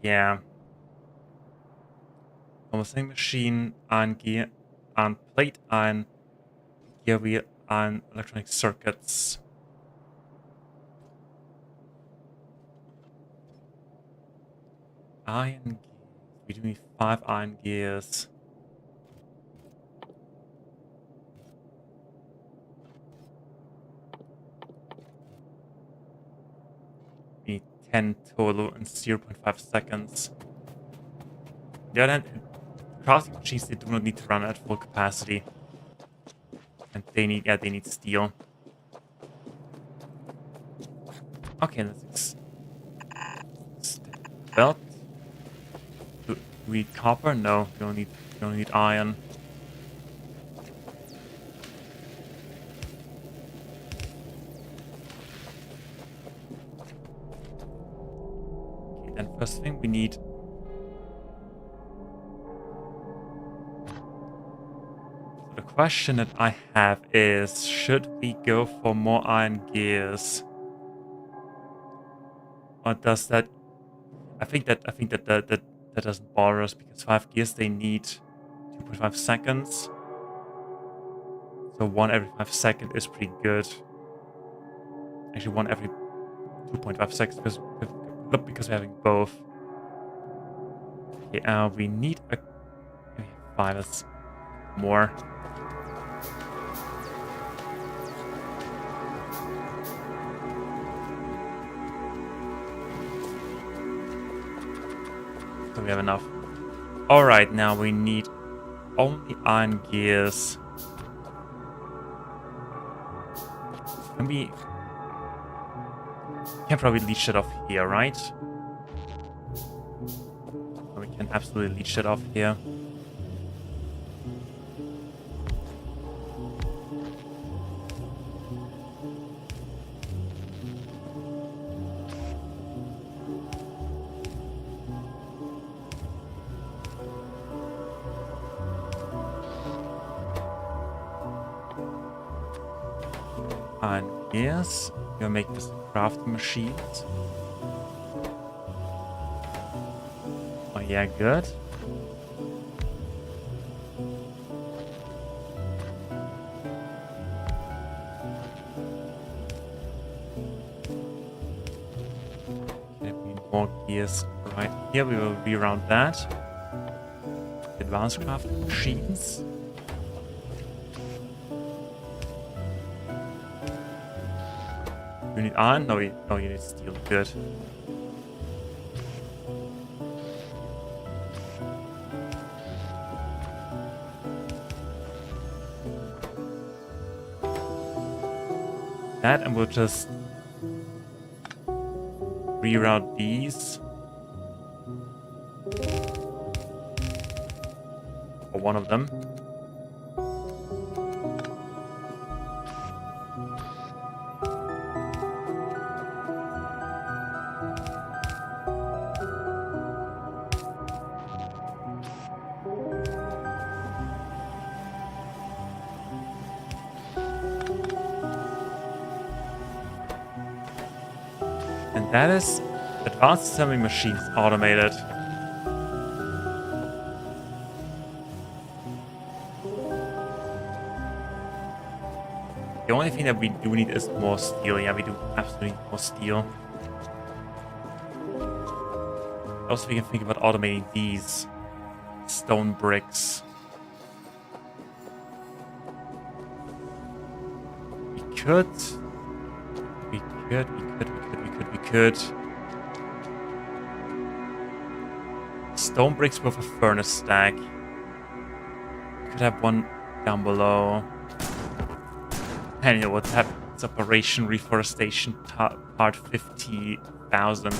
Yeah. Almost machine, iron gear, iron plate, iron gear wheel, iron electronic circuits. Iron gears. We do need 5 iron gears. We need 10 total in 0.5 seconds. On the other hand, crafting machines, they do not need to run at full capacity. And they need steel. Okay, let's belt. Do we need copper? No, we don't need iron. Okay, then first thing we need... The question that I have is, should we go for more iron gears? Or does that... I think that doesn't bother us, because 5 gears, they need 2.5 seconds. So 1 every 5 seconds is pretty good. Actually, 1 every 2.5 seconds, because we're having both. Okay, we need a... 5 is more. So we have enough. Alright, now we need only iron gears. And we can probably leech it off here, right? We can absolutely leech it off here. And yes, we'll make this crafting machines. Oh yeah, good. We need more gears right here. We will reroute that. Advanced crafting machines. You need iron? No, you need steel. Good. That, and we'll just reroute these. Or one of them. And that is advanced assembly machines automated. The only thing that we do need is more steel. Yeah, we do absolutely need more steel. Also, we can think about automating these stone bricks. We could. Stone bricks with a furnace stack. We could have one down below. And you know what's happening? It's Operation Reforestation Part 50,000.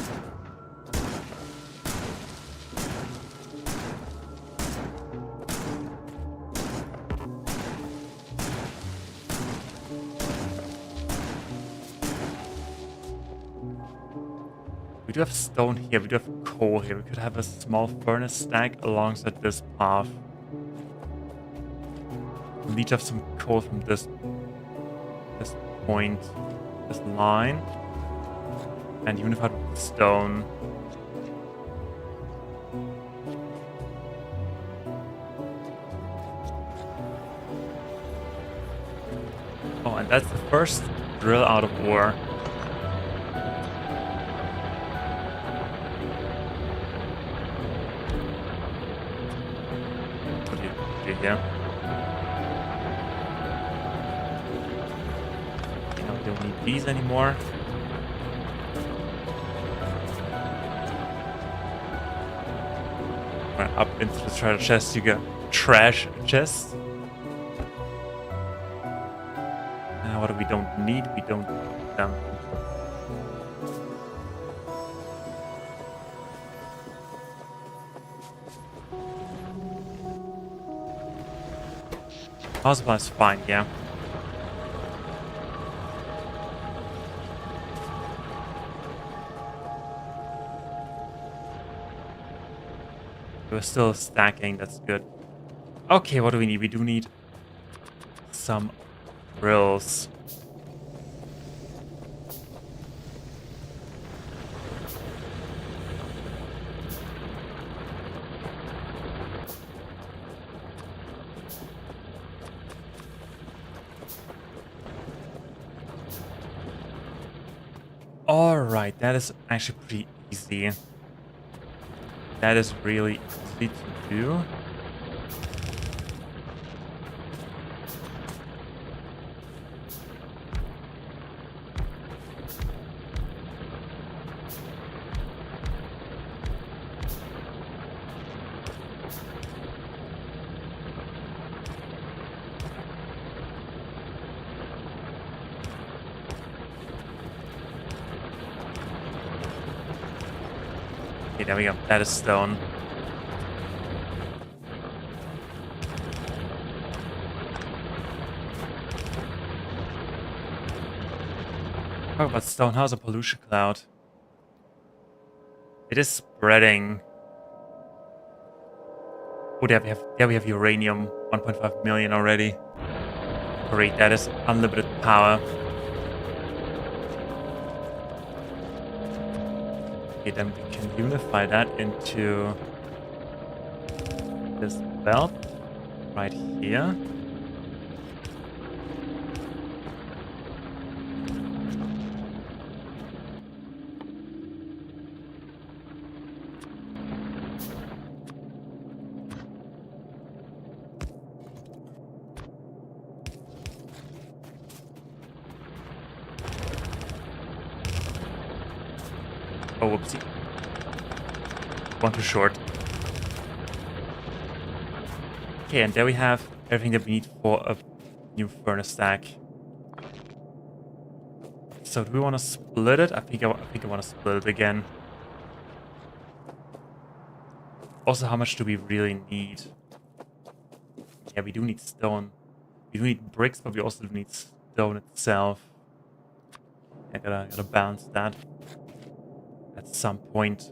We do have stone here, we do have coal here. We could have a small furnace stack alongside this path. We need to have some coal from this point, this line, and unified with stone. Oh, and that's the first drill out of ore. What do you do here? Don't need these anymore. Up into the treasure chest, you get trash chest. Now, what we don't need, we don't need them. Power supply is fine, yeah. We're still stacking, that's good. Okay, what do we need? We do need some drills. Alright, that is actually pretty easy. That is really easy to do. Okay, there we go. That is stone. Talk about stone. How's a pollution cloud? It is spreading. Oh, there we have uranium. 1.5 million already. Great, that is unlimited power. Okay, then we can unify that into this belt right here. Oh, whoopsie. One too short. Okay, and there we have everything that we need for a new furnace stack. So do we want to split it? I think I want to split it again. Also, how much do we really need? Yeah, we do need stone. We do need bricks, but we also do need stone itself. I gotta balance that at some point.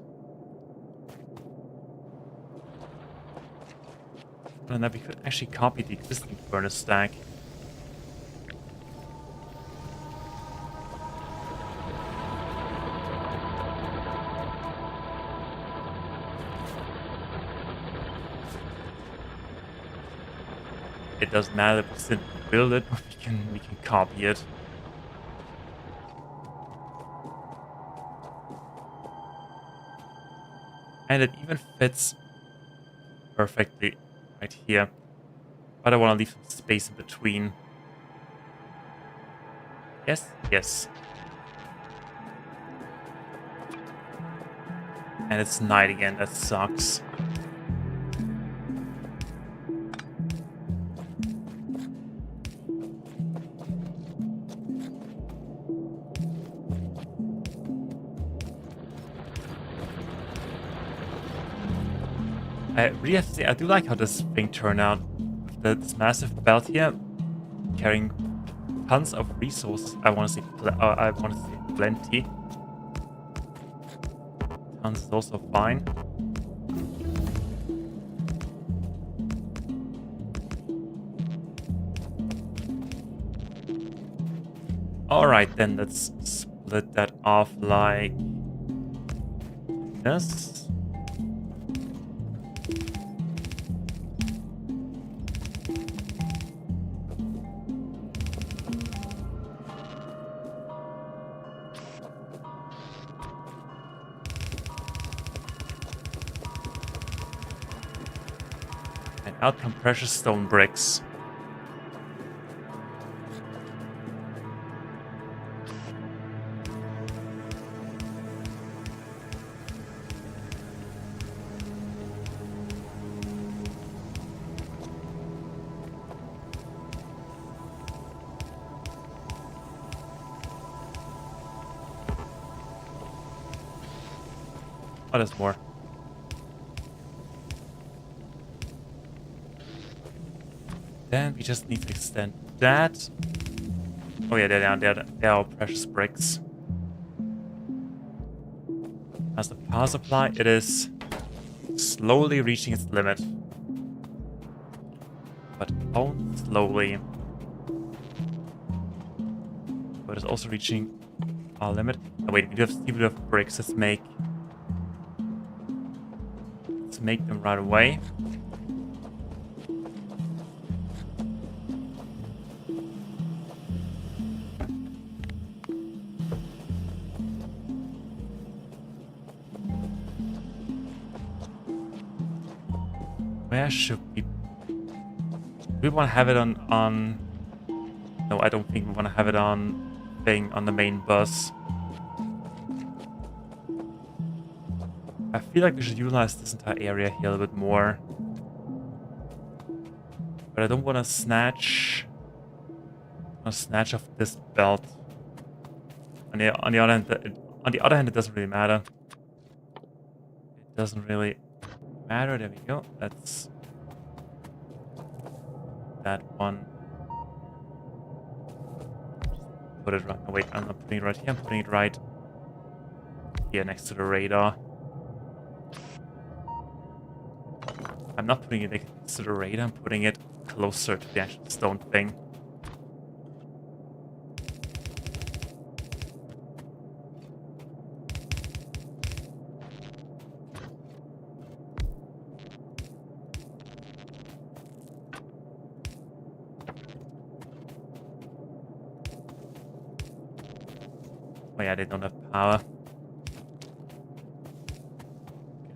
And then we could actually copy the existing furnace stack. It doesn't matter if we still build it, but we can copy it. And it even fits perfectly right here. But I want to leave some space in between. Yes, yes. And it's night again, that sucks. I really have to say, I do like how this thing turned out. With this massive belt here, carrying tons of resources. I want to say plenty. Tons is also fine. Alright then, let's split that off like this. And out come precious stone bricks. Oh, there's more. Then we just need to extend that. Oh yeah, they're all precious bricks. As the power supply, it is slowly reaching its limit. But only slowly. But it's also reaching our limit. Oh wait, we do have bricks. Let's make them right away. Where should we... Do we want to have it on... No, I don't think we want to have it on the main bus. I feel like we should utilize this entire area here a little bit more. But I don't want to snatch off this belt. On the other hand, it doesn't really matter. It doesn't really matter. There we go. That's that one. Put it right. Oh, wait, I'm not putting it right here. I'm putting it right here next to the radar. I'm not putting it next to the radar. I'm putting it closer to the actual stone thing. Oh yeah, they don't have power.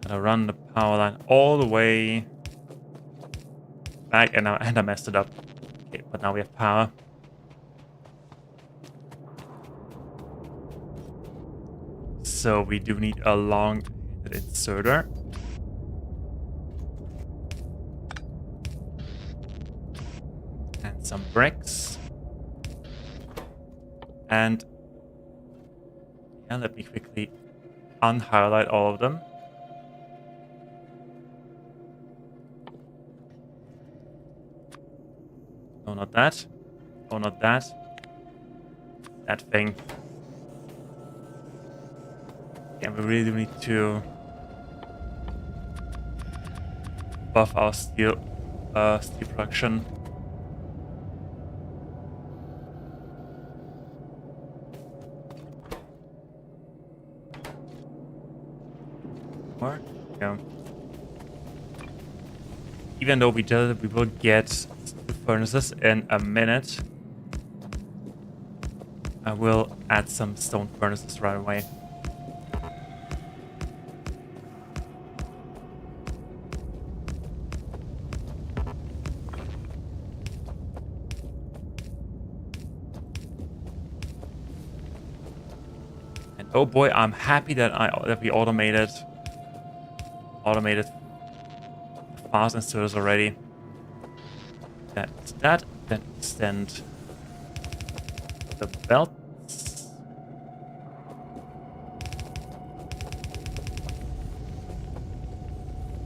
Gotta run the power line all the way back, and I messed it up. Okay, but now we have power. So we do need a long-handed inserter. And some bricks. And yeah, let me quickly unhighlight all of them. No, not that. Oh, not that. That thing. Yeah, we really do need to buff our steel production. More? Yeah. Even though we will get furnaces in a minute. I will add some stone furnaces right away. And oh boy, I'm happy that we automated fast inserters already. That's that. Then extend the belts.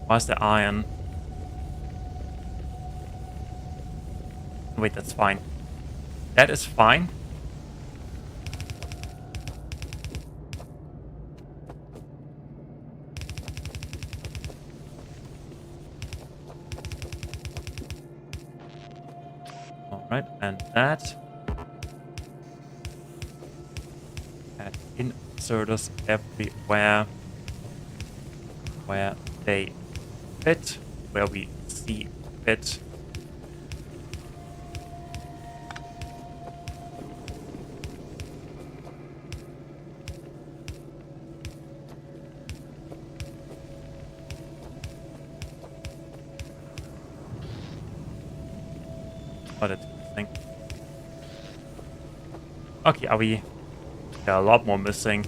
Where's the iron? Wait, that's fine. That is fine. Alright, and that. Add inserters everywhere where they fit, where we see fit. Oh, that's interesting. Okay, are we... There are a lot more missing.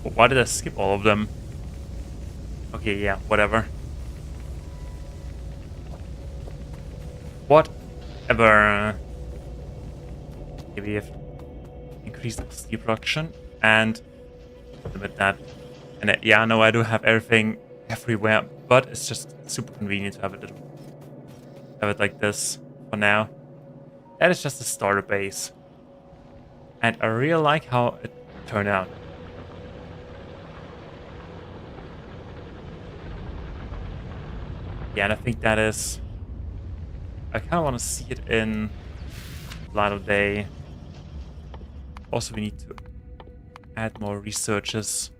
But why did I skip all of them? Okay, yeah, whatever. Whatever. Okay, we have increased the steel production and limit that. And yeah, no, I do have everything everywhere, but it's just super convenient to have it like this for now. That is just a starter base. And I really like how it turned out. Yeah, and I think that is... I kind of want to see it in light of day. Also, we need to add more researchers.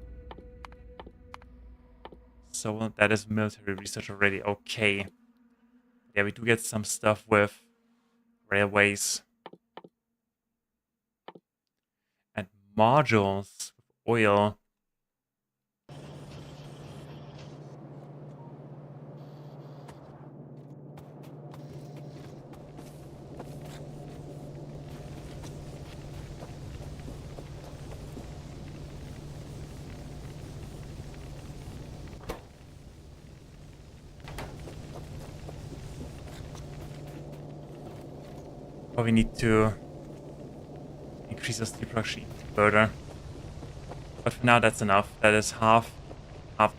So that is military research already. Okay. Yeah, we do get some stuff with railways. And modules with oil. But we need to increase our steel production even further. But for now, that's enough. That is half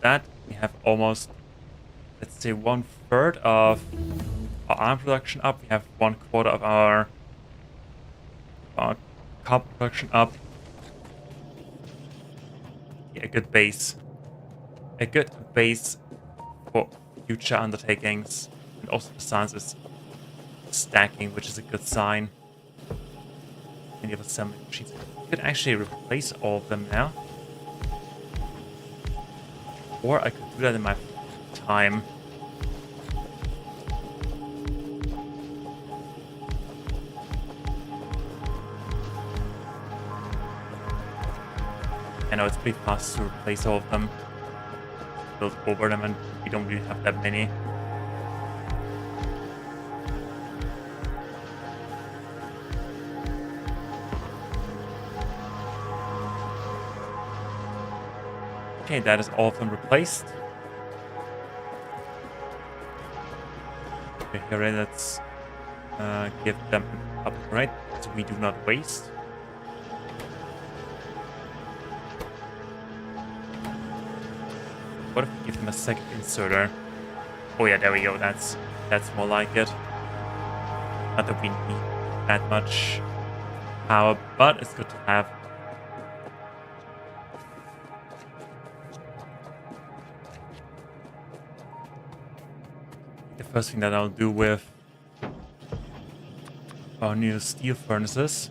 that. We have almost, let's say, 1/3 of our iron production up. We have 1/4 of our copper production up. Yeah, a good base. A good base for future undertakings. And also the science is stacking, which is a good sign. And you have assembly machines. I could actually replace all of them now. Or I could do that in my time. I know it's pretty fast to replace all of them. Build over them, and we don't really have that many. Okay, that is all of them replaced. Okay, here let's give them an upgrade so we do not waste. What if we give them a second inserter? Oh yeah, there we go. That's more like it. Not that we need that much power, but it's good to have. The first thing that I'll do with our new steel furnaces,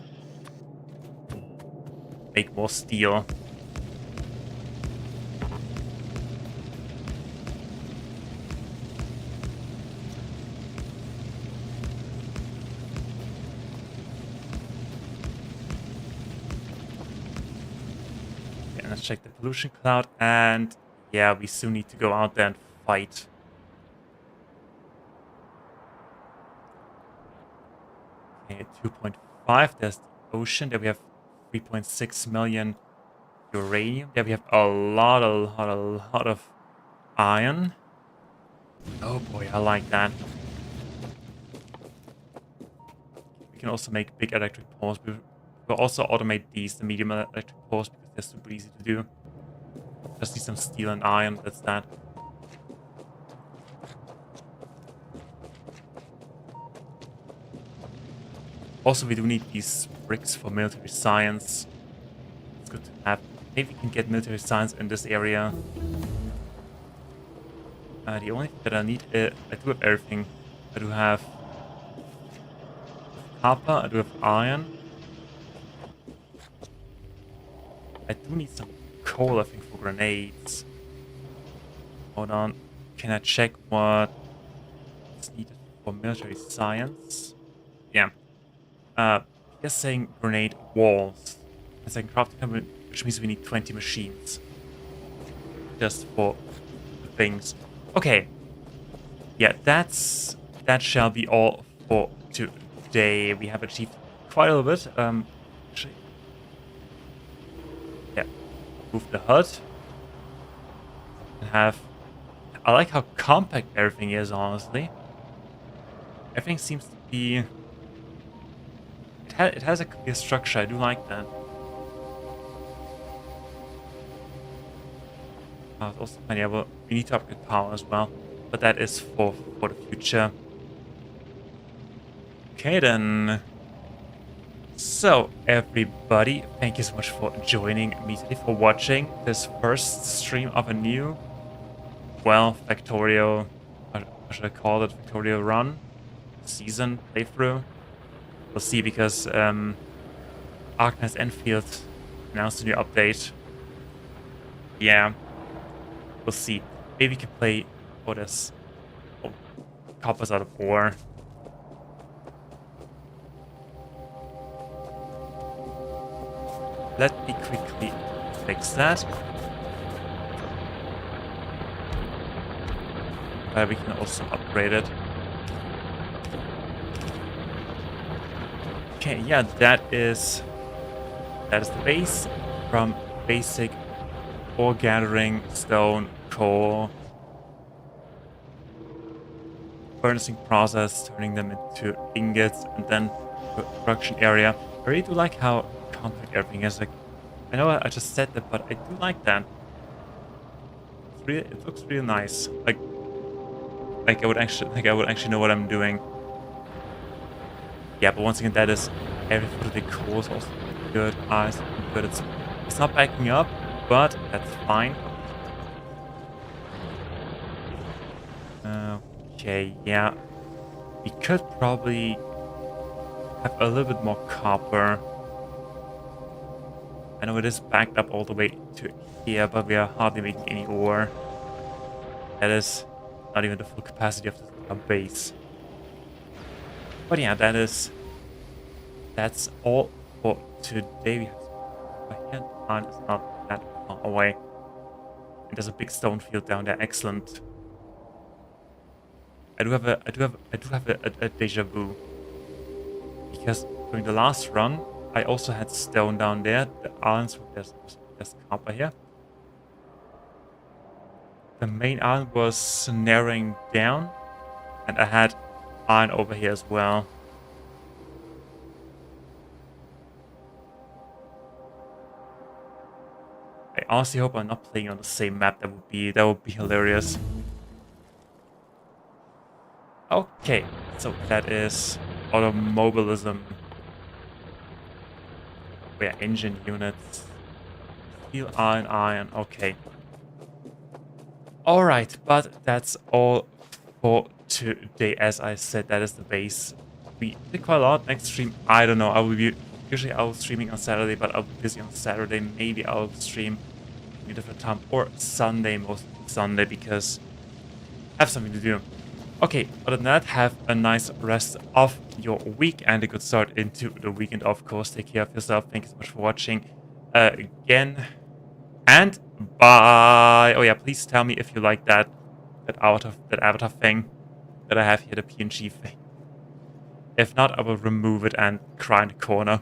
make more steel. Let's check the pollution cloud, and yeah, we soon need to go out there and fight. Okay, 2.5, there's the ocean. There we have 3.6 million uranium. There we have a lot of iron. Oh boy, I like that. We can also make big electric poles. We'll also automate these, the medium electric poles, because they're super easy to do. Just need some steel and iron, that's that. Also, we do need these bricks for military science. It's good to have. Maybe we can get military science in this area. The only thing that I need, I do have everything. I do have copper, I do have iron. I do need some coal, I think, for grenades. Hold on. Can I check what is needed for military science? Yeah. He's saying grenade walls. It's like crafting company, which means we need 20 machines. Just for the things. Okay. Yeah, that shall be all for today. We have achieved quite a little bit. Actually, yeah. Move the HUD. And have... I like how compact everything is, honestly. Everything seems to be... It has a clear structure, I do like that. Also, yeah, well, we need to upgrade power as well. But that is for the future. Okay, then. So, everybody, thank you so much for joining me today, for watching this first stream of a new, well, Factorio, what should I call it? Factorio run? Season? Playthrough? We'll see, because Arkness Enfield announced a new update. Yeah. We'll see. Maybe we can play... Oh, there's... Oh, copper's out of ore. Let me quickly fix that. We can also upgrade it. Okay, yeah, that is the base. From basic ore gathering, stone, coal, furnacing process, turning them into ingots, and then the production area. I really do like how compact everything is. Like, I know I just said that, but I do like that. It looks really nice. Like I would actually know what I'm doing. Yeah, but once again, that is everything for the coal is also good. It's good. It's not backing up, but that's fine. Okay, yeah. We could probably have a little bit more copper. I know it is backed up all the way to here, but we are hardly making any ore. That is not even the full capacity of the base. But yeah, that's all for today. We have my hand on is not that far away. And there's a big stone field down there. Excellent. I do have a deja vu, because during the last run I also had stone down there. The islands, there's copper here. The main island was narrowing down, and I had iron over here as well. I honestly hope I'm not playing on the same map. That would be hilarious. Okay, so that is automobilism. Yeah, engine units. Steel, iron, okay. Alright, but that's all for today. As I said, that is the base. We did quite a lot. Next stream, I don't know. Usually I was streaming on Saturday, but I'll be busy on Saturday. Maybe I'll stream a different time, or Sunday, mostly Sunday, because I have something to do. Okay, other than that, have a nice rest of your week and a good start into the weekend, of course. Take care of yourself. Thank you so much for watching. Again, And bye. Oh yeah, please tell me if you like that avatar thing that I have here, the PNG thing. If not, I will remove it and cry in the corner.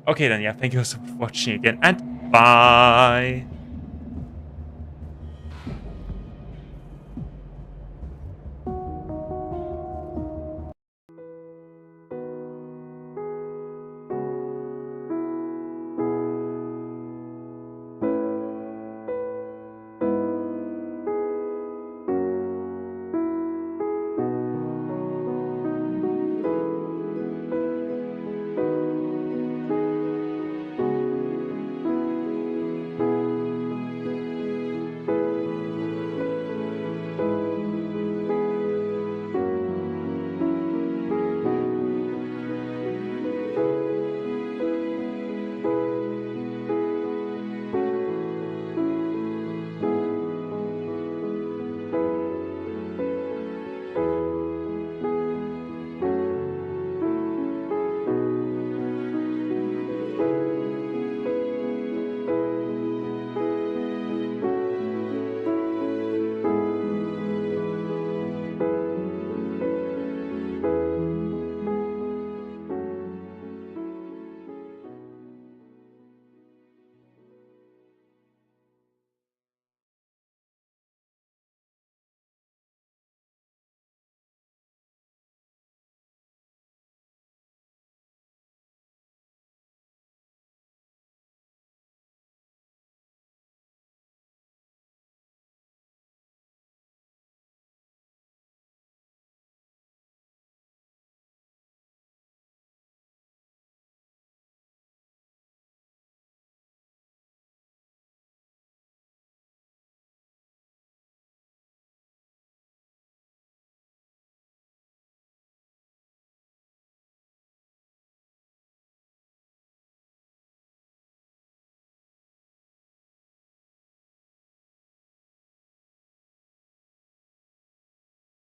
Okay then, yeah, thank you so much for watching again, and bye!